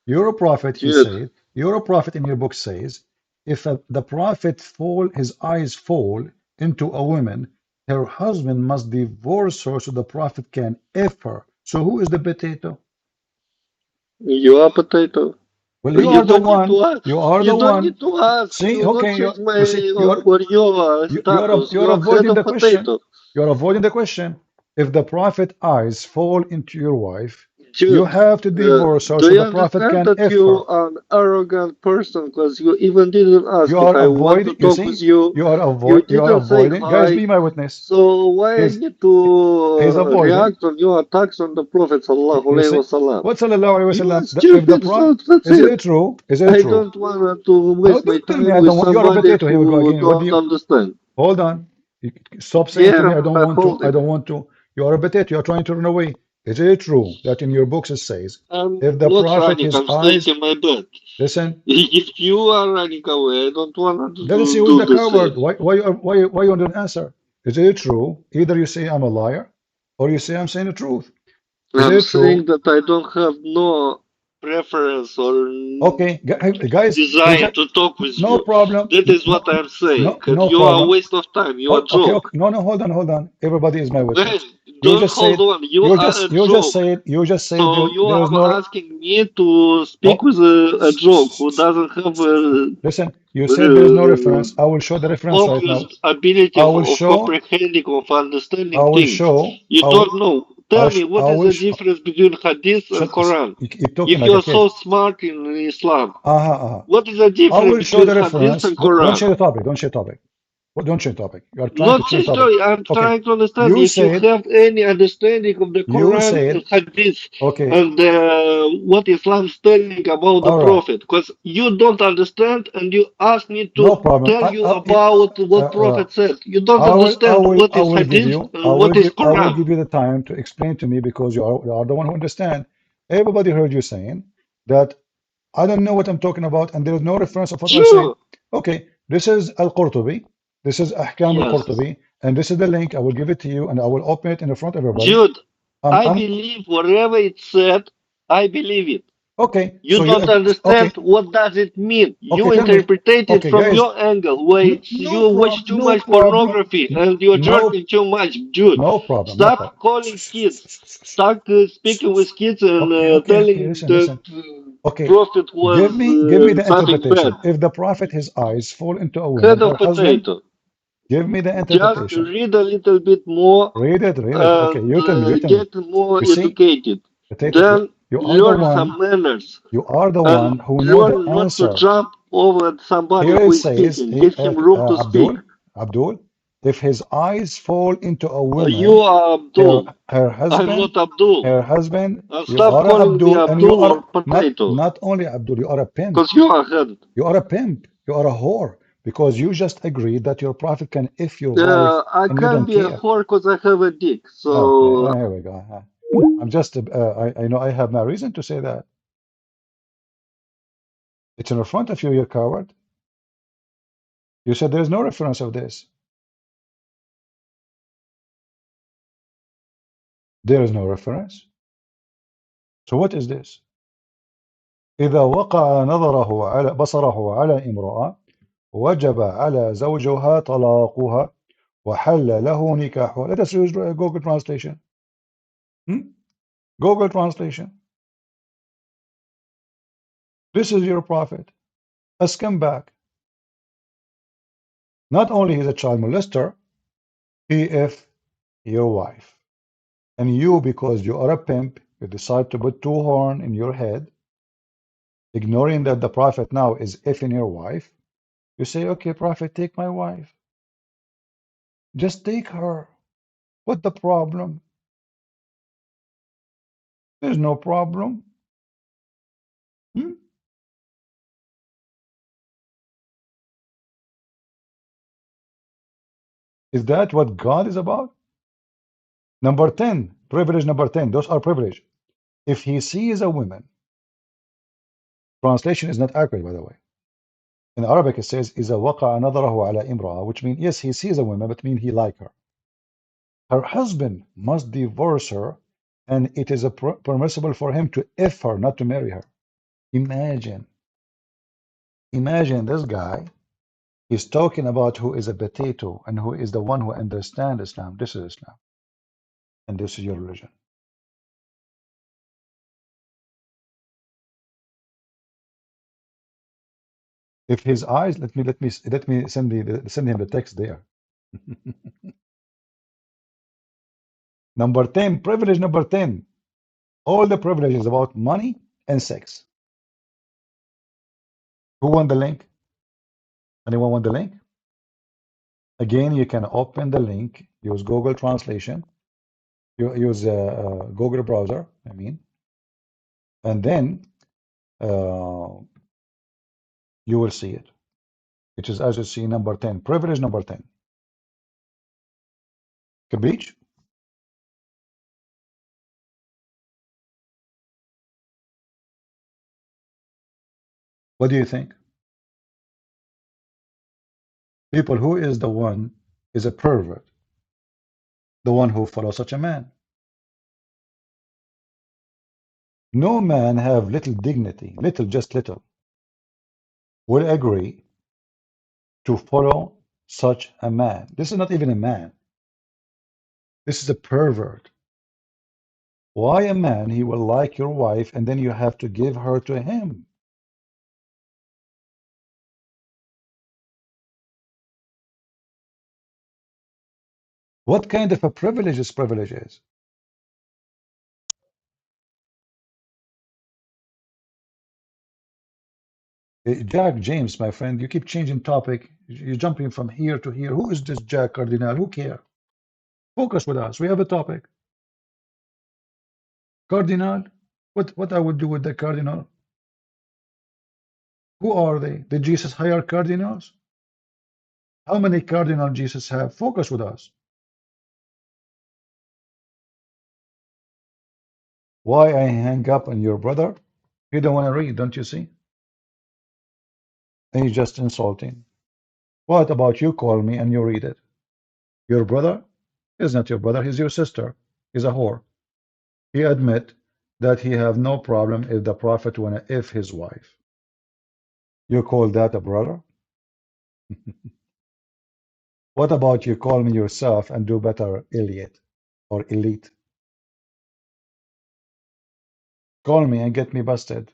You're a prophet, you Dude, say. You're a prophet in your book says, if the prophet fall, his eyes fall into a woman, her husband must divorce her so the prophet can F her. So who is the potato? you are potato. Well, you You are the don't need one. to ask. You are You the don't one. need to ask. See, You don't okay, change my you see, or your status. you're You are head avoiding of the question. potato. You're avoiding the question. If the prophet eyes fall into your wife, you Dude, have to divorce her do so you the prophet understand can that F you her. are an arrogant person? Because you even didn't You ask if are I want to avoiding, you talk with see, you. You you are didn't say avoiding. Guys, hi. be my witness. So why I He's need he's to avoiding. react on your attacks on the Prophet sallallahu You alaihi see, wasallam? what sallallahu alaihi You are wasallam? If the stupid, prophet, so that's is it. it true? Is it I true? don't want to No, waste my don't tell me time I with don't want. You're a somebody potato. Here we go who again. What do don't you? understand. Hold on. Stop saying to me, Yeah, I don't I want to. hold I it. don't want to. You are a potato. You are trying to run away. Is it true that in your books it says, I'm if the not prophet, running, his I'm staying eyes, in my bed. listen, If you are running away, I don't want to let's see who is do the the same. coward. Why you don't answer? Is it true? Either you say I'm a liar, or you say I'm saying the truth. Is I'm it true? saying that I don't have no preference or Okay, guys, we desire just to talk with no you. problem. That is what No, I'm saying. And no you are a problem. waste of time. You are a Okay, joke. no, hold on. Everybody is my Hey, witness. You don't just hold said, on. You are a joke. you just said So you there is are no. asking me to speak Oh, with a joke who doesn't have listen, you said there is no uh, reference. I will show the reference right now. obvious ability I will of show, comprehending, of I understanding will things. show, You don't know. Tell me, I what is will, the difference between Hadith and Quran? you keep talking If like you a are kid. so smart in Islam, Uh-huh. what is the I difference will show between the Hadith reference. and Don't Quran? share the topic. Don't share topic. Don't change topic. You are trying to Not change topic. history. I'm Okay. trying to understand You if you said, have any understanding of the you Quran and said, Hadith okay, and what Islam is telling about the all right. Prophet. Because you don't understand and you ask me No to problem. tell you about what Prophet said. You don't understand what is Hadith and what is I will Quran. give you the time to explain to me because you are the one who understand. Everybody heard you saying that I don't know what I'm talking about, and there is no reference of what I said. Sure. Okay, this is Al-Qurtubi. This is Ahkam Yes. Al-Qurtubi, and this is the link. I will give it to you, and I will open it in the front of everybody. Jude, I I'm believe whatever it said, I believe it. okay. You So you don't understand what does it mean. okay? You Tell me. interpret it Okay, from guys. your angle, where it's you watch too No much problem. pornography and you're No, jerking too much. Dude, no problem. No stop problem. calling kids. Stop speaking with kids and Okay. telling that Listen. Okay, prophet was give me the something bad. interpretation. If the prophet his eyes fall into a woman, Head her of husband, potato. give me the Just interpretation. read a little bit more Read it. Okay, and you tell me. get more You see, educated. potato, Then you are the learn one, some manners and who know the learn not to answer. jump over somebody Here who it is says, speaking. Give him room to speak. Abdul, if his eyes fall into a You woman, are Abdul. her I'm husband, not Abdul. you Stop are a calling me Abdul, and you Abdul are or potato. not only Abdul, you are a pimp. Because you are head. You are a pimp. You are a whore because you just agreed that your prophet can if your wife I and you can't don't be a care. whore because I have a dick. Okay, So here we go. I'm just, I know I have no reason to say that. It's in front of you, you coward. You said there's no reference of this. There is no reference. So what is this? إذا وقع نظره على بصره على امرأة وجب على زوجها طلاقها وحل له نكاحها. Let us use Google translation. Google translation. This is your prophet, a scumbag. Not only he's a child molester, he if your wife. And you, because you are a pimp, you decide to put two horn in your head, ignoring that the prophet now is effing your wife. You say, okay, prophet, take my wife. Just take her. What the problem? There's no problem. Hmm? Is that what God is about? Number 10, privilege number 10. Those are privilege. If he sees a woman, translation is not accurate, by the way. In Arabic, it says, إِذَا وَقَعَ نَظَرَهُ عَلَى إِمْرَأَةٍ, which means, yes, he sees a woman, but mean he like her. Her husband must divorce her, and it is permissible for him to F her, not to marry her. Imagine this guy is talking about who is a potato and who is the one who understands Islam. This is Islam, and this is your religion. If his eyes, let me send him the text there. Number 10, privilege number 10. All the privileges about money and sex. Who won the link? Anyone want the link? Again, you can open the link, use Google Translation, you use Google browser, I mean, and then you will see it. It is, as you see, number 10, privilege number 10. Capiche? What do you think? People, who is the one is a pervert? The one who follows such a man. No man have little dignity, little, just little, will agree to follow such a man. This is not even a man. This is a pervert. Why a man, he will like your wife and then you have to give her to him? What kind of a privilege this privilege is? Jack James, my friend, you keep changing topic. You're jumping from here to here. Who is this Jack Cardinal? Who cares? Focus with us. We have a topic. Cardinal? What I would do with the cardinal? Who are they? Did Jesus hire cardinals? How many cardinal Jesus have? Focus with us. Why I hang up on your brother? He don't want to read, don't you see? And he's just insulting. What about you call me and you read it? Your brother is not your brother, he's your sister. He's a whore. He admit that he have no problem if the prophet wanna if his wife. You call that a brother? What about you call me yourself and do better, Elliot or elite? Call me and get me busted.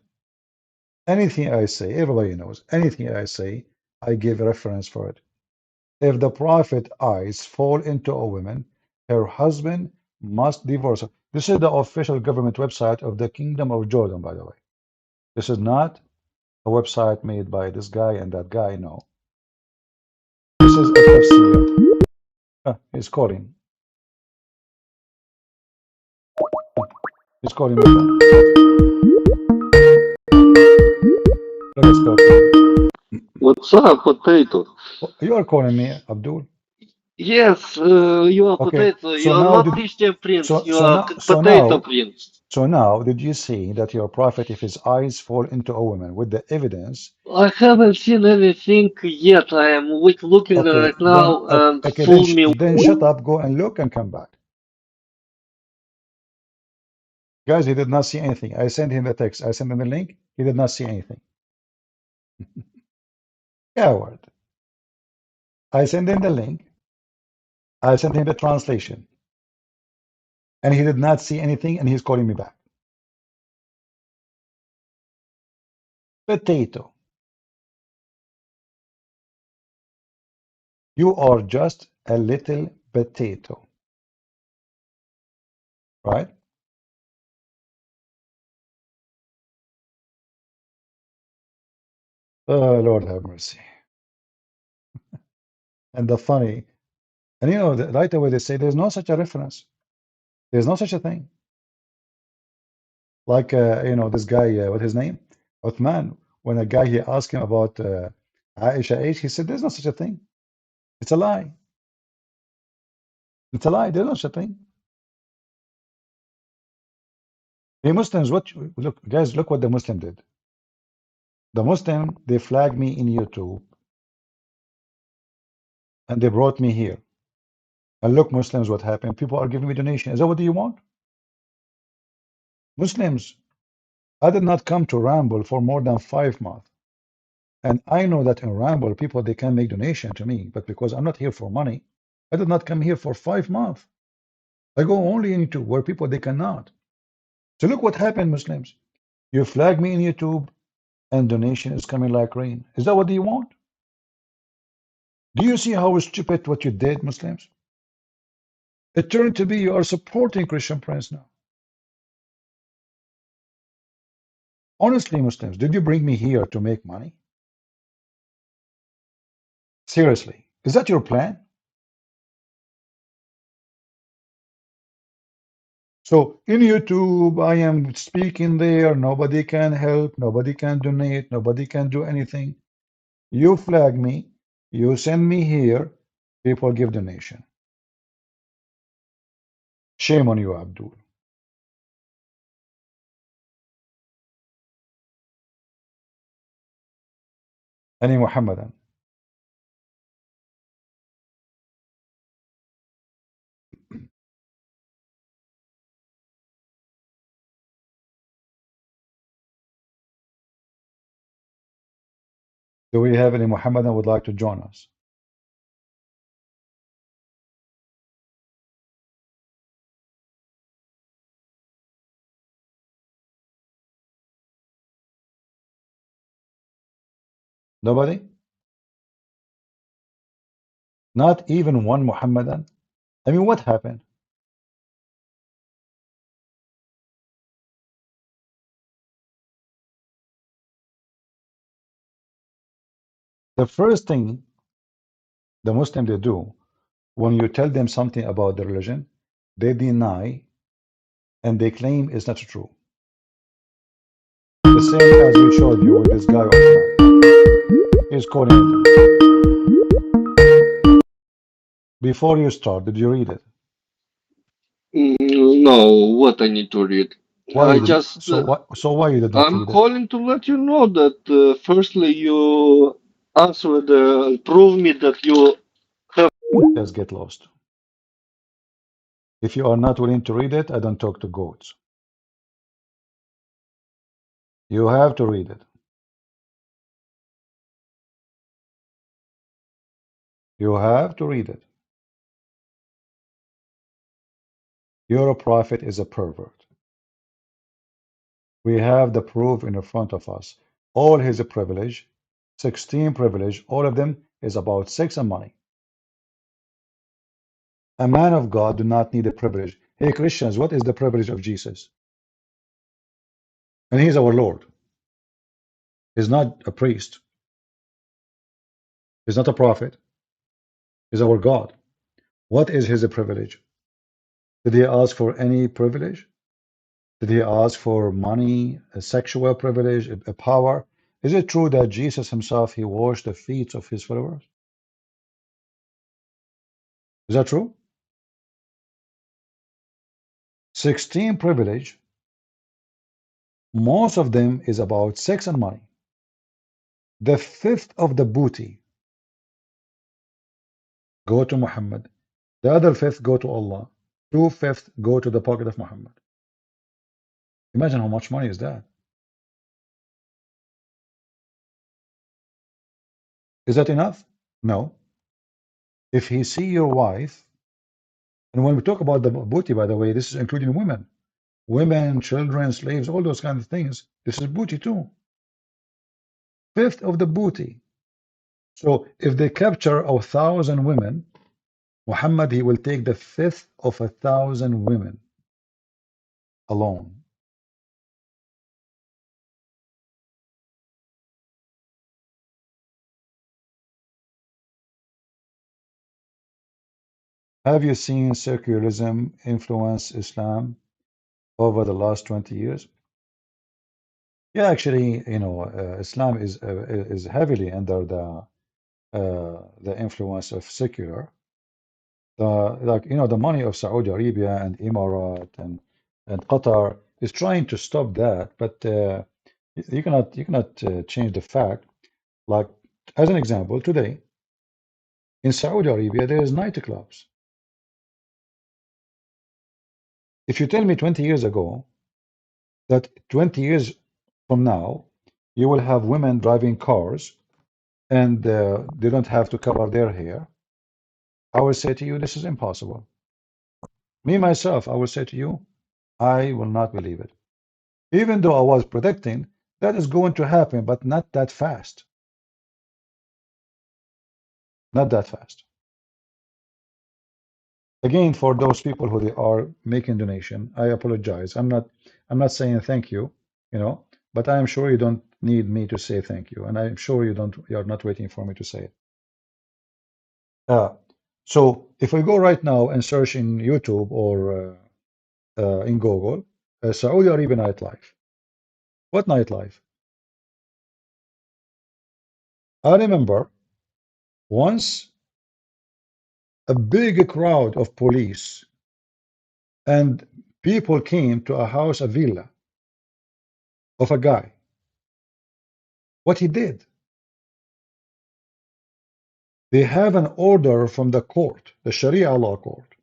Anything I say, everybody knows, anything I say, I give a reference for it. If the prophet eyes fall into a woman, her husband must divorce her. This is the official government website of the Kingdom of Jordan, by the way. This is not a website made by this guy and that guy, no. This is a tafsir. He's calling. He's calling me. Let's go. What's up, potato? You are calling me, Abdul? Yes, you are Okay. potato. So You are now not did, Christian prince. so, You so are now, potato prince. so now, did you see that your prophet, if his eyes fall into a woman with the evidence? I haven't seen anything yet. I am looking Okay, right now and okay, fool me. then shut up, go and look and come back. Guys, he did not see anything. I sent him the text. I sent him the link. He did not see anything. Coward. I sent him the link. I sent him the translation. And he did not see anything, and he's calling me back. Potato. You are just a little potato. Right? Oh, Lord have mercy. And the funny, and you know, right away they say there's no such a reference. There's no such a thing. Like, you know, this guy, what's his name? Uthman. When a guy, he asked him about Aisha age, he said, there's no such a thing. It's a lie. It's a lie. There's no such a thing. Hey, Muslims, look, guys, look what the Muslim did. The Muslim, they flagged me in YouTube and they brought me here. And look, Muslims, what happened? People are giving me donation. Is that what you want? Muslims, I did not come to Ramble for more than 5 months. And I know that in Ramble, people, they can make donation to me. But because I'm not here for money, I did not come here for 5 months. I go only into where people, they cannot. So look what happened, Muslims. You flag me in YouTube and donation is coming like rain. Is that what you want? Do you see how stupid what you did, Muslims? It turned to be you are supporting Christian Prince now. Honestly, Muslims, did you bring me here to make money? Seriously, is that your plan? So in YouTube, I am speaking there. Nobody can help. Nobody can donate. Nobody can do anything. You flag me. You send me here. People give donation. Shame on you, Abdul. Any Muhammadan. Do we have any Muhammadan would like to join us? Nobody? Not even one Muhammadan? I mean, what happened? The first thing the Muslim they do when you tell them something about the religion, they deny and they claim it's not true. The same as we showed you with this guy on tonight. He's quoting it. Before you start, did you read it? No, what I need to read? Why I did just so why you did not I'm read it? calling to let you know that firstly you answered, prove me that you have. Just get lost. If you are not willing to read it, I don't talk to goats. You have to read it. You have to read it. Your prophet is a pervert. We have the proof in front of us. All his privilege, 16 privilege, all of them is about sex and money. A man of God do not need a privilege. Hey Christians, what is the privilege of Jesus? And he's our Lord. He's not a priest. He's not a prophet. He's our God. What is his privilege? Did he ask for any privilege? Did he ask for money, a sexual privilege, a power? Is it true that Jesus himself, he washed the feet of his followers? Is that true? 16 privilege, most of them is about sex and money. The fifth of the booty go to Muhammad. The other fifth go to Allah. 2/5 go to the pocket of Muhammad. Imagine how much money is that. Is that enough? No. If he see your wife, and when we talk about the booty, by the way, this is including women. Women, children, slaves, all those kind of things. This is booty too. Fifth of the booty. So if they capture 1,000 women, Muhammad, he will take the fifth of 1,000 women alone. Have you seen secularism influence Islam over the last 20 years? Yeah, actually, Islam is heavily under the influence of secular. The money of Saudi Arabia and Emirat and Qatar is trying to stop that, but you cannot change the fact. Like, as an example, today in Saudi Arabia there is nightclubs. If you tell me 20 years ago that 20 years from now you will have women driving cars and they don't have to cover their hair, I will say to you, this is impossible. Me, myself, I will say to you, I will not believe it. Even though I was predicting that is going to happen, but not that fast. Not that fast. Again, for those people who they are making donation, I apologize. I'm not saying thank you, but I am sure you don't need me to say thank you, and I'm sure you're not waiting for me to say it. So if we go right now and search in YouTube or in Google, Saudi Arabia nightlife. What nightlife? I remember once a big crowd of police and people came to a house, a villa of a guy. What he did? They have an order from the court, the Sharia law court,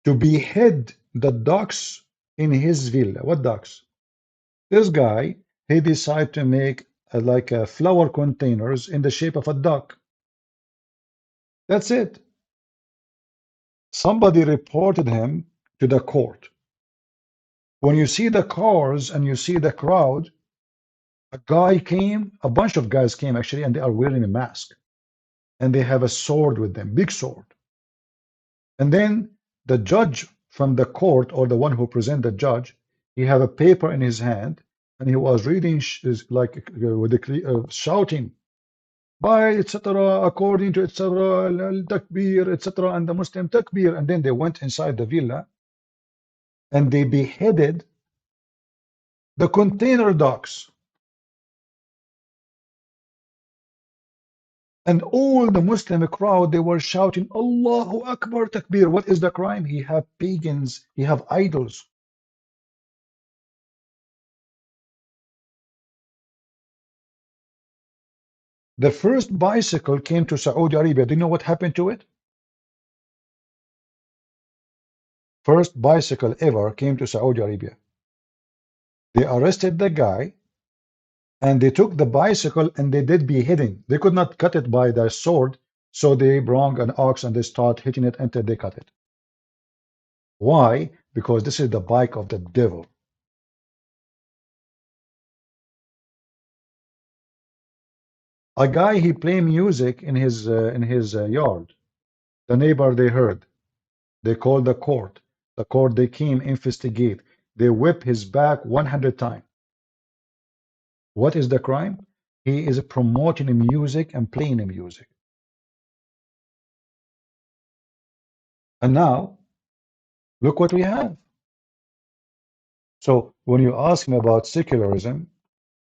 to behead the ducks in his villa. What ducks? This guy, he decided to make like flower containers in the shape of a duck. That's it. Somebody reported him to the court. When you see the cars and you see the crowd, a bunch of guys came actually, and they are wearing a mask. And they have a sword with them, big sword. And then the judge from the court, or the one who present the judge, he had a paper in his hand, and he was reading like with the shouting, by etc. according to etc. al-takbir etc. and the Muslim takbir. And then they went inside the villa, and they beheaded the container ducks. And all the Muslim crowd, they were shouting, Allahu Akbar Takbir. What is the crime? He have pagans, he have idols. The first bicycle came to Saudi Arabia. Do you know what happened to it? First bicycle ever came to Saudi Arabia. They arrested the guy, and they took the bicycle and they did beheading. They could not cut it by the sword, so they brought an ox and they start hitting it until they cut it. Why? Because this is the bike of the devil. A guy, he play music in his yard. The neighbor, they heard. They called the court. The court, they came, investigate. They whip his back 100 times. What is the crime? He is promoting music and playing music. And now, look what we have. So when you ask me about secularism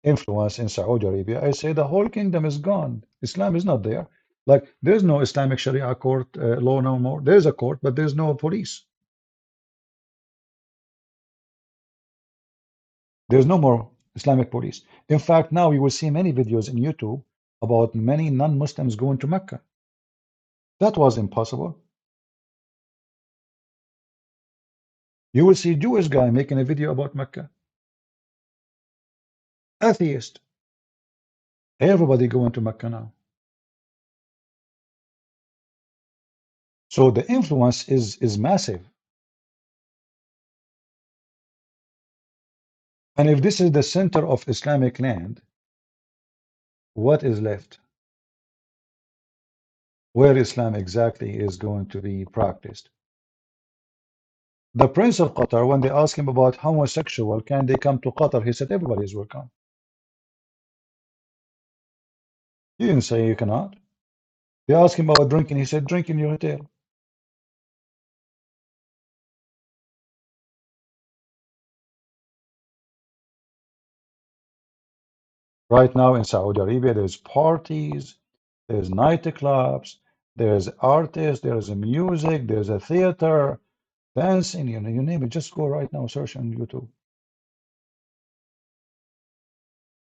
influence in Saudi Arabia, I say the whole kingdom is gone. Islam is not there. Like, there's no Islamic Sharia court law no more. There's a court, but there's no police. There's no more Islamic police. In fact, now you will see many videos in YouTube about many non-Muslims going to Mecca. That was impossible. You will see Jewish guy making a video about Mecca. Atheist. Everybody going to Mecca now. So the influence is massive. And if this is the center of Islamic land, what is left? Where Islam exactly is going to be practiced? The Prince of Qatar, when they asked him about homosexual, can they come to Qatar? He said, everybody is welcome. He didn't say you cannot. They asked him about drinking. He said, drink in your hotel. Right now in Saudi Arabia, there's parties, there's nightclubs, there's artists, there's a music, there's a theater, dancing, you name it. Just go right now, search on YouTube.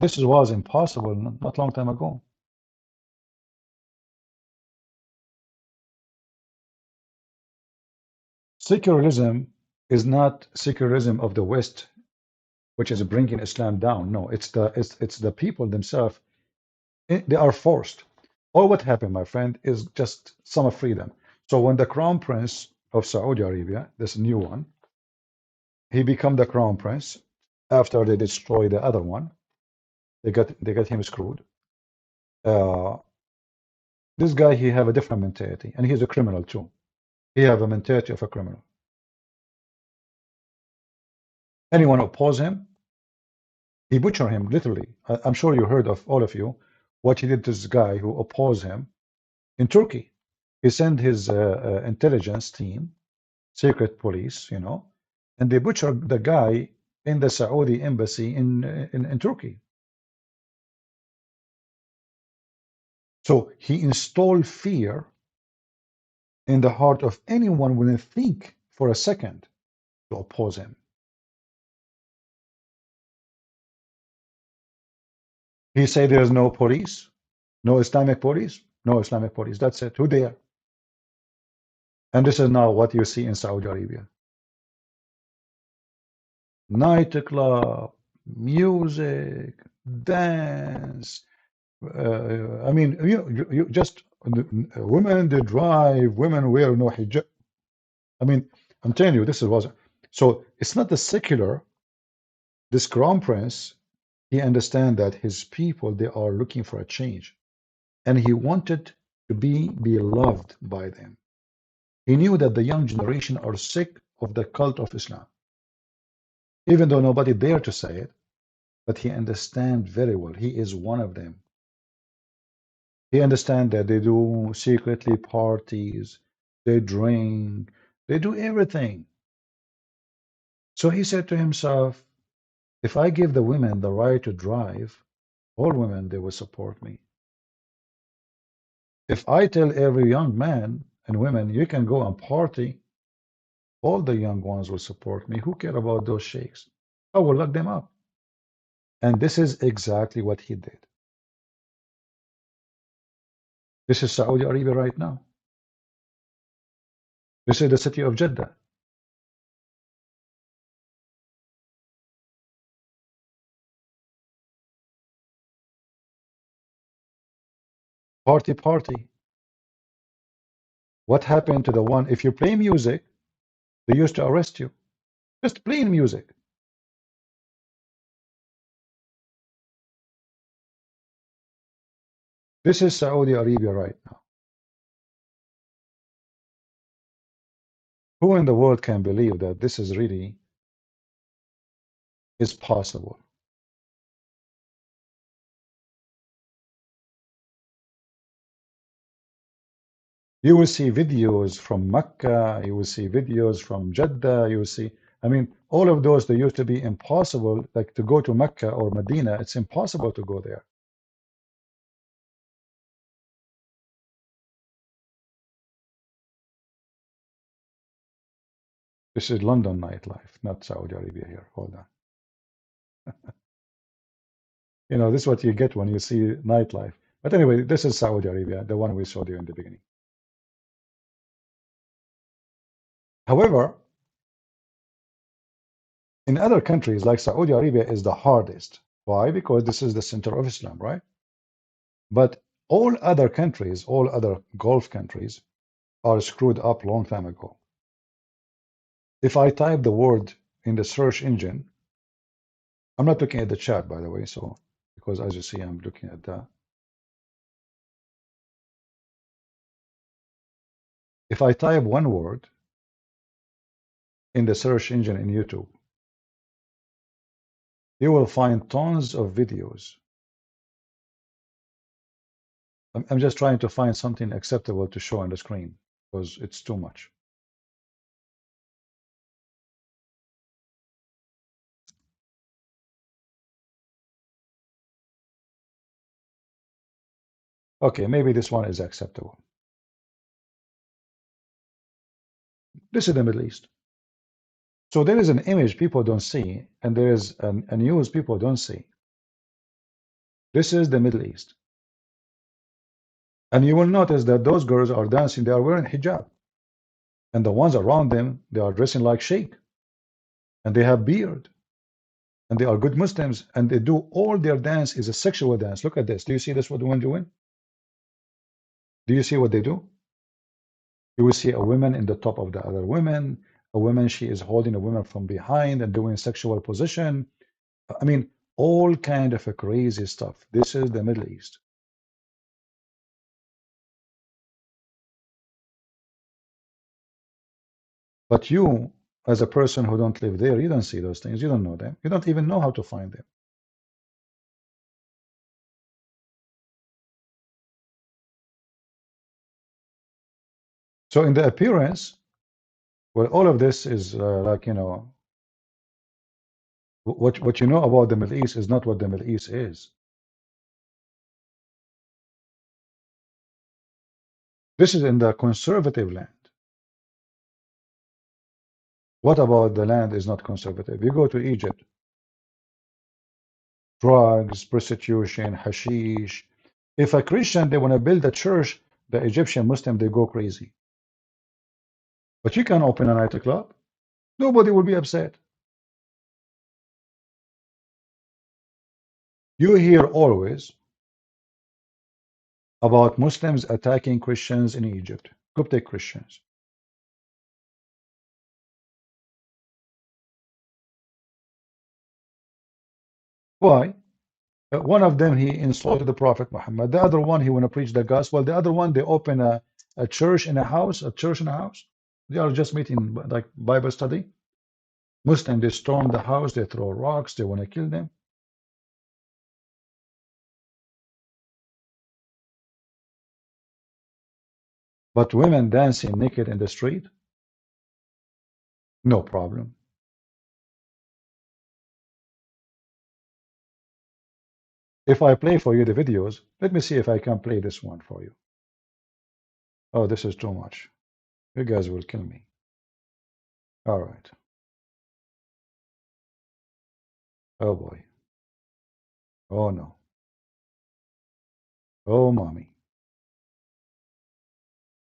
This was impossible not long time ago. Secularism is not secularism of the West, which is bringing Islam down. No, it's the people themselves. They are forced. All what happened, my friend, is just some of freedom. So when the crown prince of Saudi Arabia, this new one, he become the crown prince after they destroy the other one. They got him screwed. This guy, he have a different mentality, and he's a criminal too. He have a mentality of a criminal. Anyone oppose him, he butcher him literally. I'm sure you heard of, all of you, what he did to this guy who opposed him in Turkey. He sent his intelligence team, secret police, you know, and they butchered the guy in the Saudi embassy in Turkey. So he installed fear in the heart of anyone who didn't think for a second to oppose him. He said there's no police, no Islamic police, no Islamic police. That's it. Who dare? And this is now what you see in Saudi Arabia. Nightclub, music, dance. I mean, you just women they drive, women wear no hijab. I mean, I'm telling you, this was so. It's not the secular. This crown prince, he understands that his people they are looking for a change, and he wanted to be beloved by them. He knew that the young generation are sick of the cult of Islam, even though nobody dare to say it, but he understands very well. He is one of them. He understands that they do secretly parties, they drink, they do everything. So he said to himself, if I give the women the right to drive, all women, they will support me. If I tell every young man and women, you can go and party, all the young ones will support me. Who care about those sheikhs? I will lock them up. And this is exactly what he did. This is Saudi Arabia right now. This is the city of Jeddah. Party, party. What happened to the one, if you play music, they used to arrest you. Just playing music. This is Saudi Arabia right now. Who in the world can believe that this is really is possible? You will see videos from Mecca, you will see videos from Jeddah, you will see, I mean, all of those, they used to be impossible, like to go to Mecca or Medina, it's impossible to go there. This is London nightlife, not Saudi Arabia here. Hold on. You know, this is what you get when you see nightlife. But anyway, this is Saudi Arabia, the one we saw there in the beginning. However, in other countries like Saudi Arabia is the hardest. Why? Because this is the center of Islam, right? But all other countries, all other Gulf countries are screwed up long time ago. If I type the word in the search engine, I'm not looking at the chat, by the way, so because as you see, I'm looking at that. If I type one word in the search engine in YouTube, you will find tons of videos. I'm just trying to find something acceptable to show on the screen because it's too much. Okay, maybe this one is acceptable. This is the Middle East. So there is an image people don't see, and there is a news people don't see. This is the Middle East. And you will notice that those girls are dancing, they are wearing hijab. And the ones around them, they are dressing like sheikh. And they have beard. And they are good Muslims. And they do all their dance is a sexual dance. Look at this. Do you see this what the women doing? Do you see what they do? You will see a woman in the top of the other women. A woman, she is holding a woman from behind and doing sexual position. I mean, all kind of a crazy stuff. This is the Middle East. But you, as a person who don't live there, you don't see those things. You don't know them. You don't even know how to find them. So in the appearance, well, all of this is like, you know, what you know about the Middle East is not what the Middle East is. This is in the conservative land. What about the land is not conservative? You go to Egypt, drugs, prostitution, hashish. If a Christian, they want to build a church, the Egyptian Muslim, they go crazy. But you can open a nightclub. Nobody will be upset. You hear always about Muslims attacking Christians in Egypt, Coptic Christians. Why? One of them, he insulted the Prophet Muhammad. The other one, he want to preach the gospel. The other one, they open a church in a house, a church in a house. They are just meeting like Bible study. Muslims, they storm the house, they throw rocks, they want to kill them. But women dancing naked in the street, no problem. If I play for you the videos, let me see if I can play this one for you. Oh, this is too much. You guys will kill me. All right. Oh boy. Oh no. Oh mommy.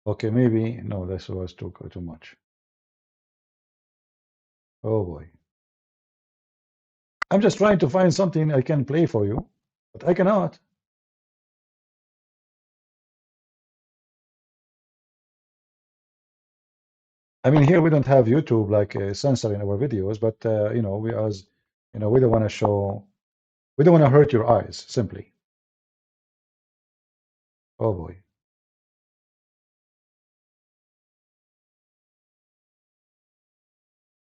Okay, maybe no, this was too much. Oh boy. I'm just trying to find something I can play for you, but I cannot. I mean, here we don't have YouTube like censoring our videos, but you know, we as you know, we don't want to show, we don't want to hurt your eyes, simply. Oh boy.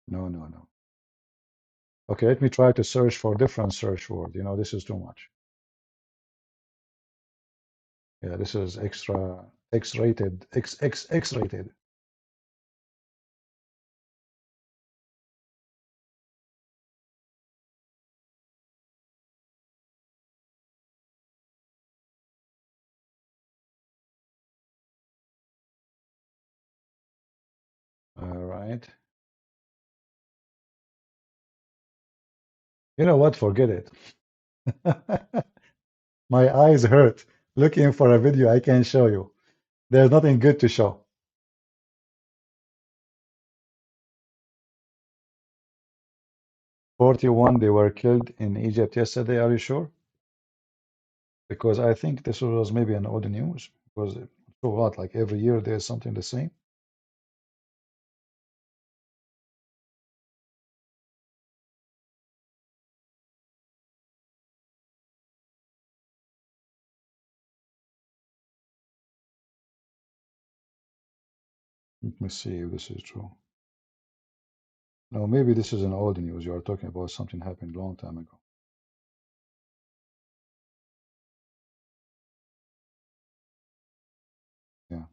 No, no, no. Okay, let me try to search for different search word. You know, this is too much. Yeah, this is extra X-rated, X-rated. All right. You know what? Forget it. My eyes hurt looking for a video I can show you. There's nothing good to show. "41, they were killed in Egypt yesterday." Are you sure? Because I think this was maybe an old news. Because so what? Like every year there's something the same. Let me see if this is true. No, maybe this is an old news. You are talking about something happened a long time ago. Yeah.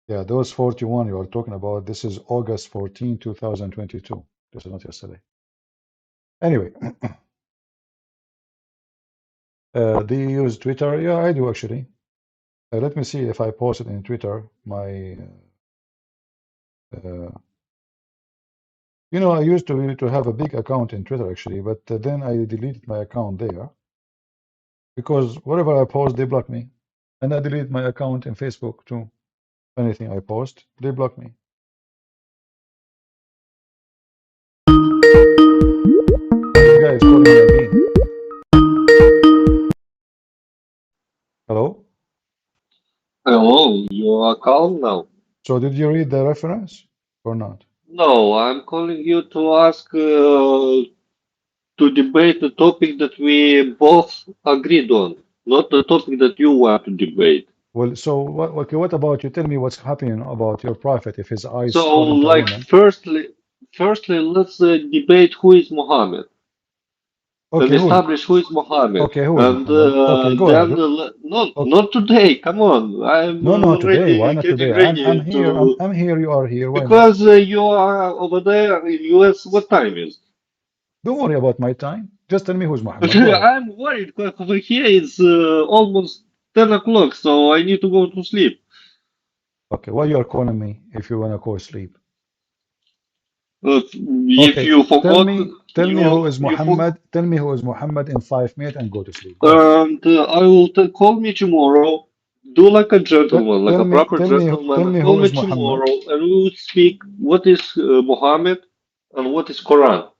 Yeah, those 41 you are talking about, this is August 14, 2022. This is not yesterday. Anyway, do you use Twitter? Yeah, I do actually. Let me see if I posted in Twitter my You know, I used to have a big account in Twitter actually, but then I deleted my account there because whatever I post, they block me. And I deleted my account in Facebook too. Anything I post, they block me. This guy is calling me again. Hello? Hello, you are calm now. So did you read the reference or not? No, I'm calling you to ask to debate the topic that we both agreed on, not the topic that you want to debate. Well, so okay, what about you? Tell me what's happening about your prophet if his eyes So, fall into a like, woman. firstly, let's debate who is Muhammad and Okay, who is? establish who is Muhammad, Okay, who is and Muhammad? Okay, go then ahead. not Okay. not today. Come on, I'm No, no, today. Why already not getting today? ready I'm here. to I'm here. You are here. Why not? because you are over there in US. What time is? Don't worry about my time. Just tell me who's Muhammad. Go ahead. I'm worried because over here it's almost 10 o'clock, so I need to go to sleep. Okay, why you are calling me if you wanna go sleep? If Okay, you forgot, tell me who is you Muhammad. Tell me who is Muhammad in 5 minutes and go to sleep. Go ahead. and I will call me tomorrow. Do like a gentleman, like a proper Tell gentleman. me Call who me is Muhammad. tomorrow, and we will speak what is Muhammad and what is Quran,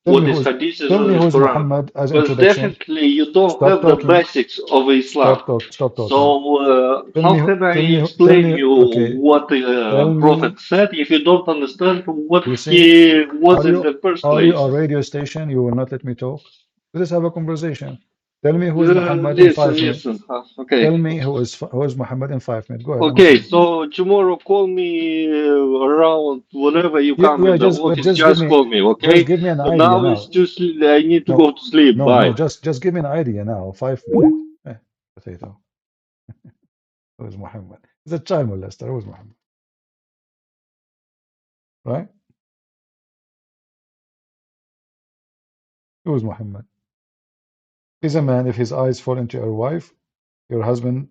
Tell me what who is is Hadith and tell what me is who is Quran. Muhammad as Because introduction. definitely you don't Stop have the talking. basics of Islam. Stop talking. So how can I Tell explain me. you Okay, what the tell me. Prophet said if you don't understand what You see, he was in the first are you place? a radio station? You will not let me talk. Let us have a conversation. Tell me who is Muhammad in 5 minutes. Listen. Okay. Tell me who is Muhammad in 5 minutes. Go ahead. I'm Okay, listening. so tomorrow call me around whenever you come Yeah, in the office, just give just me call me, okay? just give me an But idea now now. it's too I need to No, go to sleep. Bye. just give me an idea now. 5 minutes. Potato. Who is Muhammad? He's a child molester. Who is Muhammad? Right? Who is Muhammad? He's a man. If his eyes fall into your wife, your husband,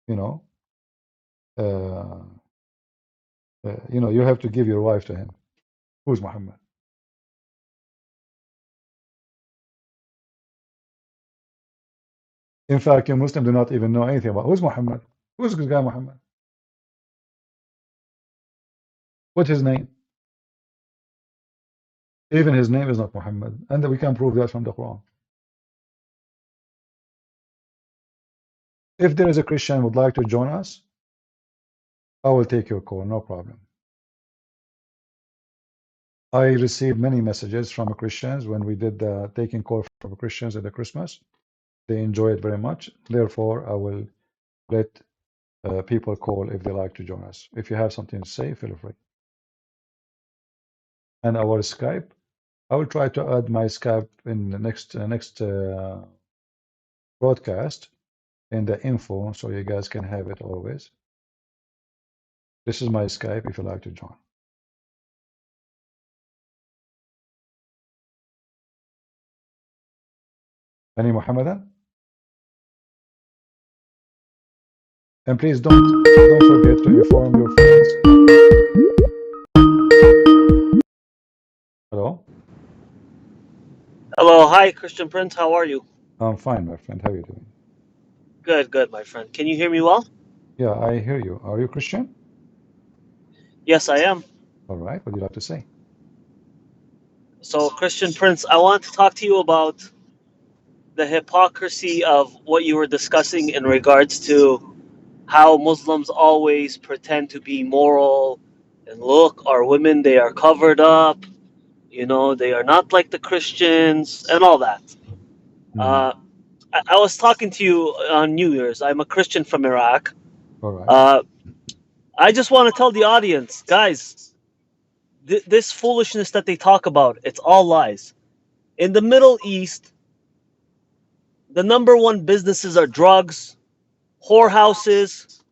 you know, you have to give your wife to him. Who's Muhammad? In fact, you Muslims do not even know anything about who's Muhammad. Who's this guy Muhammad? What's his name? Even his name is not Muhammad, and we can prove that from the Quran. If there is a Christian who would like to join us, I will take your call, no problem. I received many messages from Christians when we did the taking call from Christians at the Christmas. They enjoy it very much. Therefore, I will let people call if they like to join us. If you have something to say, feel free. And our Skype, I will try to add my Skype in the next broadcast in the info so you guys can have it always. This is my Skype if you like to join. Any Muhammadan? And please don't forget to inform your friends. Hello? Hello, hi, Christian Prince. How are you? I'm fine, my friend. How are you doing? Good, my friend. Can you hear me well? Yeah, I hear you. Are you Christian? Yes, I am. All right. What do you like to say? So, Christian Prince, I want to talk to you about the hypocrisy of what you were discussing in regards to how Muslims always pretend to be moral and look, our women, they are covered up, they are not like the Christians and all that. I was talking to you on New Year's. I'm a Christian from Iraq. All right. I just want to tell the audience, guys, this foolishness that they talk about, it's all lies. In the Middle East, the number one businesses are drugs, whorehouses,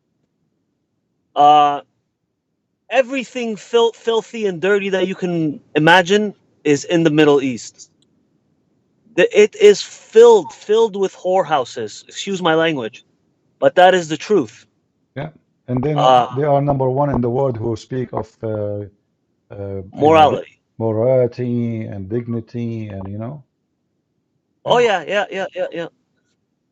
everything filthy and dirty that you can imagine is in the Middle East. It is filled with whorehouses. Excuse my language, but that is the truth. Yeah. And then they are number one in the world who speak of morality. morality and dignity, and Oh yeah. yeah.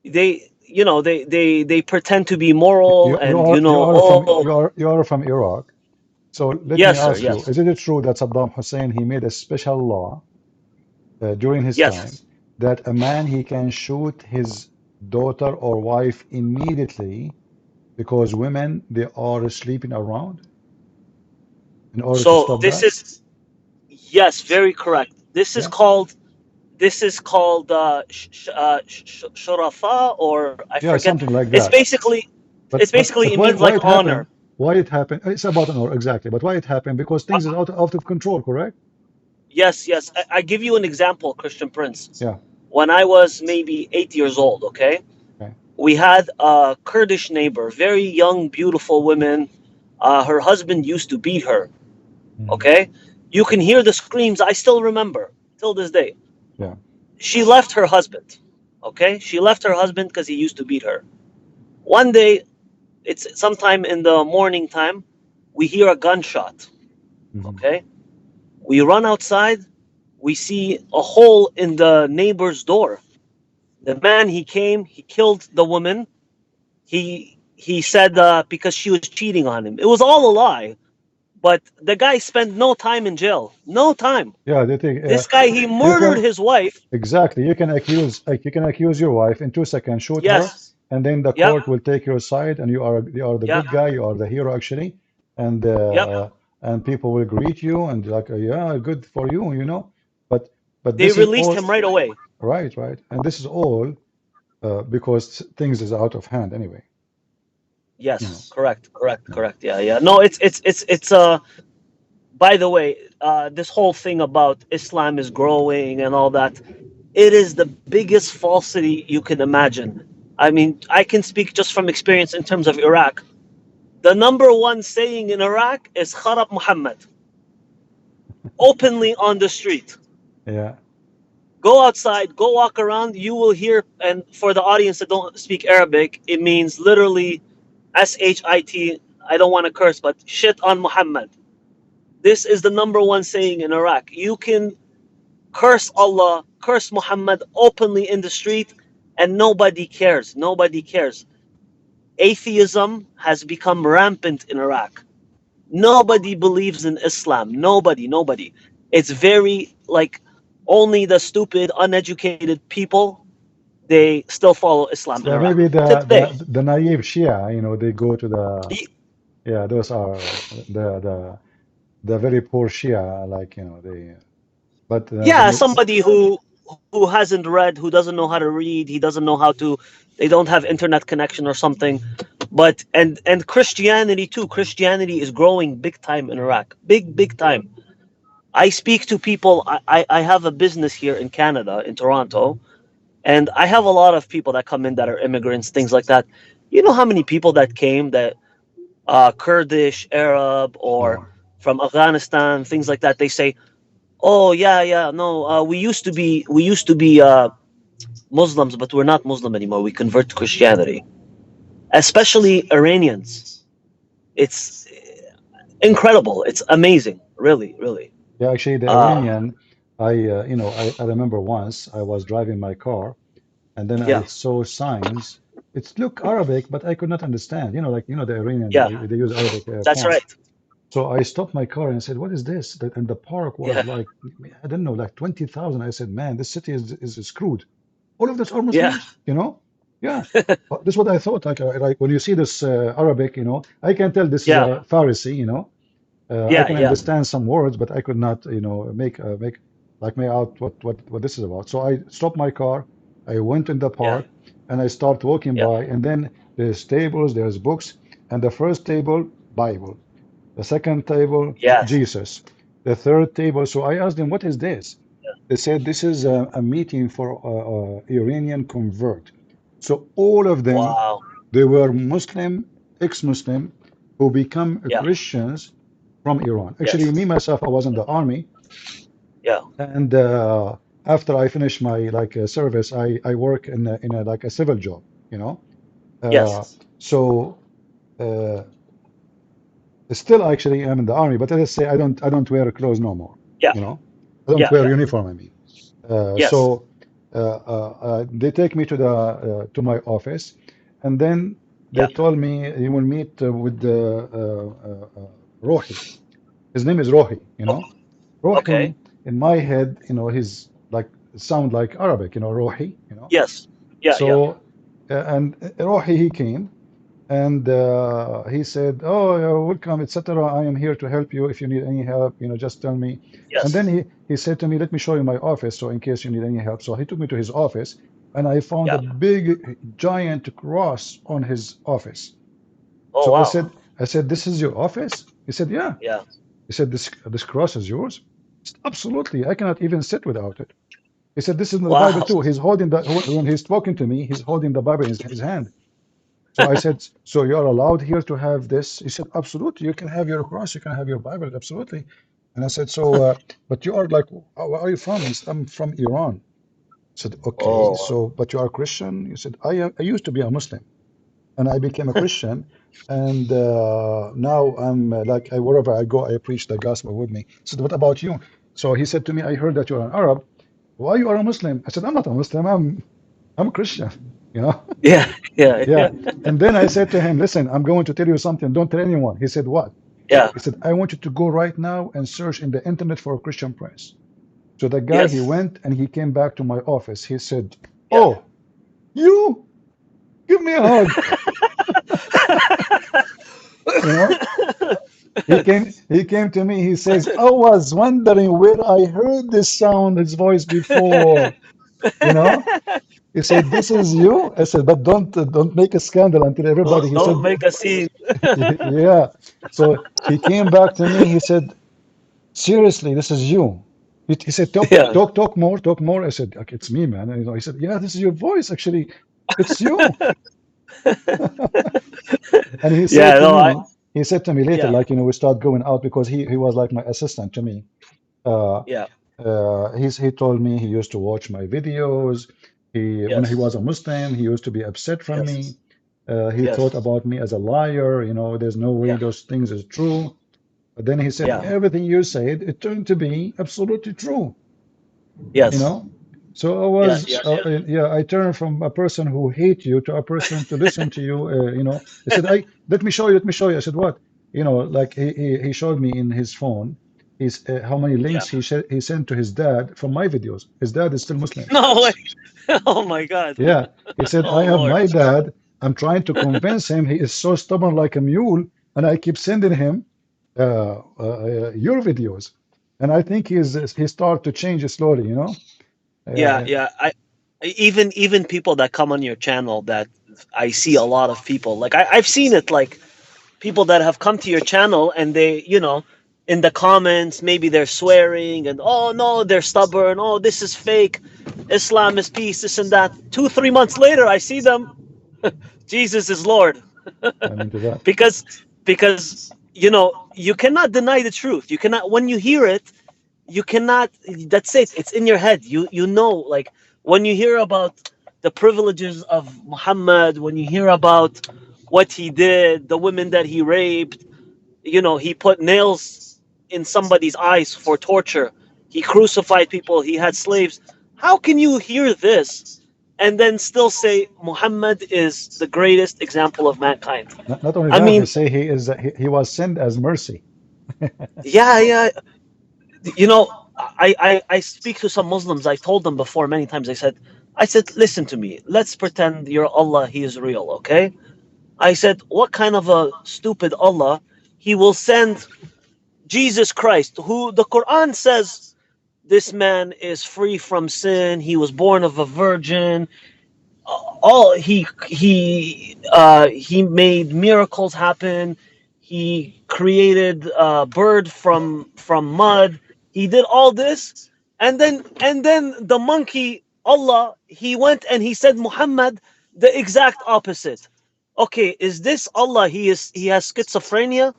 They, they pretend to be moral, You and are oh you are from Iraq. So let me yes, sir, ask you, yes, is it true that Saddam Hussein he made a special law during his time yes. that a man he can shoot his daughter or wife immediately because women they are sleeping around in order to So stop this that? is, yes, very correct. Yeah, This is called shurafa, or I yeah, forget. something like It's that. basically, But it why means like it honor. happened? Why it happened? It's about an hour exactly. But why it happened? Because Uh, things is out of control, correct? yes, yes. I give you an example, Christian Prince. Yeah. When I was maybe 8 years old, okay, Okay. we had a Kurdish neighbor, very young, beautiful woman. Her husband used to beat her. Mhm. Okay, you can hear the screams. I still remember till this day. Yeah. She left her husband. Okay, she left her husband because he used to beat her. One day, it's sometime in the morning time, we hear a gunshot. Mhm. Okay, we run outside. We see a hole in the neighbor's door. The man, he came, he killed the woman. He said because she was cheating on him. It was all a lie. But the guy spent no time in jail. No time. Yeah. They think This guy, he you murdered can his wife. exactly you can accuse your wife in 2 seconds, shoot her, Yes. and then the Yep. court will take your side, and you are the Yep. good guy, you are the hero actually, and Yep. people will greet you and like yeah, good for you, But They this is released all him right away. right, right, and this is all because things is out of hand anyway. Yes. Correct. Correct. Yeah. Correct. Yeah. Yeah. No, it's. By the way, this whole thing about Islam is growing and all that, it is the biggest falsity you can imagine. I mean, I can speak just from experience in terms of Iraq. The number one saying in Iraq is Kharab Muhammad, openly on the street. Yeah. Go outside, go walk around, you will hear, and for the audience that don't speak Arabic, it means literally shit. I don't want to curse, but shit on Muhammad. This is the number one saying in Iraq. You can curse Allah, curse Muhammad openly in the street, and nobody cares. Nobody cares. Atheism has become rampant in Iraq. Nobody believes in Islam. Nobody. It's very like only the stupid, uneducated people, they still follow Islam in Yeah, Iraq maybe today. the naive Shia, they go to the Y- yeah, those are the very poor Shia, like they. But Yeah, somebody who hasn't read, who doesn't know how to read, he doesn't know how to, they don't have internet connection or something. But and Christianity too. Christianity is growing big time in Iraq. Big time. I speak to people. I have a business here in Canada, in Toronto, and I have a lot of people that come in that are immigrants, things like that. You know how many people that came that Kurdish, Arab, or yeah, from Afghanistan, things like that. They say, "Oh yeah, no, we used to be Muslims, but we're not Muslim anymore. We convert to Christianity." Especially Iranians. It's incredible. It's amazing. Really, really. yeah. Actually, the Uh, Iranian, I remember once I was driving my car, and then I yeah, saw signs. It's look Arabic, but I could not understand. Like the Iranian, yeah, they use Arabic that's fonts. right. So I stopped my car and said, "What is this?" And the park was Yeah, like, I don't know, like 20,000. I said, "Man, this city is screwed. All of those are yeah, Muslims, Yeah, this is what I thought. Like when you see this Arabic, I can tell this is yeah, a Pharisee, I can yeah. understand some words, but I could not, make out what this is about. So I stopped my car. I went in the Yeah, park, and I start walking yeah, by, and then there's tables, there's books, and the first table, Bible. The second table, yes. Jesus. The third table. So I asked them, "What is this?" They said, "This is a meeting for Iranian convert." So all of them, Wow. they were Muslim, ex-Muslim, who become Yeah, Christians from Iran. Actually, yes. me myself, I was in the army, Yeah, and after I finished my service, I work in a like a civil job, you know. Uh, yes. so still, actually, I'm in the army, but let's say I don't wear clothes no more. Yeah. You know, I don't Yeah. wear Yeah. uniform. I mean, Yes. so they take me to the to my office, and then they Yeah. told me you will meet with the Rohi. His name is Rohi. You know, Okay. Rohi in my head, you know, he's like sound like Arabic. You know, Rohi. You know, Yes. Yeah. Yeah. so and Rohi he came. And he said, "Oh, welcome, etc. I am here to help you. If you need any help, you know, just tell me." And Yes. then he said to me, "Let me show you my office, so in case you need any help." So he took me to his office, and I found a Yeah. big, giant cross on his office. Oh So wow. I said, "This is your office?" He said, "Yeah." Yeah. He said, "This cross is yours?" I said, "Absolutely. I cannot even sit without it." He said, "This is in the Bible Wow. too." He's holding the when he's talking to me, he's holding the Bible in his hand. So I said, "So you're allowed here to have this?" He said, "Absolutely. You can have your cross. You can have your Bible. Absolutely." And I said, "So, but you are like, where are you from?" He said, "I'm from Iran." I said, "Okay. Oh. So, but you are Christian?" He said, I used to be a Muslim, and I became a Christian, and now I'm like, wherever I go, I preach the gospel with me." I said, "What about you?" So he said to me, "I heard that you're an Arab. Why you are a Muslim?" I said, "I'm not a Muslim. I'm a Christian." You know. Yeah. Yeah. Yeah. And then I said to him, "Listen, I'm going to tell you something. Don't tell anyone." He said, "What?" Yeah. He said, "I want you to go right now and search in the internet for a Christian Prince." So the guy, he Yes. went and he came back to my office. He said, Yeah. "Oh, you give me a hug." You know, he came to me. He says, "I was wondering where I heard this sound, his voice before." You know, he said, "This is you." I said, "But don't make a scandal until everybody." He Don't said, make a scene. "Yeah." So he came back to me. He said, "Seriously, this is you." He said, Yeah. talk more, talk more." I said, "Okay, it's me, man." And, you know, he said, "Yeah, this is your voice. Actually, it's you." And Yeah. No. he said to me later, Yeah. like, you know, we start going out because he was like my assistant to me. Uh, Yeah. he told me he used to watch my videos. When he Yes. was a Muslim, he used to be upset from me. Yes. He thought Yes. about me as a liar. You know, there's no way Yeah. those things is true. But then he said, Yeah. everything you said, it turned to be absolutely true, you Yes. know? So I Yeah. was, Yeah. yeah, I turned from a person who hate you to a person to listen to you, you know? He said, let me show you, let me show you. I said, "What?" You know, like he showed me in his phone, how many Yeah. links he sent to his dad from my videos. His dad is still Muslim. No way. Oh my God. Yeah. He said, Oh "I have Lord. my dad. I'm trying to convince him. He is so stubborn like a mule. And I keep sending him your videos." And I think he started to change slowly, you know? Yeah. Uh, Yeah. Even people that come on your channel, that I see a lot of people, like I've seen it, like people that have come to your channel and they, in the comments, maybe they're swearing and, oh no, they're stubborn. Oh, this is fake. Islam is peace, this and that. 2-3 months later, I see them. Jesus is Lord. I'm into that. because you cannot deny the truth. You cannot, when you hear it, you cannot. That's it. It's in your head. You know, like when you hear about the privileges of Muhammad, when you hear about what he did, the women that he raped, he put nails in somebody's eyes for torture. He crucified people. He had slaves. How can you hear this and then still say Muhammad is the greatest example of mankind? Not only I that, they mean, say he was sent as mercy. yeah, yeah. I speak to some Muslims. I told them before many times. I said, listen to me. Let's pretend you're Allah. He is real, okay? I said, what kind of a stupid Allah? He will send Jesus Christ, who the Quran says this man is free from sin. He was born of a virgin. All he made miracles happen. He created a bird from mud. He did all this, and then the monkey Allah, he went and he said Muhammad the exact opposite. Okay, is this Allah? He has schizophrenia.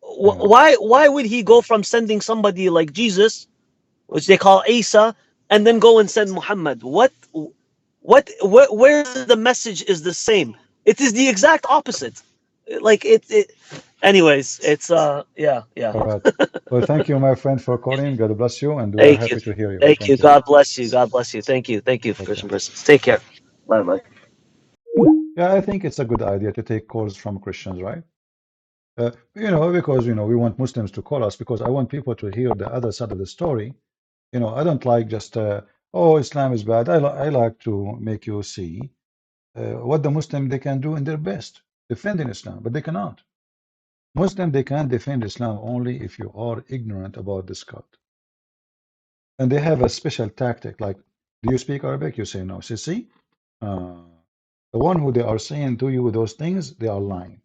Yeah. Why would he go from sending somebody like Jesus, which they call Isa, and then go and send Muhammad? Where the message is the same? It is the exact opposite. like it. Anyways, it's yeah. All right. Well, thank you, my friend, for calling. God bless you, and we are Thank you. happy to hear you. Thank you. Thank you. God bless you. God bless you. Thank you. Thank you, Okay. Christian person. Take care. Bye bye. Yeah, I think it's a good idea to take calls from Christians, right? Because we want Muslims to call us because I want people to hear the other side of the story. I don't like just oh, Islam is bad. I like to make you see what the Muslim they can do in their best defending Islam, but they cannot. Muslim they can defend Islam only if you are ignorant about this God. And they have a special tactic like, do you speak Arabic? You say no. Say, see, uh, the one who they are saying to you those things, they are lying.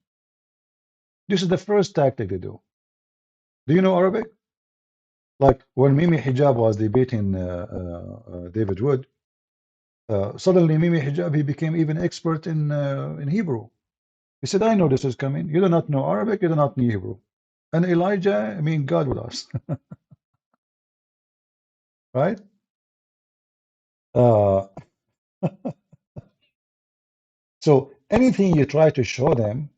This is the first tactic they do. Do you know Arabic? Like when Mimi Hijab was debating David Wood, suddenly Mimi Hijab he became even expert in Hebrew. He said, I know this is coming. You do not know Arabic, you do not know Hebrew. And Elijah, I mean God with us. Right? Uh, so anything you try to show them,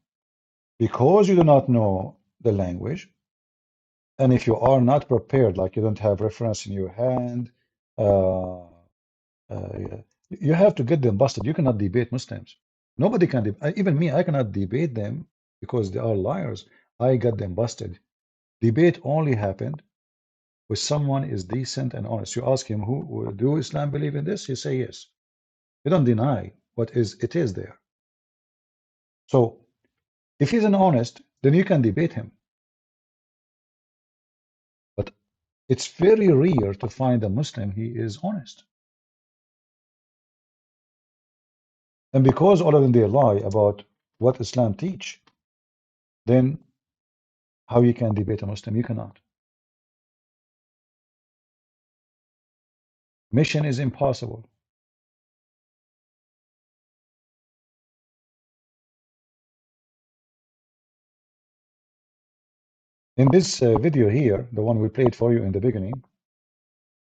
because you do not know the language, and if you are not prepared, like you don't have reference in your hand, uh, you have to get them busted. You cannot debate Muslims. Nobody can, even me, I cannot debate them because they are liars. I got them busted. Debate only happened when someone is decent and honest. You ask him, do Islam believe in this? He say yes. You don't deny what it is there. So if he's an honest, then you can debate him. But it's very rare to find a Muslim he is honest. And because all of them they lie about what Islam teach, then how you can debate a Muslim? You cannot. Mission is impossible. In this video here, the one we played for you in the beginning,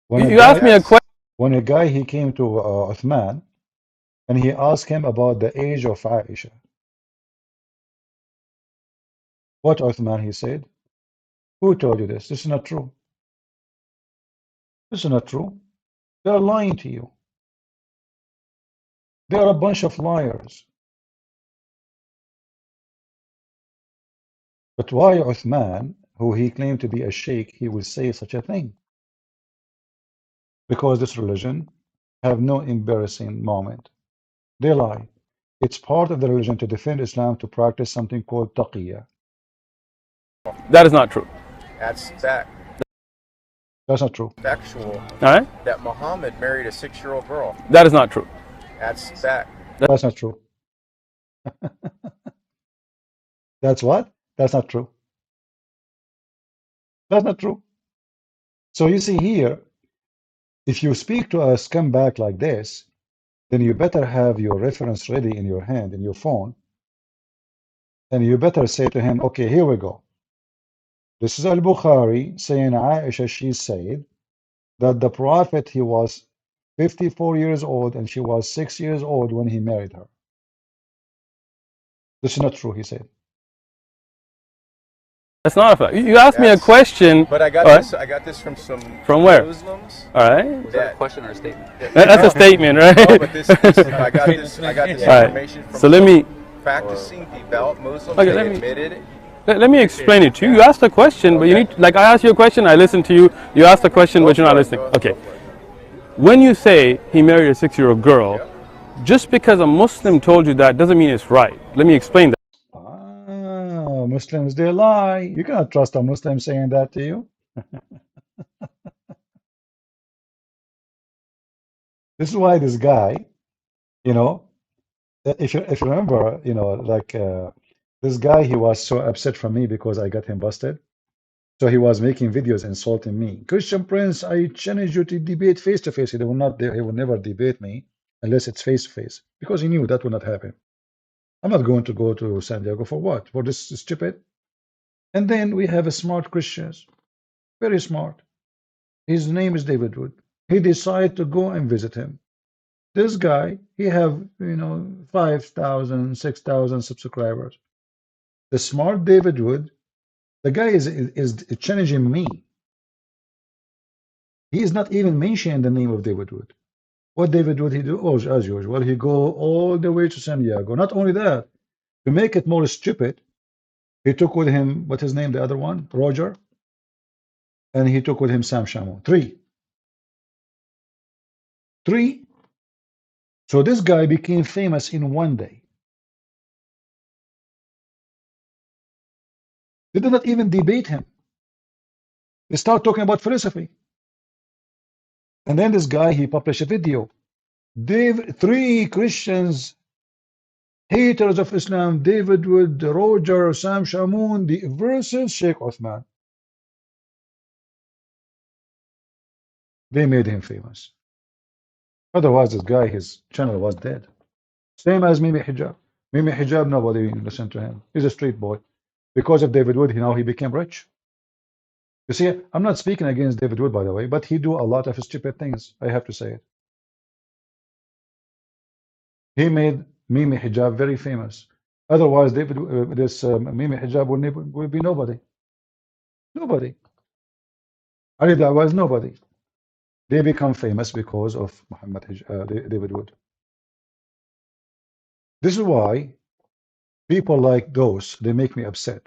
You asked me a question. when a guy he came to Uthman and he asked him about the age of Aisha. What Uthman he said? Who told you this? This is not true. This is not true. They are lying to you. They are a bunch of liars. But why Uthman, who he claimed to be a sheikh, he would say such a thing? Because this religion have no embarrassing moment. They lie. It's part of the religion to defend Islam to practice something called taqiyya. That is not true. That's fact. That's not true. Factual. All right? That Muhammad married a 6-year-old girl. That is not true. That's fact. That's not true. That's what? That's not true. That's not true. So you see here, if you speak to a scumbag like this, then you better have your reference ready in your hand, in your phone, and you better say to him, okay, here we go. This is Al-Bukhari saying Aisha, she said that the Prophet, he was 54 years old and she was 6 years old when he married her. This is not true, he said. That's not a fact. You asked me a question. But I got this. I got this from some where? Muslims. All right. Was that a question or a statement? That's a statement, right? No, but I got this. I got this information from so let me practicing devout Muslims. Okay, they admitted it. Let me explain it to you. You asked a question, but you need, like, I asked you a question, I listened to you. You asked a question, but you're not listening. Okay. When you say he married a 6-year-old girl, just because a Muslim told you that doesn't mean it's right. Let me explain that. Muslims, they lie. You cannot trust a Muslim saying that to you. This is why this guy, if you remember, this guy, he was so upset from me because I got him busted. So he was making videos insulting me. Christian Prince, I challenge you to debate face to face. He will never debate me unless it's face to face because he knew that would not happen. I'm not going to go to San Diego for what? For this stupid? And then we have a smart Christians, very smart. His name is David Wood. He decided to go and visit him. This guy, he have 5,000, 6,000 subscribers. The smart David Wood, the guy is challenging me. He is not even mentioning the name of David Wood. What David Wood he do? Oh, as usual, he go all the way to San Diego. Not only that, to make it more stupid, he took with him, what's his name, the other one? Roger. And he took with him Sam Shamoun. Three. So this guy became famous in one day. They did not even debate him. They start talking about philosophy. And then this guy, he published a video. Three Christians, haters of Islam, David Wood, Roger, Sam Shamoun, versus Sheikh Uthman. They made him famous. Otherwise, this guy, his channel was dead. Same as Mimi Hijab. Mimi Hijab, nobody listened to him. He's a street boy. Because of David Wood, now he became rich. You see, I'm not speaking against David Wood, by the way, but he do a lot of stupid things. I have to say it. He made Mimi Hijab very famous. Otherwise, Mimi Hijab will be nobody. Nobody. Ali Dawah is nobody. They become famous because of David Wood. This is why people like those, they make me upset.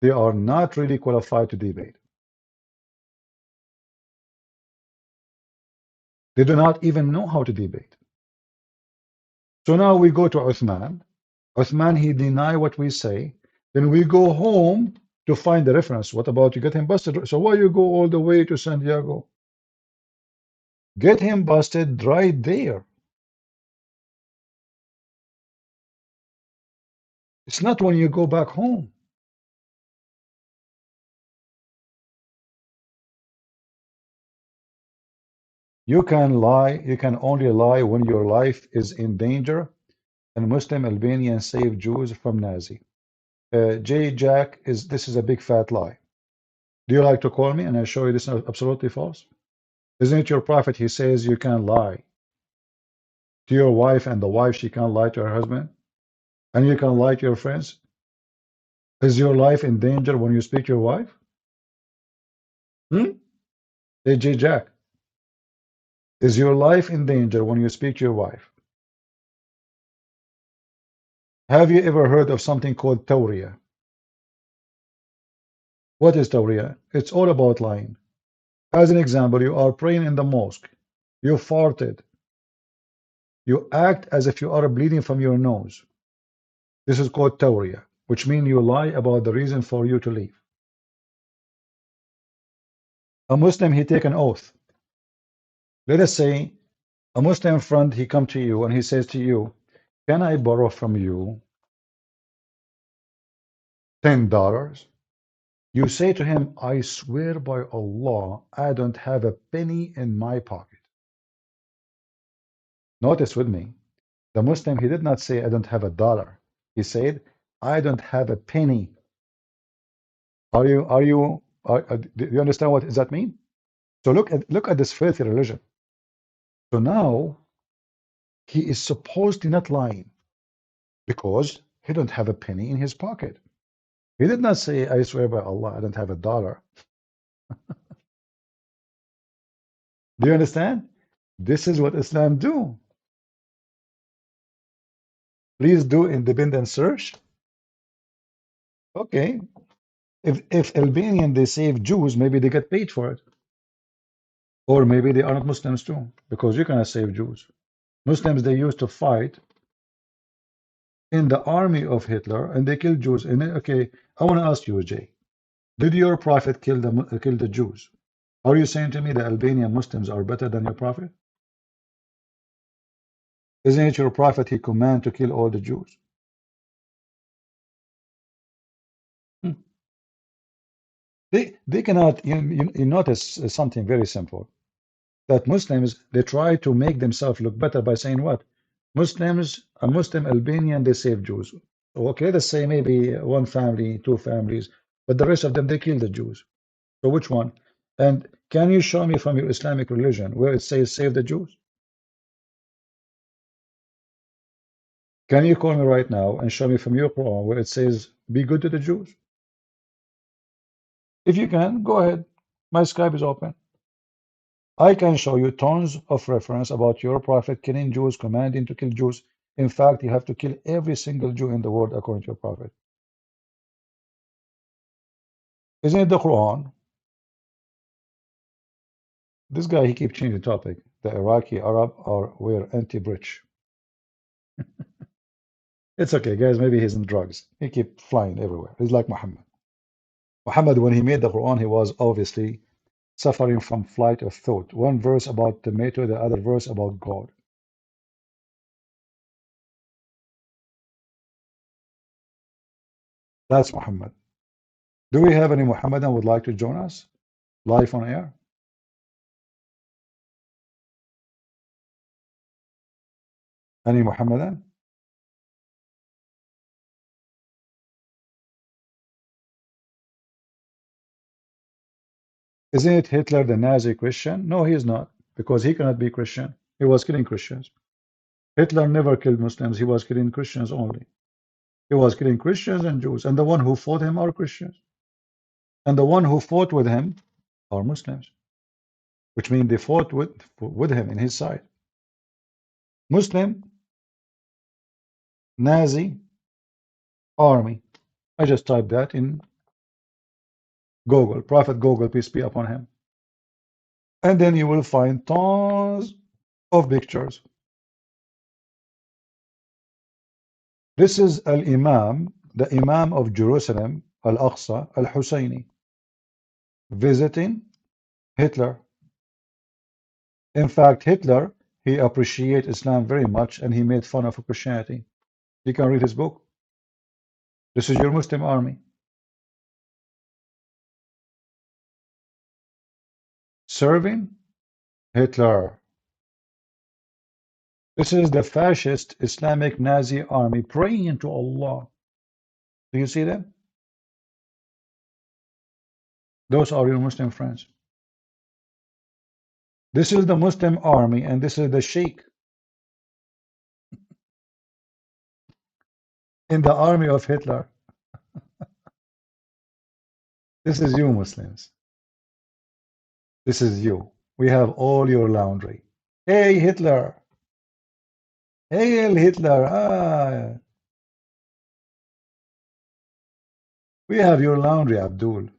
They are not really qualified to debate. They do not even know how to debate. So now we go to Uthman. Uthman, he deny what we say. Then we go home to find the reference. What about you get him busted? So why you go all the way to San Diego? Get him busted right there. It's not when you go back home. You can lie. You can only lie when your life is in danger. And Muslim Albanians save Jews from Nazi. J. Jack, this is a big fat lie. Do you like to call me and I show you this is absolutely false? Isn't it your prophet? He says you can lie to your wife, and the wife, she can't lie to her husband, and you can lie to your friends. Is your life in danger when you speak to your wife? Hey, J. Jack, is your life in danger when you speak to your wife? Have you ever heard of something called Tawriya? What is Tawriya? It's all about lying. As an example, you are praying in the mosque. You farted. You act as if you are bleeding from your nose. This is called Tawriya, which means you lie about the reason for you to leave. A Muslim, he take an oath. Let us say a Muslim friend, he come to you and he says to you, can I borrow from you $10? You say to him, I swear by Allah, I don't have a penny in my pocket. Notice with me, the Muslim, he did not say, I don't have $1. He said, I don't have a penny. Do you understand what does that mean? So look at this filthy religion. So now he is supposedly not lying because he don't have a penny in his pocket. He did not say, I swear by Allah, I don't have $1. Do you understand? This is what Islam do. Please do independent search. Okay. If Albanian, they save Jews, maybe they get paid for it. Or maybe they are not Muslims too, because you cannot save Jews. Muslims, they used to fight in the army of Hitler, and they killed Jews. And okay, I want to ask you, Jay, did your prophet kill the Jews? Are you saying to me the Albanian Muslims are better than your prophet? Isn't it your prophet he commanded to kill all the Jews? They cannot. You notice something very simple, that Muslims, they try to make themselves look better by saying what? Muslims, a Muslim Albanian, they save Jews. Okay, let's say maybe one family, two families, but the rest of them, they kill the Jews. So which one? And can you show me from your Islamic religion where it says save the Jews? Can you call me right now and show me from your Quran where it says be good to the Jews? If you can, go ahead. My Skype is open. I can show you tons of reference about your prophet killing Jews, commanding to kill Jews. In fact, you have to kill every single Jew in the world according to your prophet. Isn't it the Quran? This guy, he keeps changing the topic. The Iraqi Arab were anti-British. It's okay, guys. Maybe he's in drugs. He keep flying everywhere. He's like Muhammad. Muhammad, when he made the Quran, he was obviously suffering from flight of thought. One verse about tomato, the other verse about God. That's Muhammad. Do we have any Muhammadan would like to join us live on air? Any Muhammadan? Isn't it Hitler the Nazi Christian? No, he is not, because he cannot be Christian. He was killing Christians. Hitler never killed Muslims. He was killing Christians only. He was killing Christians and Jews, and the one who fought him are Christians. And the one who fought with him are Muslims, which means they fought with him in his side. Muslim, Nazi, army. I just typed that in Google, Prophet Google, peace be upon him. And then you will find tons of pictures. This is Al-Imam, the Imam of Jerusalem, Al-Aqsa, Al-Husayni, visiting Hitler. In fact, Hitler, he appreciated Islam very much, and he made fun of Christianity. You can read his book. This is your Muslim army. Serving Hitler. This is the fascist Islamic Nazi army praying to Allah. Do you see them? Those are your Muslim friends. This is the Muslim army, and this is the Sheikh in the army of Hitler. This is you, Muslims. This is you. We have all your laundry. Hey, Hitler. Hail Hitler. Ah. We have your laundry, Abdul.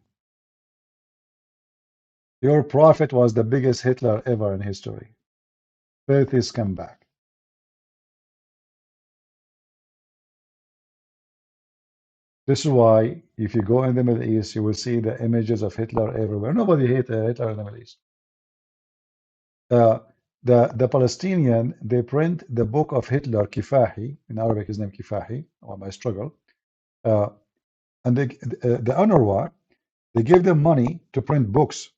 Your prophet was the biggest Hitler ever in history. Filthy scumbag. This is why, if you go in the Middle East, you will see the images of Hitler everywhere. Nobody hates Hitler in the Middle East. The Palestinian, they print the book of Hitler, Kifahi, in Arabic his name Kifahi, or My Struggle, and the UNRWA, they give them money to print books.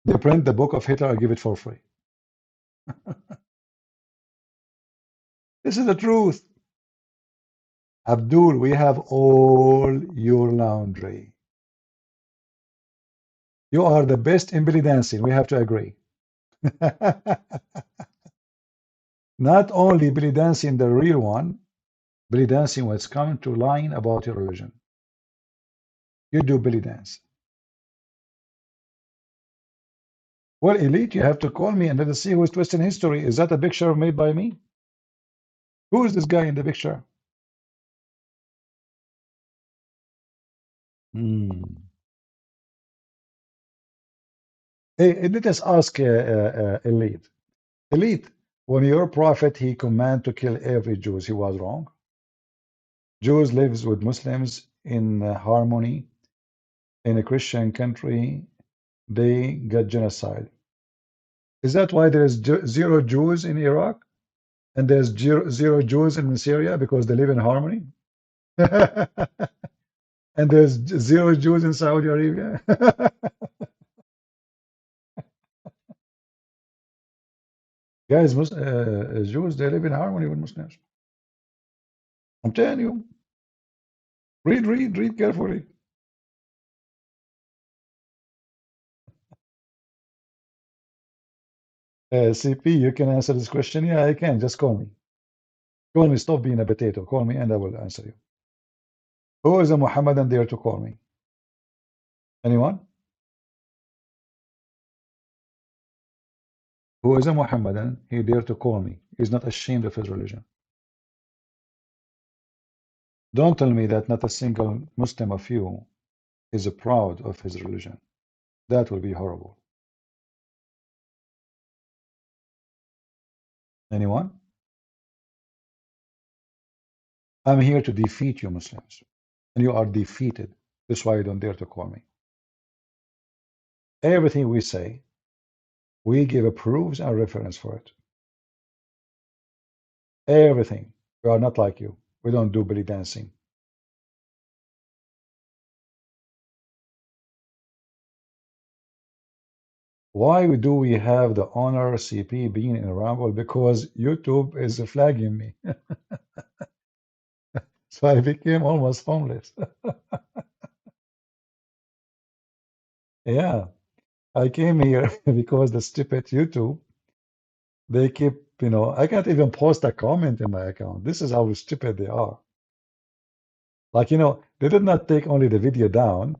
They print the book of Hitler and give it for free. This is the truth. Abdul, we have all your laundry. You are the best in belly dancing. We have to agree. Not only belly dancing, the real one, belly dancing when it's coming to lying about your religion. You do belly dance. Well, Elite, you have to call me and let us see who is twisting history. Is that a picture made by me? Who is this guy in the picture? Hey, let us ask Elite. Elite, when your prophet, he commanded to kill every Jew, he was wrong. Jews lives with Muslims in harmony. In a Christian country, they get genocide. Is that why there is zero Jews in Iraq? And there's zero Jews in Syria because they live in harmony? And there's zero Jews in Saudi Arabia? Guys, Jews, they live in harmony with Muslims. I'm telling you. Read carefully. CP, you can answer this question? Yeah, I can. Just call me. Call me. Stop being a potato. Call me and I will answer you. Who is a Muhammadan dare to call me? Anyone? Who is a Muhammadan? He dare to call me. He's not ashamed of his religion. Don't tell me that not a single Muslim of you is proud of his religion. That will be horrible. Anyone? I'm here to defeat you Muslims. And you are defeated. That's why you don't dare to call me. Everything we say, we give proofs and reference for it. Everything. We are not like you. We don't do belly dancing. Why do we have the honor CP being in Rumble? Because YouTube is flagging me. So I became almost homeless. Yeah, I came here because the stupid YouTube, they keep, I can't even post a comment in my account. This is how stupid they are. Like, they did not take only the video down,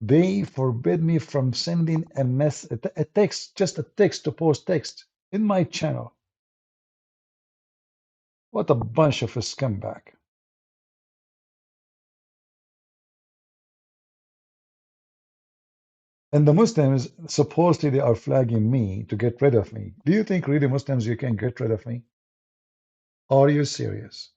they forbid me from sending a text, just a text to post text in my channel. What a bunch of a scumbag. And the Muslims, supposedly they are flagging me to get rid of me. Do you think really Muslims you can get rid of me? Are you serious?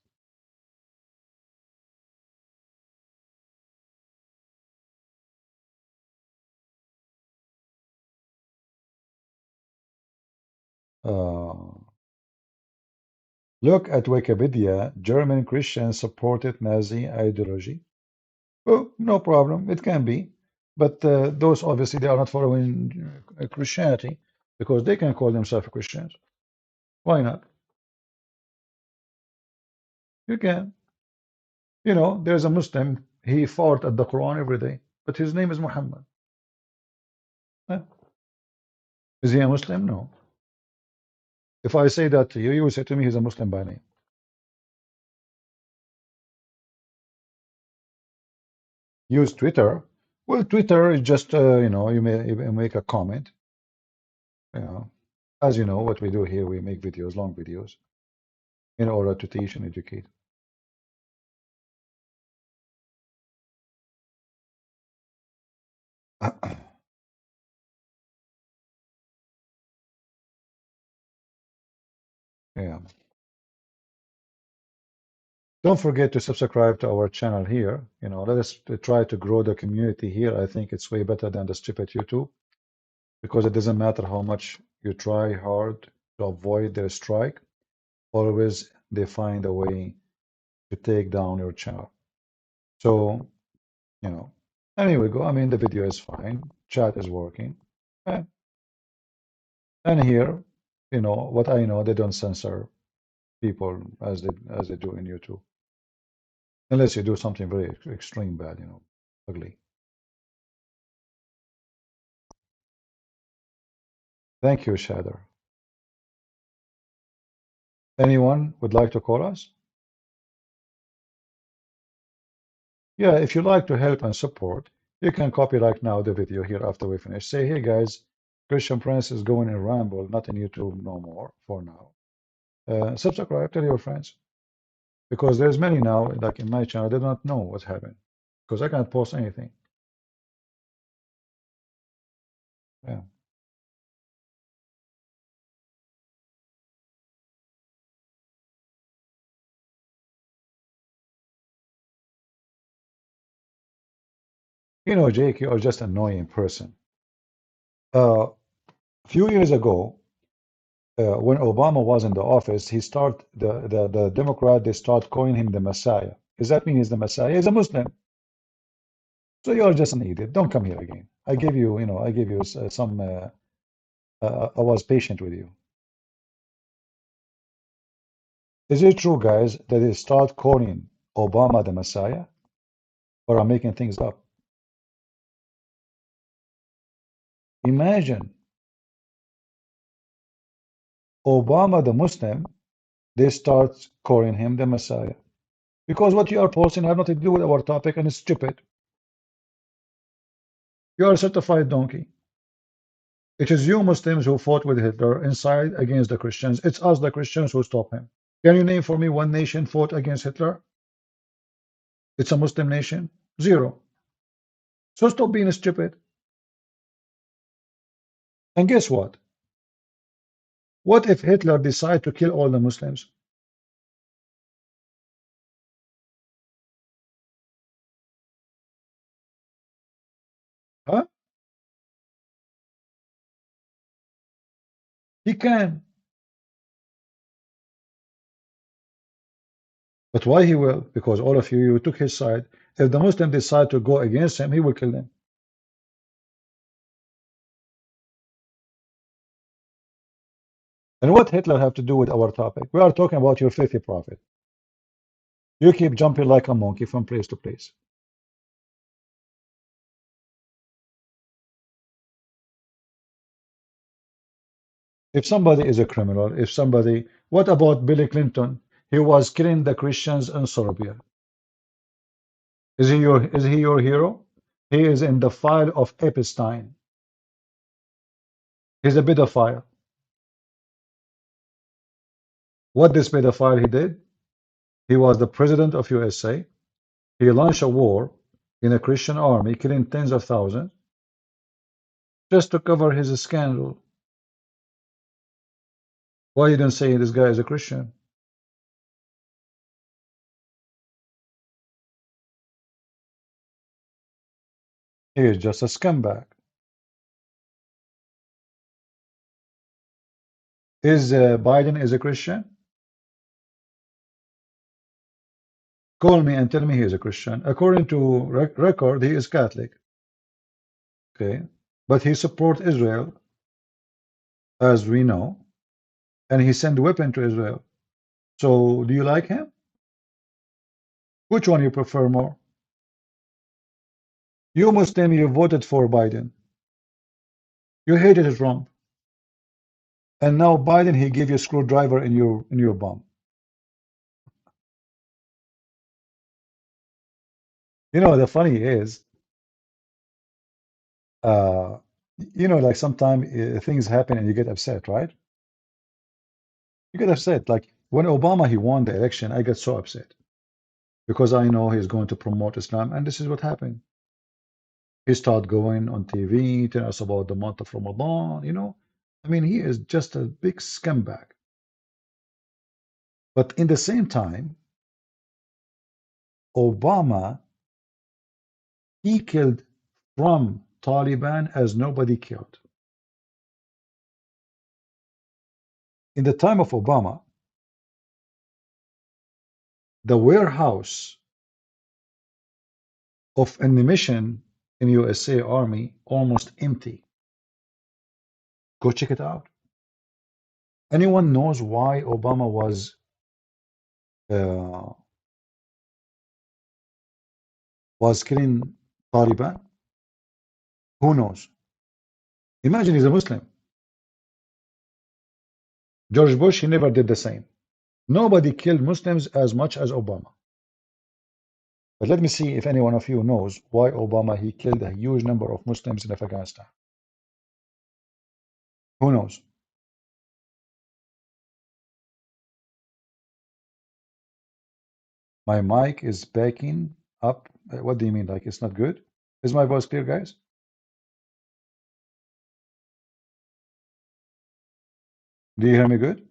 Look at Wikipedia. German Christians supported Nazi ideology. Oh, no problem. It can be. But those obviously they are not following Christianity because they can call themselves Christians. Why not? You can. There's a Muslim. He fought at the Quran every day, but his name is Muhammad. Huh? Is he a Muslim? No. If I say that to you, you will say to me he's a Muslim by name. Use Twitter. Well, Twitter is just you make a comment. As you know, what we do here, we make videos, long videos, in order to teach and educate. Yeah. Don't forget to subscribe to our channel here. Let us try to grow the community here. I think it's way better than the stupid YouTube because it doesn't matter how much you try hard to avoid their strike. Always they find a way to take down your channel. So, and here we go. I mean, the video is fine. Chat is working. And here, what I know, they don't censor people as they do in YouTube. Unless you do something very extreme bad, ugly. Thank you, Shader. Anyone would like to call us? Yeah, if you like to help and support, you can copy right now the video here after we finish. Say, hey guys, Christian Prince is going in Ramble, not in YouTube no more for now. Subscribe, tell your friends. Because there's many now, like in my channel, they don't know what's happening. Because I can't post anything. Yeah. Jake, you are just an annoying person. A few years ago, when Obama was in the office, the Democrat, they start calling him the Messiah. Does that mean he's the Messiah? He's a Muslim. So you're just an idiot. Don't come here again. I gave you, I gave you some, I was patient with you. Is it true, guys, that they start calling Obama the Messiah? Or I'm making things up? Imagine Obama the Muslim, they start calling him the Messiah. Because what you are posting have nothing to do with our topic and it's stupid. You are a certified donkey. It is you Muslims who fought with Hitler inside against the Christians. It's us, the Christians, who stop him. Can you name for me one nation fought against Hitler? It's a Muslim nation? Zero. So stop being stupid. And guess what? What if Hitler decided to kill all the Muslims? Huh? He can. But why he will? Because all of you took his side. If the Muslim decide to go against him, he will kill them. And what Hitler have to do with our topic? We are talking about your filthy prophet. You keep jumping like a monkey from place to place. If somebody is a criminal, if somebody, what about Bill Clinton? He was killing the Christians in Serbia. Is he your hero? He is in the file of Epstein. He's a pedophile. What this pedophile he did? He was the president of USA. He launched a war in a Christian army, killing tens of thousands, just to cover his scandal. Why you didn't say this guy is a Christian? He is just a scumbag. Is Biden is a Christian? Call me and tell me he is a Christian. According to record, he is Catholic. Okay, but he supports Israel, as we know, and he sent weapon to Israel. So, do you like him? Which one you prefer more? You Muslim, you voted for Biden. You hated Trump, and now Biden he gave you a screwdriver in your bum. You know the funny is, you know, like sometimes things happen and you get upset, right? You get upset. Like when Obama he won the election, I got so upset because I know he's going to promote Islam, and this is what happened. He started going on TV, telling us about the month of Ramadan. You know, I mean, he is just a big scumbag. But in the same time, Obama he killed from Taliban as nobody killed. In the time of Obama, the warehouse of ammunition in USA Army almost empty. Go check it out. Anyone knows why Obama was killing Taliban? Who knows? Imagine he's a Muslim. George Bush, he never did the same. Nobody killed Muslims as much as Obama. But let me see if any one of you knows why Obama he killed a huge number of Muslims in Afghanistan. Who knows? My mic is backing up. What do you mean? Like it's not good? Is my voice clear, guys? Do you hear me good?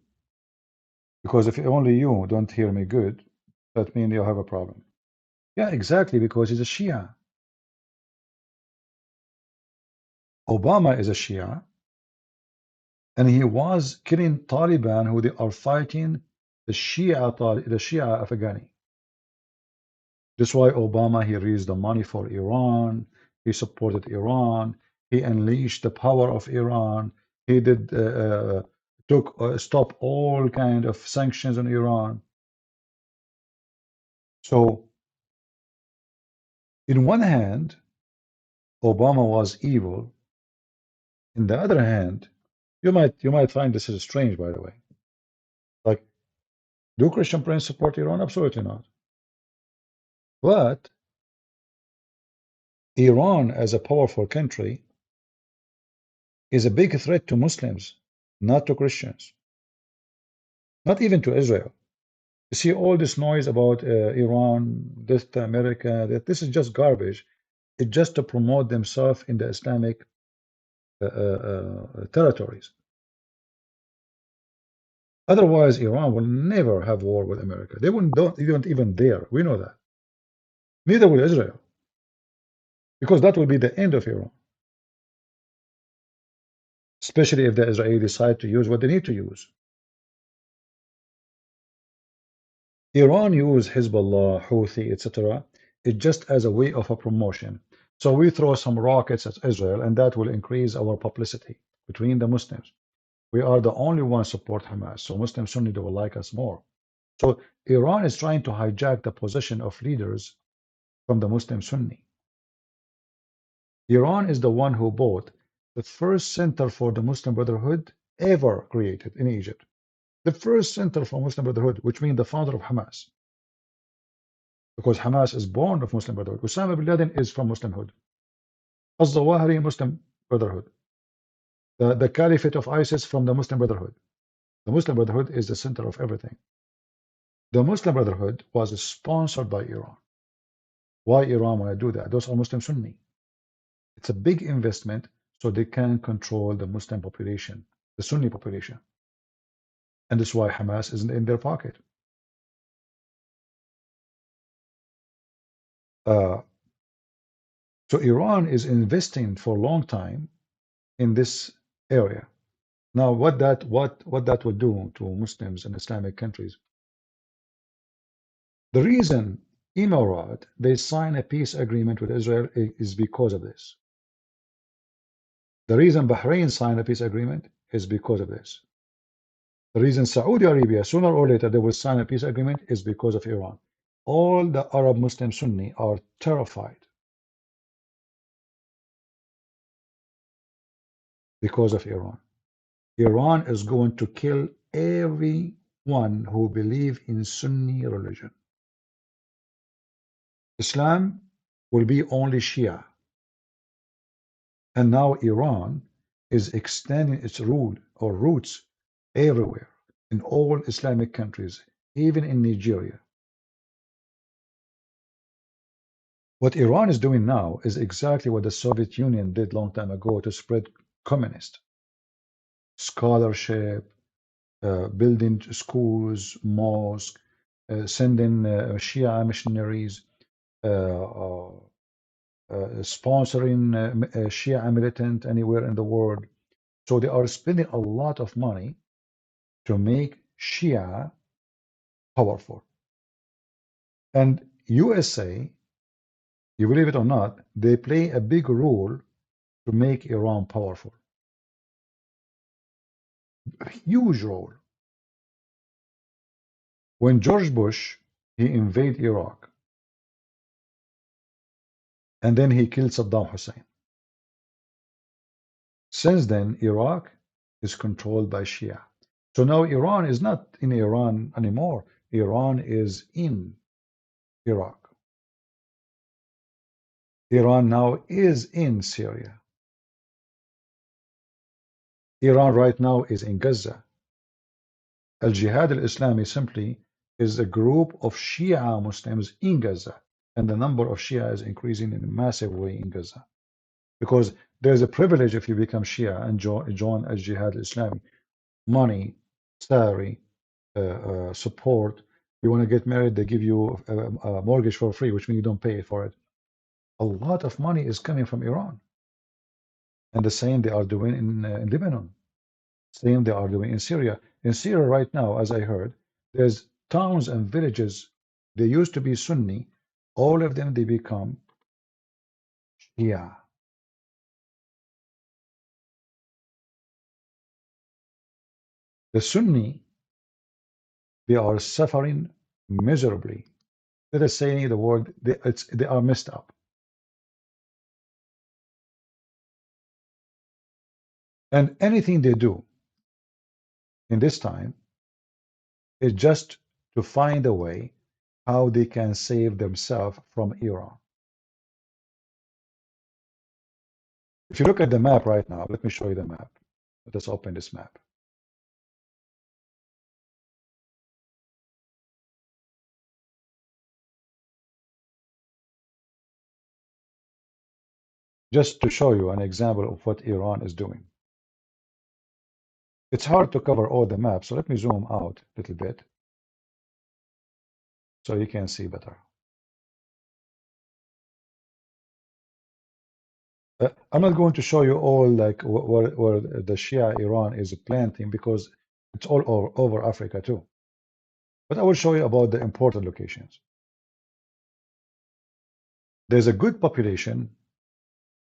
Because if only you don't hear me good, that means you have a problem. Yeah, exactly, because he's a Shia. Obama is a Shia, and he was killing Taliban who they are fighting the Shia Afghani. That's why Obama he raised the money for Iran. He supported Iran. He unleashed the power of Iran. He did stop all kind of sanctions on Iran. So, in one hand, Obama was evil. In the other hand, you might find this is strange, by the way. Like, do Christian Prince support Iran? Absolutely not. But Iran, as a powerful country, is a big threat to Muslims, not to Christians, not even to Israel. You see all this noise about Iran, this to America, that this is just garbage. It's just to promote themselves in the Islamic territories. Otherwise, Iran will never have war with America. They don't even dare. We know that. Neither will Israel, because that will be the end of Iran, especially if the Israelis decide to use what they need to use. Iran use Hezbollah, Houthi, etc. It just as a way of a promotion. So we throw some rockets at Israel, and that will increase our publicity between the Muslims. We are the only ones support Hamas, so Muslim Sunni they will like us more. So Iran is trying to hijack the position of leaders from the Muslim Sunni. Iran is the one who bought the first center for the Muslim Brotherhood ever created in Egypt. The first center for Muslim Brotherhood, which means the founder of Hamas. Because Hamas is born of Muslim Brotherhood. Osama bin Laden is from Muslimhood. Al-Zawahiri, Muslim Brotherhood. The Caliphate of ISIS from the Muslim Brotherhood. The Muslim Brotherhood is the center of everything. The Muslim Brotherhood was sponsored by Iran. Why Iran want to do that? Those are Muslim Sunni. It's a big investment so they can control the Muslim population, the Sunni population. And that's why Hamas isn't in their pocket. So Iran is investing for a long time in this area. Now, what that will do to Muslims in Islamic countries? The reason Emirat they sign a peace agreement with Israel is because of this. The reason Bahrain signed a peace agreement is because of this. The reason Saudi Arabia sooner or later they will sign a peace agreement is because of Iran. All the Arab Muslim Sunni are terrified because of Iran. Iran is going to kill everyone who believes in Sunni religion. Islam will be only Shia. And now Iran is extending its rule or roots everywhere in all Islamic countries, even in Nigeria. What Iran is doing now is exactly what the Soviet Union did long time ago to spread communist scholarship, building schools, mosques, sending Shia missionaries, sponsoring Shia militant anywhere in the world. So they are spending a lot of money to make Shia powerful. And USA, you believe it or not, they play a big role to make Iran powerful. A huge role. When George Bush, he invaded Iraq, and then he killed Saddam Hussein. Since then, Iraq is controlled by Shia. So now Iran is not in Iran anymore. Iran is in Iraq. Iran now is in Syria. Iran right now is in Gaza. Al-Jihad al-Islami simply is a group of Shia Muslims in Gaza. And the number of Shia is increasing in a massive way in Gaza. Because there's a privilege if you become Shia and join Al-Jihad al-Islami. Money, salary, support. You want to get married, they give you a mortgage for free, which means you don't pay for it. A lot of money is coming from Iran. And the same they are doing in Lebanon. Same they are doing in Syria. In Syria right now, as I heard, there's towns and villages, they used to be Sunni, all of them they become Shia. The Sunni, they are suffering miserably. Let us say the word, they are messed up. And anything they do in this time is just to find a way how they can save themselves from Iran. If you look at the map right now, let me show you the map. Let us open this map. Just to show you an example of what Iran is doing. It's hard to cover all the maps, so let me zoom out a little bit so you can see better. I'm not going to show you all like where the Shia Iran is planting because it's all over Africa too. But I will show you about the important locations. There's a good population,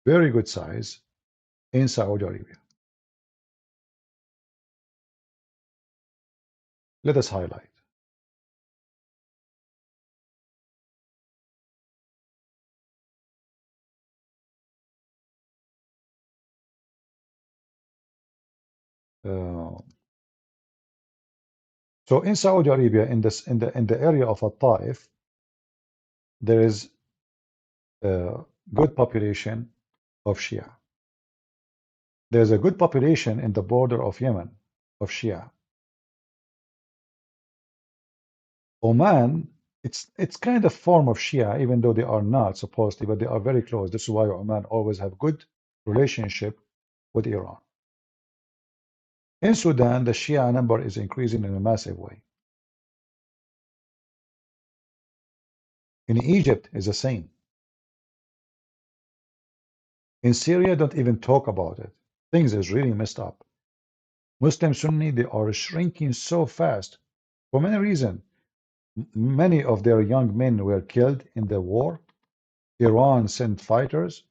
very good size in Saudi Arabia. Let us highlight. So in Saudi Arabia, in the area of Al-Taif, there is a good population of Shia. There's a good population in the border of Yemen of Shia. Oman, it's kind of form of Shia, even though they are not supposedly, but they are very close. This is why Oman always have good relationship with Iran. In Sudan, the Shia number is increasing in a massive way. In Egypt, is the same. In Syria, don't even talk about it. Things is really messed up. Muslim Sunni, they are shrinking so fast for many reasons. Many of their young men were killed in the war. Iran sent fighters.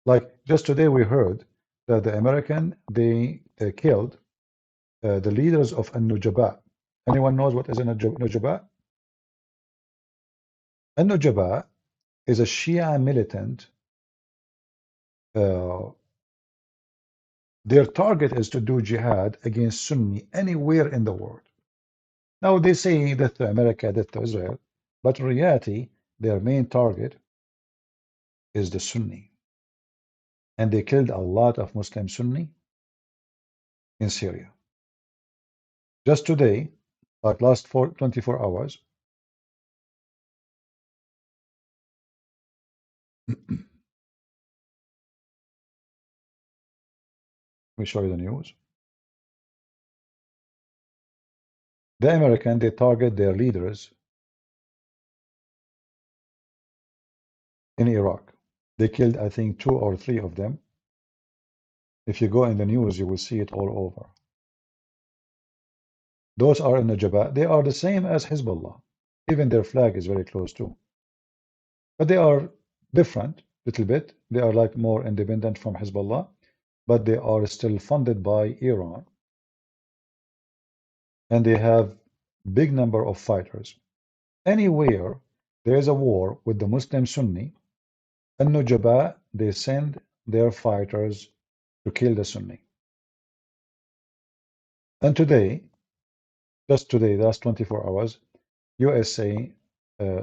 Like just today, we heard that the American they killed the leaders of An-Nujaba. Anyone knows what is An-Nujaba? An-Nujaba is a Shia militant. Their target is to do jihad against Sunni anywhere in the world. Now they say death to America, death to Israel, but in reality, their main target is the Sunni. And they killed a lot of Muslim Sunni in Syria. Just today, like last 24 hours, let me show you the news. The American, they target their leaders in Iraq. They killed, I think, 2 or 3 of them. If you go in the news, you will see it all over. Those are in the Jabhat. They are the same as Hezbollah. Even their flag is very close too. But they are different, little bit. They are like more independent from Hezbollah, but they are still funded by Iran. And they have big number of fighters. Anywhere there is a war with the Muslim Sunni, and Nujaba, they send their fighters to kill the Sunni. And today, just today, last 24 hours, USA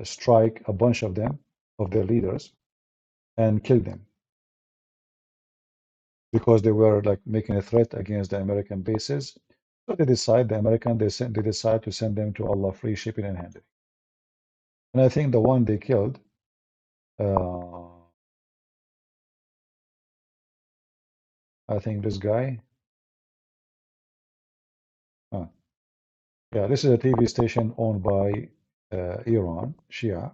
strike a bunch of them, of their leaders, and kill them because they were like making a threat against the American bases. So they decide, the American, they decide to send them to Allah free shipping and handling. And I think the one they killed, I think this guy, yeah, this is a TV station owned by Iran, Shia.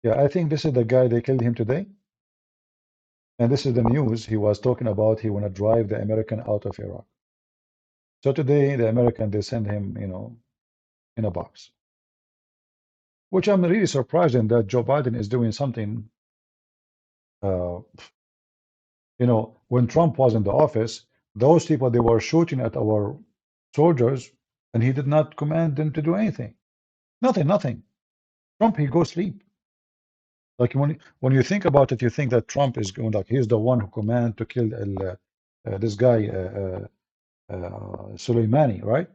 Yeah, I think this is the guy, they killed him today. And this is the news he was talking about. He want to drive the American out of Iraq. So today, the American, they send him, you know, in a box. Which I'm really surprised in that Joe Biden is doing something. You know, when Trump was in the office, those people, they were shooting at our soldiers, and he did not command them to do anything. Nothing. Trump, he goes sleep. Like when you think about it, you think that Trump is going like he's the one who commanded to kill this guy Soleimani, right?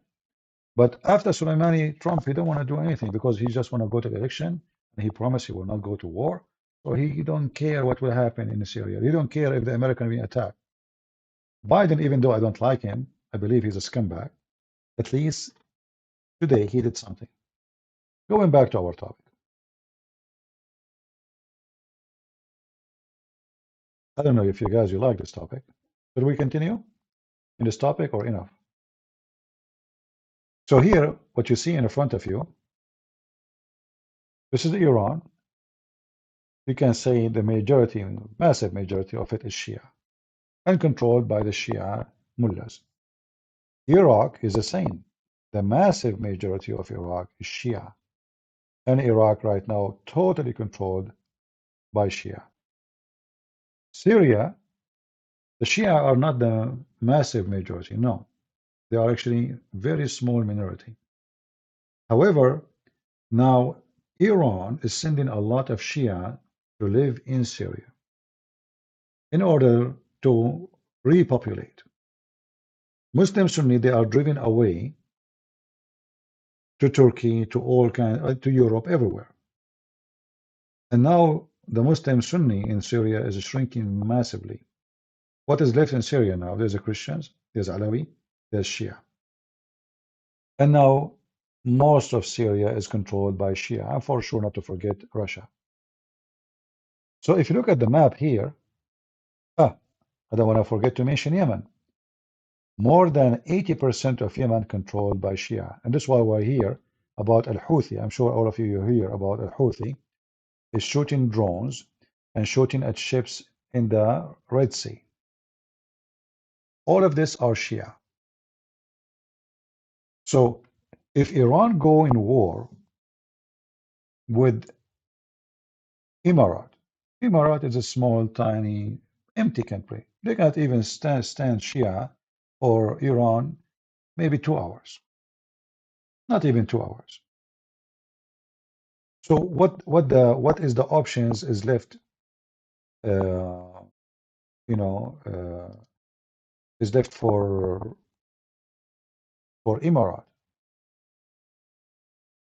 But after Soleimani, Trump he don't want to do anything because he just want to go to the election and he promised he will not go to war. So he don't care what will happen in Syria. He don't care if the American will be attacked. Biden, even though I don't like him, I believe he's a scumbag. At least today he did something. Going back to our topic. I don't know if you guys you like this topic. Should we continue in this topic or enough? So here, what you see in front of you, this is Iran. You can say the majority, massive majority of it is Shia and controlled by the Shia mullahs. Iraq is the same. The massive majority of Iraq is Shia. And Iraq right now totally controlled by Shia. Syria, the Shia are not the massive majority, no. They are actually very small minority. However, now Iran is sending a lot of Shia to live in Syria in order to repopulate. Muslim Sunni, they are driven away to Turkey, to all kind, to Europe, everywhere. And now the Muslim Sunni in Syria is shrinking massively. What is left in Syria now? There's the Christians, there's Alawi, there's Shia. And now most of Syria is controlled by Shia, and for sure not to forget Russia. So if you look at the map here, I don't want to forget to mention Yemen. More than 80% of Yemen controlled by Shia. And that's why we're here about Al-Houthi. I'm sure all of you hear about Al-Houthi is shooting drones and shooting at ships in the Red Sea. All of this are Shia. So if Iran go in war with Emirat is a small, tiny, empty country. They can't even stand Shia or Iran maybe 2 hours. Not even 2 hours. So what is the options is left? Is left for Emirat.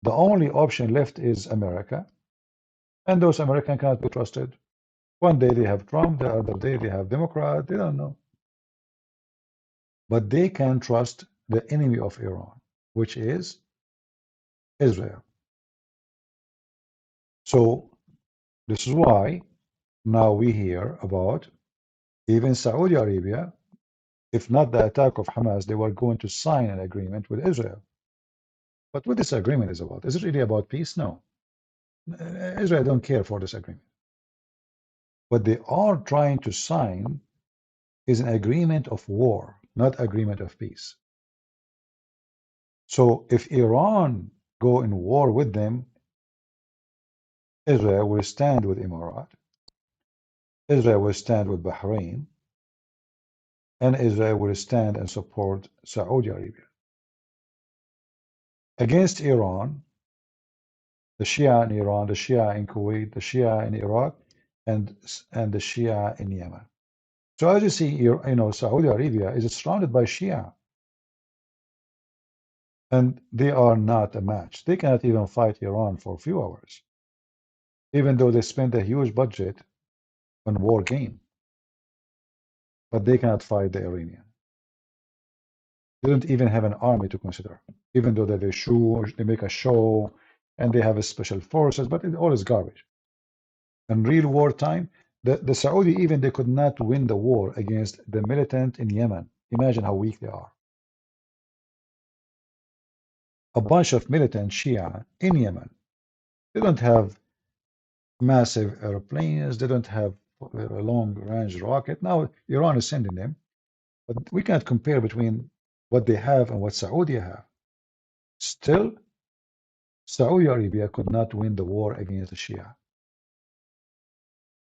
The only option left is America, and those Americans cannot be trusted. One day they have Trump, the other day they have Democrat. They don't know, but they can trust the enemy of Iran, which is Israel. So this is why now we hear about even Saudi Arabia. If not the attack of Hamas, they were going to sign an agreement with Israel. But what this agreement is about? Is it really about peace? No. Israel don't care for this agreement. What they are trying to sign is an agreement of war, not agreement of peace. So if Iran go in war with them, Israel will stand with Emirat, Israel will stand with Bahrain, and Israel will stand and support Saudi Arabia. Against Iran, the Shia in Iran, the Shia in Kuwait, the Shia in Iraq, and the Shia in Yemen. So as you see, Saudi Arabia is surrounded by Shia. And they are not a match. They cannot even fight Iran for a few hours, even though they spend a huge budget on war game. But they cannot fight the Iranian. They don't even have an army to consider, even though they make a show, and they have a special forces, but it all is garbage. In real wartime, the Saudi even they could not win the war against the militant in Yemen. Imagine how weak they are. A bunch of militant Shia in Yemen. They don't have massive airplanes. They don't have a long-range rocket. Now Iran is sending them, but we cannot compare between what they have and what Saudi have. Still, Saudi Arabia could not win the war against the Shia.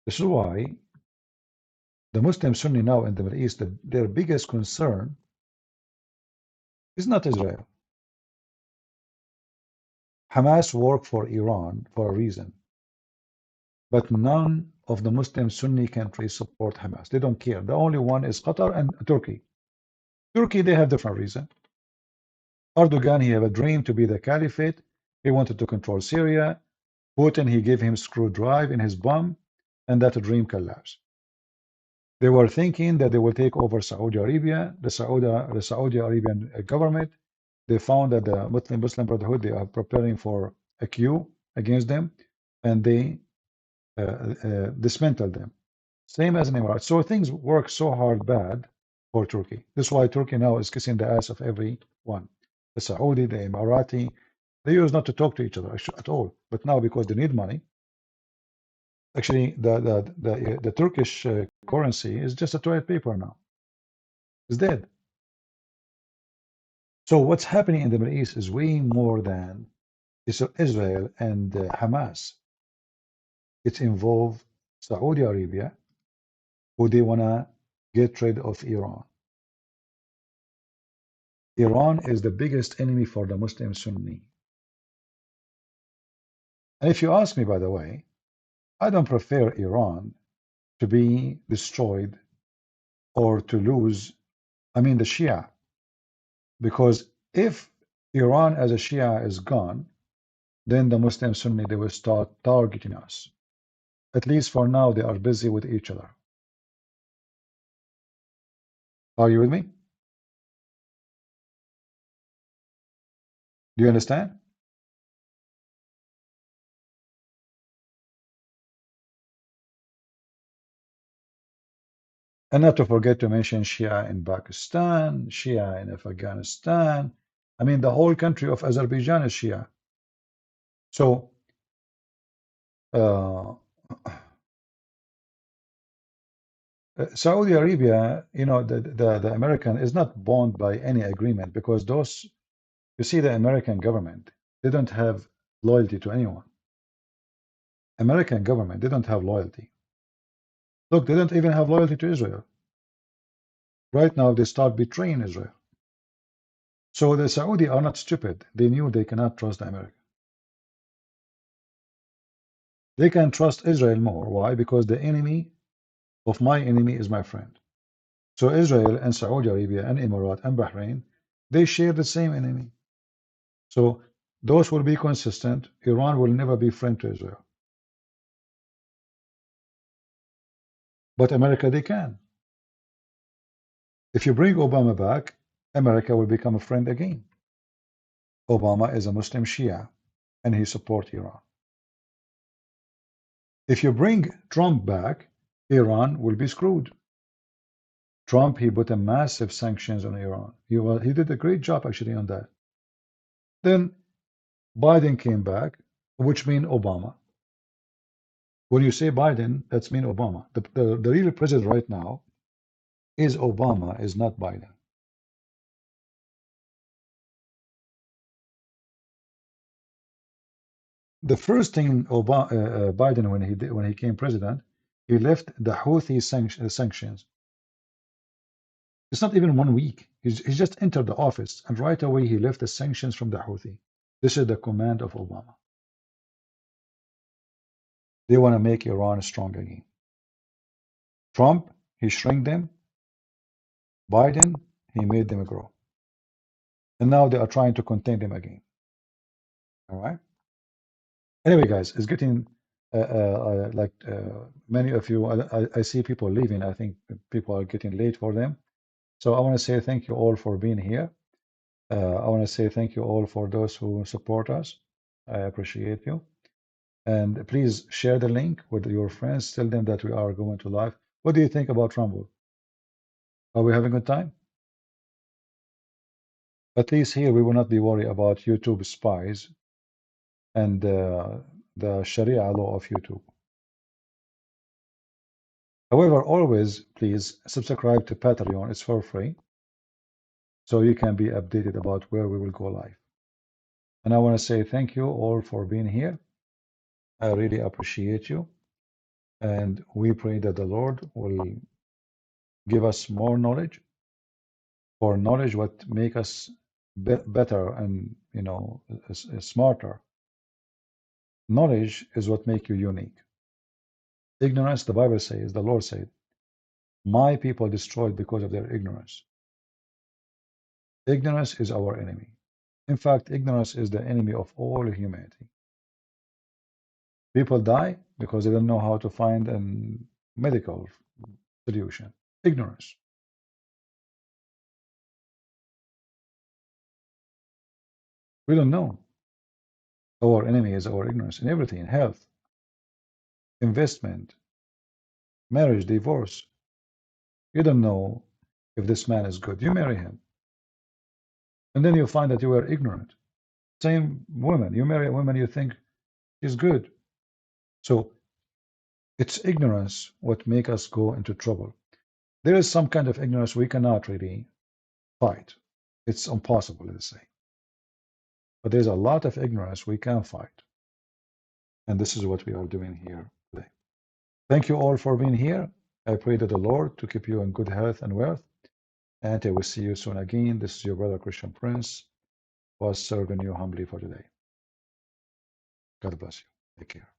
This is why the Muslim Sunni now in the Middle East, their biggest concern is not Israel. Hamas work for Iran for a reason. but none of the Muslim Sunni countries support Hamas. They don't care. The only one is Qatar and Turkey. Turkey, they have different reason. Erdogan, he have a dream to be the caliphate. He wanted to control Syria. Putin, he gave him screw drive in his bum, and that dream collapsed. They were thinking that they will take over Saudi Arabia, the Saudi Arabian government. They found that the Muslim Brotherhood, they are preparing for a coup against them, and they dismantled them. Same as in Emirates. So things work so hard bad for Turkey. This is why Turkey now is kissing the ass of everyone. The Saudi, the Emirati, they used not to talk to each other at all. But now because they need money, actually the Turkish currency is just a toilet paper now. It's dead. So what's happening in the Middle East is way more than Israel and Hamas. It's involved Saudi Arabia, who they want to get rid of Iran. Iran is the biggest enemy for the Muslim Sunni. And if you ask me, by the way, I don't prefer Iran to be destroyed or to lose, I mean the Shia. Because if Iran as a Shia is gone, then the Muslim Sunni, they will start targeting us. At least for now, they are busy with each other. Are you with me? Do you understand? And not to forget to mention Shia in Pakistan, Shia in Afghanistan. I mean, the whole country of Azerbaijan is Shia. So, Saudi Arabia, you know, the American is not bound by any agreement because those, you see, the American government, they don't have loyalty to anyone. American government, they don't have loyalty. Look, they don't even have loyalty to Israel. Right now, they start betraying Israel. So the Saudi are not stupid. They knew they cannot trust the American. They can trust Israel more. Why? Because the enemy of my enemy is my friend. So Israel and Saudi Arabia and Emirates and Bahrain, they share the same enemy. So those will be consistent. Iran will never be friend to Israel. But America, they can. If you bring Obama back, America will become a friend again. Obama is a Muslim Shia, and he supports Iran. If you bring Trump back, Iran will be screwed. Trump, he put a massive sanctions on Iran. He did a great job actually on that. Then Biden came back, which means Obama. When you say Biden, that's mean Obama. The real president right now is Obama, is not Biden. The first thing Biden, when he came president, he left the Houthi sanctions. It's not even 1 week. He just entered the office, and right away he left the sanctions from the Houthi. This is the command of Obama. They want to make Iran strong again. Trump, he shrank them. Biden, he made them grow. And now they are trying to contain them again. All right? Anyway, guys, it's getting many of you, I see people leaving. I think people are getting late for them. So I want to say thank you all for being here. I want to say thank you all for those who support us. I appreciate you. And please share the link with your friends. Tell them that we are going to live. What do you think about Rumble? Are we having a good time? At least here we will not be worried about YouTube spies and the Sharia law of YouTube. However, always please subscribe to Patreon. It's for free, so you can be updated about where we will go live. And I want to say thank you all for being here. I really appreciate you, and we pray that the Lord will give us more knowledge. For knowledge, what make us better and smarter. Knowledge is what make you unique. Ignorance, the Bible says, the Lord said, my people destroyed because of their ignorance. Ignorance is our enemy. In fact, ignorance is the enemy of all humanity. People die because they don't know how to find a medical solution. Ignorance. We don't know. Our enemy is our ignorance in everything, in health, investment, marriage, divorce. You don't know if this man is good. You marry him. And then you find that you are ignorant. Same woman. You marry a woman you think she's good. So it's ignorance what make us go into trouble. There is some kind of ignorance we cannot really fight. It's impossible, let's say. But there's a lot of ignorance we can fight. And this is what we are doing here today. Thank you all for being here. I pray to the Lord to keep you in good health and wealth. And I will see you soon again. This is your brother Christian Prince, was serving you humbly for today. God bless you. Take care.